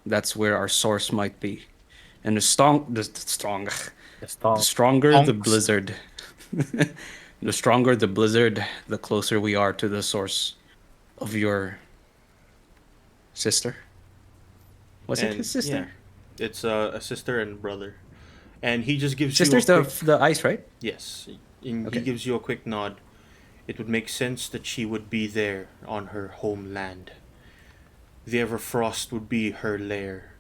E: that's where our source might be. And the stronger the
H: Stonks.
E: blizzard, the stronger the blizzard, the closer we are to the source of your sister. Was it
A: And,
E: his sister?
A: yeah, it's a sister and brother. And he just gives
E: Sister's
A: you a
E: the
A: quick...
E: the ice, right?
A: Yes. And
E: Okay.
A: he gives you a quick nod. It would make sense that she would be there on her homeland. The Everfrost would be her lair.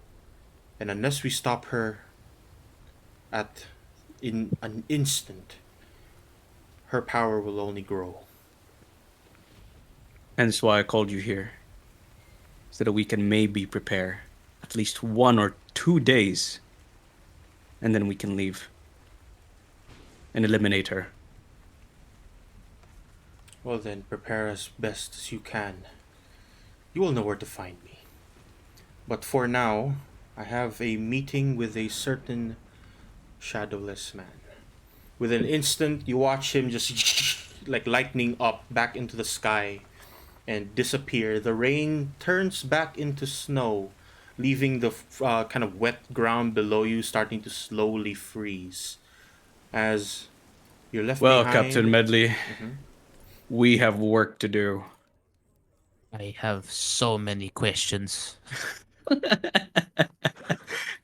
A: And unless we stop her in an instant, her power will only grow.
E: Hence why I called you here. So that we can maybe prepare at least 1 or 2 days. And then we can leave. And eliminate her.
A: Well then, prepare as best as you can. You will know where to find me. But for now, I have a meeting with a certain shadowless man. With an instant, you watch him just like lightning up back into the sky and disappear. The rain turns back into snow, leaving the kind of wet ground below you starting to slowly freeze. As you're left
E: Well,
A: behind...
E: Captain Medley, We have work to do.
B: I have so many questions.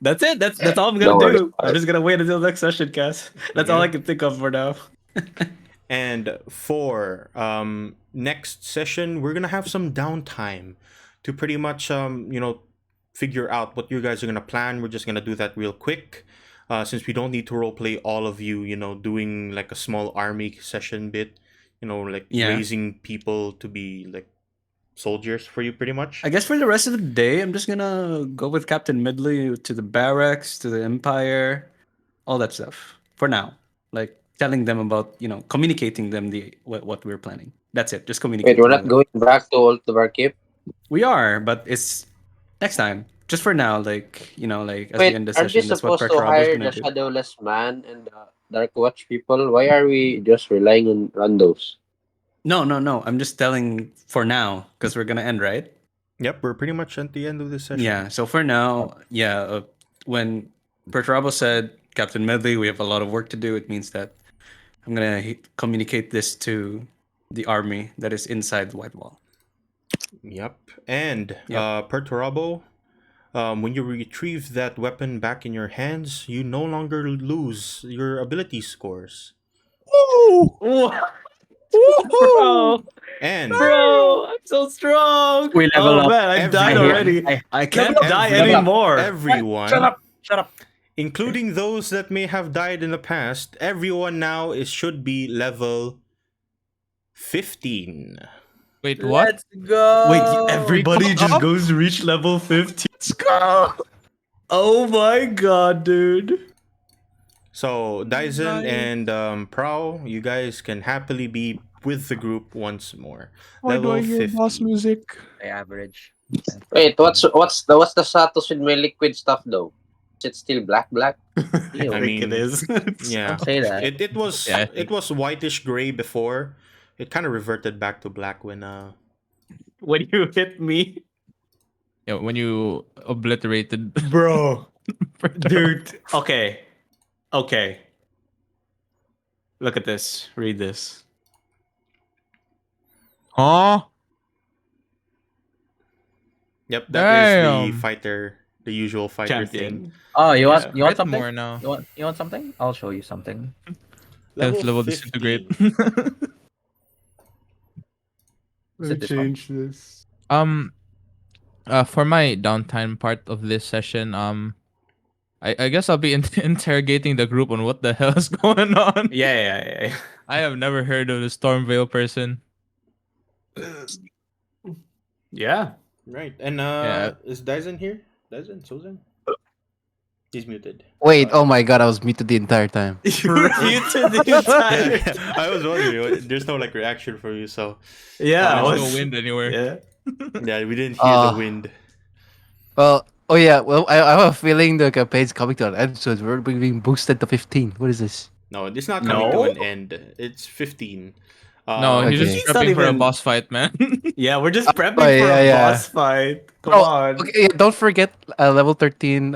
E: That's it. That's all I'm
D: No
E: gonna
D: worries.
E: do. I'm just gonna wait until next session, Cass. That's all I
A: Yeah.
E: can think of for now.
A: And for next session, we're gonna have some downtime to pretty much figure out what you guys are gonna plan. We're just gonna do that real quick, since we don't need to roleplay all of you. Doing like a small army session bit. Like
E: Yeah.
A: raising people to be like soldiers for you, pretty much.
E: I guess for the rest of the day, I'm just gonna go with Captain Medley to the barracks, to the Empire, all that stuff. For now, like telling them about, communicating them what we're planning. That's it. Just
D: Wait,
E: communicating.
D: we're not
E: with them.
D: going back to Old Keep?
E: We are, but it's next time. Just for now, like as we
D: Wait,
E: end the
D: aren't we
E: session, that's what
D: supposed to
E: Perturabo's
D: hire
E: gonna
D: the
E: do.
D: Shadowless Man and the Dark Watch people? Why are we just relying on randos?
E: No. I'm just telling for now because we're gonna end, right?
A: Yep, we're pretty much at the end of this session.
E: Yeah. So for now, when Perturabo said, Captain Medley, we have a lot of work to do, it means that I'm gonna communicate this to the army that is inside the White Wall.
A: Yep. And
E: Yep.
A: Perturabo, when you retrieve that weapon back in your hands, you no longer lose your ability scores.
E: Bro,
A: And
E: I'm so strong.
I: We level up.
E: Man, I died
A: Everyone-
E: already. I can't
A: every-
E: die anymore.
A: Everyone,
I: Shut up! Shut up!
A: including those that may have died in the past, everyone now should be level 15.
B: Wait, what?
H: Let's go.
E: Wait, everybody
B: caught
E: just
B: up?
E: goes to reach level 50. Let's go. Oh my god, dude.
A: So Dyson and Prow, you guys can happily be with the group once more. Level 50.
C: music?
I: I average.
D: Wait, what's the status with my liquid stuff though? Is it still black? Ew.
E: I think it
A: mean,
E: is.
A: Yeah,
I: Don't say that.
A: it was
B: Yeah, I
A: it
B: think-
A: was whitish gray before. It kind of reverted back to black when
E: When you hit me,
B: Yeah, when you obliterated
E: bro.
B: Perturabo.
E: Dude. Okay. Look at this. Read this.
B: Huh?
A: Yep, that is the
B: Damn.
A: fighter, the usual fighter thing.
E: Champion.
H: Oh, you want
B: Write
H: something?
B: more now.
H: You want something? I'll show you something.
B: Health level
A: 15.
B: disintegrate.
H: Is it this one?
E: this.
B: For my downtime part of this session, I guess I'll be interrogating the group on what the hell is going on.
E: Yeah.
B: I have never heard of the Stormveil person.
E: Yeah.
A: Right, and
B: Yeah.
A: is Dyson here? Dyson, Susan? He's muted.
C: Wait, oh my god, I was muted the entire time.
E: You muted the entire
A: I was wondering. There's no like reaction from you, so
E: Yeah.
B: There's
E: I
B: no
E: was-
B: wind anywhere.
E: Yeah.
A: yeah, we didn't hear the
C: Ah.
A: wind.
C: Well, oh yeah, well, I have a feeling the campaign's coming to an end, so we're being boosted to 15. What is this?
A: No, it's not coming to
E: No?
A: an end. It's 15.
B: No,
C: Okay.
B: he's just
E: He's not
B: prepping for a
E: even-
B: boss fight, man.
E: Yeah, we're just prepping
C: Oh,
E: for
C: yeah,
E: a
C: yeah.
E: boss fight. Come
C: Oh,
E: on.
C: Okay, yeah, don't forget level 13.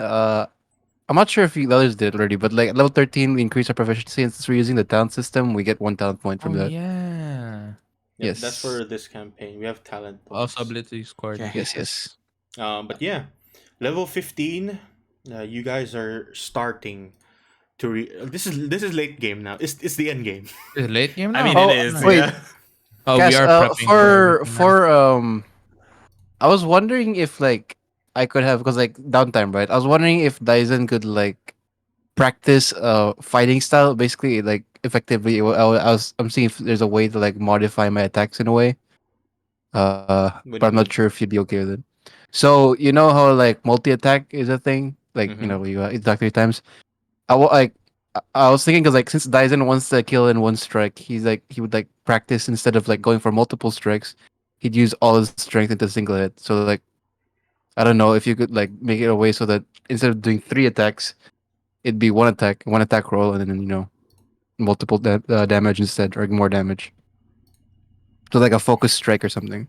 C: I'm not sure if you others did already, but like at level 13, we increase our proficiency, and since we're using the talent system, we get 1 talent point from that.
B: yeah.
A: Yep,
C: Yes.
A: that's for this campaign. We have talent points.
B: Also ability scored.
E: Okay.
C: Yes.
A: But yeah, level 15. You guys are starting to this is late game now. It's the end game.
B: Is it late game now?
E: I mean,
C: Oh,
E: it is.
C: wait.
E: Yeah.
B: Oh,
C: Guys,
B: we are prepping
C: for I was wondering if like I could have, because like downtime, right? I was wondering if Dyson could like practice fighting style, basically like effectively. I'm seeing if there's a way to like modify my attacks in a way.
A: What do
C: But
A: you
C: I'm not
A: mean?
C: sure if you'd be okay with it. So you know how like multi attack is a thing, like
A: Mhm.
C: you know you attack 3 times. I was thinking because like since Dyson wants to kill in one strike, he would like practice instead of like going for multiple strikes. He'd use all his strength into a single hit. So like, I don't know if you could like make it a way so that instead of doing 3 attacks, it'd be one attack roll, and then multiple damage instead, or more damage. So like a focus strike or something.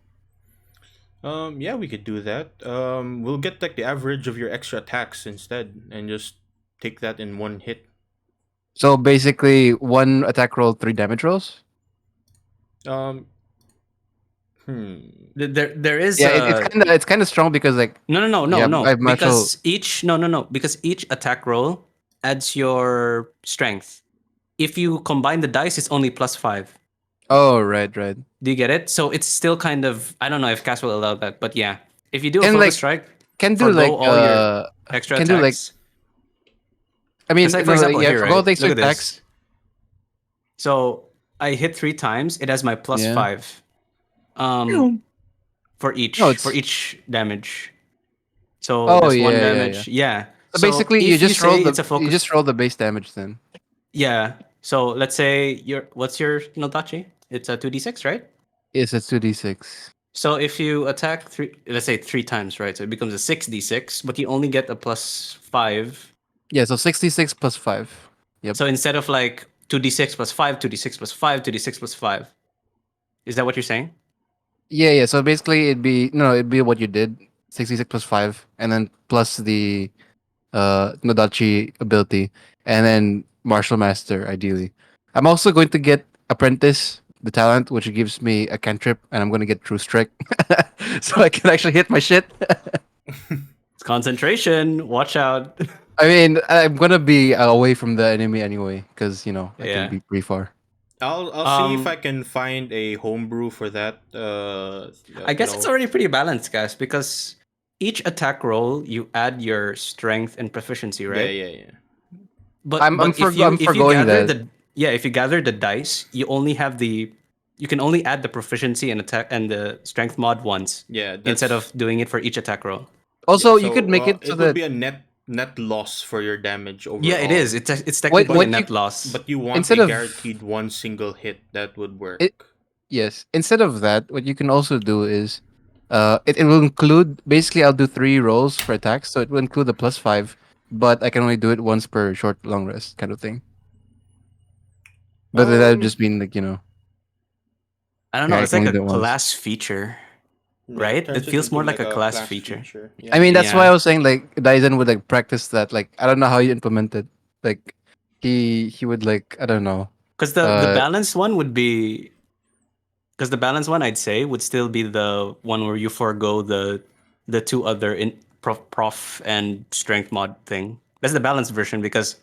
A: Yeah, we could do that. We'll get like the average of your extra attacks instead, and just take that in one hit.
C: So basically, 1 attack roll, 3 damage rolls.
H: There is
C: Yeah, it's kind of strong because like
H: no
C: Yeah, I have martial-
H: because each attack roll adds your strength. If you combine the dice, it's only +5.
C: oh right.
H: Do you get it? So it's still kind of, I don't know if Cass will allow that, but yeah. If you do a
C: Can,
H: focus
C: like,
H: strike,
C: Can do
H: forgo
C: like
H: all your extra
C: can do like
H: attacks.
C: I mean,
H: It's like, for
C: no,
H: example,
C: yeah,
H: here,
C: forgo
H: right?
C: takes
H: Look
C: your
H: at
C: attacks.
H: this. So I hit 3 times. It has my +5. For
C: No,
H: each damage. So
C: Oh,
H: that's 1
C: yeah.
H: damage. Yeah.
C: So basically,
H: if
C: you just roll
H: say it's a
C: you
H: focus,
C: just roll the base damage then.
H: yeah. So let's say what's your Nodachi? It's a 2d6, right?
C: Yes, it's 2d6.
H: So if you attack let's say 3 times, right? So it becomes a 6d6, but you only get a +5.
C: Yeah, so 66 plus 5. Yep.
H: So instead of like 2d6 plus 5, 2d6 plus 5, 2d6 plus 5. Is that what you're saying?
C: Yeah. So basically, it'd be what you did, 66 plus 5, and then plus the Nodachi ability, and then Martial Master, ideally. I'm also going to get Apprentice, the talent, which gives me a cantrip, and I'm going to get True Strike, so I can actually hit my shit.
H: It's concentration. Watch out.
C: I mean, I'm gonna be away from the enemy anyway, because I
H: Yeah.
C: can be pretty far.
A: I'll see if I can find a homebrew for that.
H: I guess it's already pretty balanced, guys, because each attack roll you add your strength and proficiency, right?
A: Yeah.
H: But
C: I'm
H: if
C: foregoing
H: you gather
C: that.
H: if you gather the dice, you can only add the proficiency and attack and the strength mod once.
A: Yeah,
H: Instead of doing it for each attack roll.
C: Also,
A: Yeah,
C: you could make it so
A: it will
C: that
A: be a net loss for your damage overall.
H: Yeah, it is. It's technically
C: what
H: a net
C: you-
H: loss.
A: But you want
C: Instead
A: a
C: of-
A: guaranteed one single hit that would work.
C: Yes. Instead of that, what you can also do is, it will include basically I'll do 3 rolls for attacks, so it will include the +5, but I can only do it once per short long rest kind of thing. But that would just mean like
H: I don't know.
C: I
H: It's
C: can
H: like
C: only
H: a
C: do it once.
H: class feature,
A: Yeah,
H: right?
A: turns
H: It feels
A: into
H: more like a class feature.
C: I mean, that's why
H: Yeah.
C: I was saying like Dyson would like practice that. Like I don't know how you implement it. Like he would like I don't know.
H: Because the balanced one would be, because the balanced one I'd say would still be the one where you forego the 2 other prof and strength mod thing. That's the balanced version because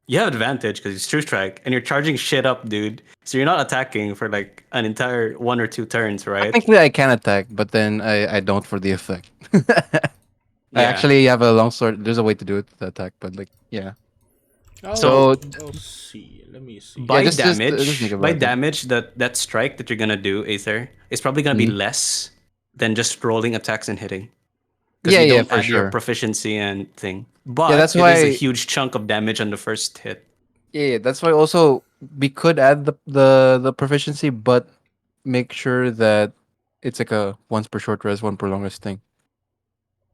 H: you have advantage because it's true strike and you're charging shit up, dude. So you're not attacking for like an entire 1 or 2 turns, right?
C: Technically, I can attack, but then I don't for the effect. I
H: Yeah.
C: actually have a long sword. There's a way to do it to attack, but like yeah.
A: So I'll see. Let me see.
H: By
C: just
H: damage,
C: think about it.
H: that strike that you're gonna do, Aether, is probably gonna be
C: Mhm.
H: less than just rolling attacks and hitting. Because
C: Yeah,
H: you
C: yeah,
H: don't
C: for
H: add your
C: sure.
H: proficiency and thing. But
C: Yeah, that's
H: it is a
C: why-
H: huge chunk of damage on the first hit.
C: Yeah, that's why also we could add the proficiency, but make sure that it's like a once per short rest, one per long rest thing.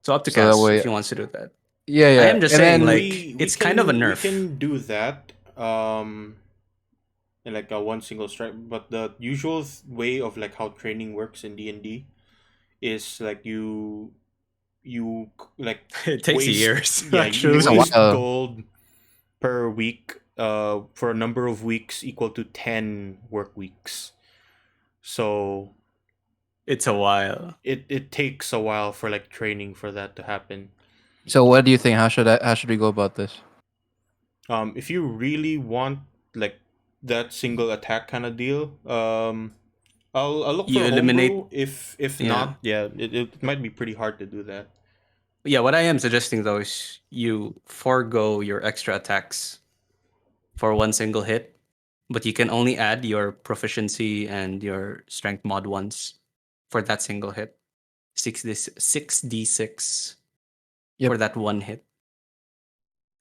H: So up to
C: So that
H: Cass
C: way-
H: if he wants to do that.
C: Yeah,
H: I am just
C: and
H: saying,
C: then-
H: like, it's kind of a nerf.
A: We can do that. In like a one single strike, but the usual way of like how training works in D&D is like you like
H: It takes
A: waste-
H: years,
A: yeah,
H: actually.
A: you waste
C: while.
A: gold per week for a number of weeks equal to 10 work weeks. So
H: It's a while.
A: it takes a while for like training for that to happen.
C: So what do you think? How should we go about this?
A: If you really want like that single attack kind of deal, I'll look
H: You
A: for a
H: eliminate-
A: homebrew. If
H: Yeah.
A: not, yeah, it might be pretty hard to do that.
H: Yeah, what I am suggesting though is you forego your extra attacks for one single hit, but you can only add your proficiency and your strength mod once for that single hit. 6d6
C: Yep.
H: for that one hit.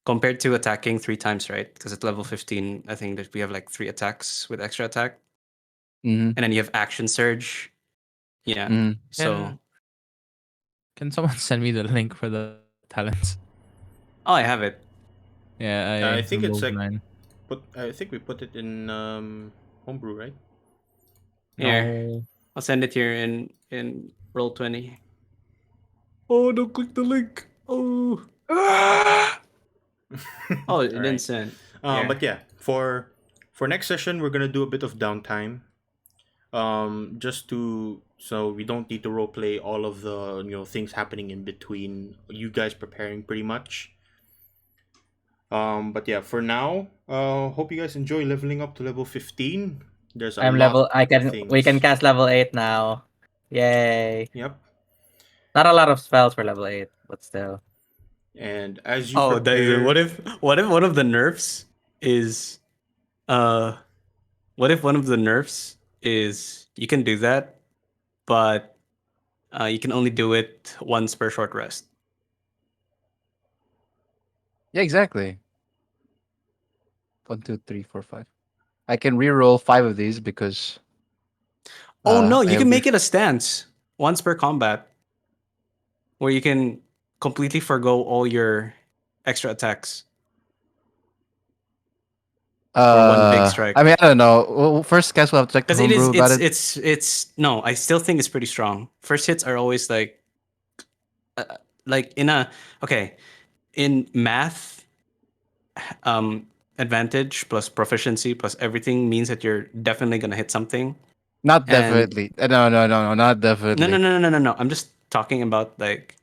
H: Compared to attacking 3 times, right? Because at level 15, I think that we have like 3 attacks with extra attack.
C: Mm-hmm.
H: And then you have action surge. Yeah.
C: Mm.
H: So
B: Can someone send me the link for the talents?
H: I have it.
B: Yeah,
A: I think it's
B: removed
A: like-
B: mine.
A: But I think we put it in homebrew, right?
H: Here.
B: No.
H: I'll send it here in Roll20. Oh, don't click the link. Oh. Oh, it didn't
A: Alright.
H: send. Yeah.
A: But yeah, for next session we're gonna do a bit of downtime. just to so we don't need to roleplay all of the things happening in between. You guys preparing pretty much. But yeah, for now, hope you guys enjoy leveling up to level 15. There's a
H: I'm
A: lot
H: level. I
A: of
H: can. We can
A: things.
H: cast level 8 now. Yay!
A: Yep.
H: Not a lot of spells for level 8, but still.
A: And as you
E: Oh,
A: prepare,
E: what if one of the nerfs is uh what if one of the nerfs is you can do that, but you can only do it once per short rest.
C: Yeah, exactly. 1, 2, 3, 4, 5. I can reroll 5 of these because.
E: Oh no,
C: I
E: you can
C: have
E: make it a stance once per combat, where you can completely forgo all your extra attacks for one big strike.
C: I mean, I don't know. Well, first guess we'll have to check the
E: Because it is,
C: homebrew about it.
E: it's no. I still think it's pretty strong. First hits are always uh, like in a okay in math. Advantage plus proficiency plus everything means that you're definitely gonna hit something.
C: Not
E: And
C: definitely. No, not definitely.
E: no. I'm just talking about like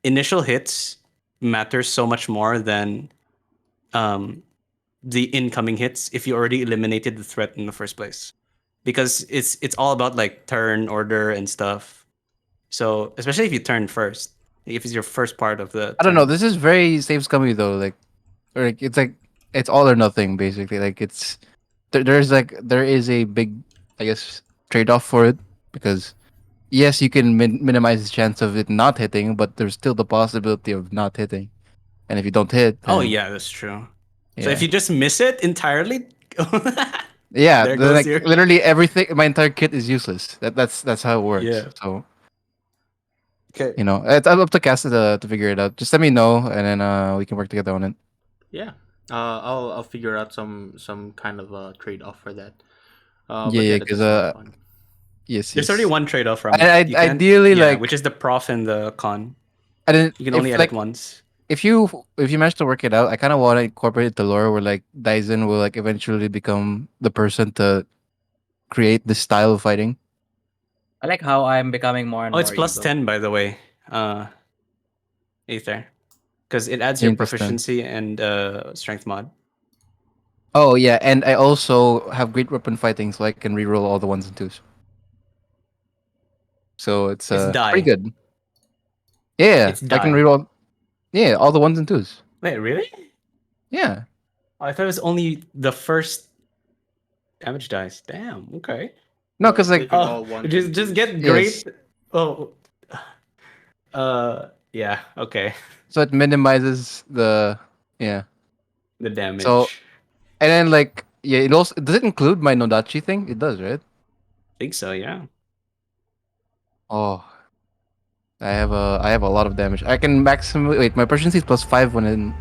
E: initial hits matter so much more than um the incoming hits if you already eliminated the threat in the first place, because it's all about like turn order and stuff. So especially if you turn first, if it's your first part of the
C: I don't know.
E: turn.
C: This is very safe scummy though. Like it's all or nothing basically. Like there is a big, I guess, trade off for it because yes, you can minimize the chance of it not hitting, but there's still the possibility of not hitting. And if you don't hit,
E: Oh
C: then
E: yeah, that's true. So if
C: yeah,
E: you just miss it entirely,
C: yeah,
E: there
C: then
E: goes
C: like
E: your
C: literally everything. My entire kit is useless. That's how it works.
E: yeah.
C: So
E: Okay.
C: it's up to Cass to figure it out. Just let me know, and then we can work together on it.
A: yeah, I'll figure out some kind of a trade off for that.
C: Yeah,
A: But
C: yeah,
A: yeah, that
C: because
A: does sound fun.
C: yes,
E: There's already
C: yes.
E: one trade off from it.
C: I
E: You can't.
C: ideally
E: Yeah,
C: like
E: which is the prof and the con.
C: I didn't
E: You can only
C: if
E: edit
C: like
E: once.
C: if you manage to work it out, I kind of want to incorporate the lore where like Daisen will like eventually become the person to create this style of fighting.
H: I like how I'm becoming more and
E: Oh, it's
H: more
E: plus
H: evil.
E: 10 by the way. Aether, because it adds your
C: Interesting.
E: proficiency and strength mod.
C: Oh yeah, and I also have great weapon fighting, so I can reroll all the ones and twos. So
E: It's
C: it's pretty
E: die.
C: good. Yeah,
E: It's
C: I can
E: die.
C: reroll. Yeah, all the ones and twos.
E: Wait, really?
C: Yeah.
E: Oh, I thought it was only the first damage dice. Damn. Okay.
C: No,
A: No,
C: because
A: it's
C: like
A: literally
E: Oh,
A: all ones and
E: just
A: twos.
E: get
C: yes,
E: great. Oh. Yeah. Okay.
C: so it minimizes the yeah.
E: The
C: So
E: damage.
C: and then like yeah, it also does it include my Nodachi thing? It does, right?
E: I think so. Yeah.
C: Oh, I have a lot of damage. I can maximum wait. My proficiency is +5 when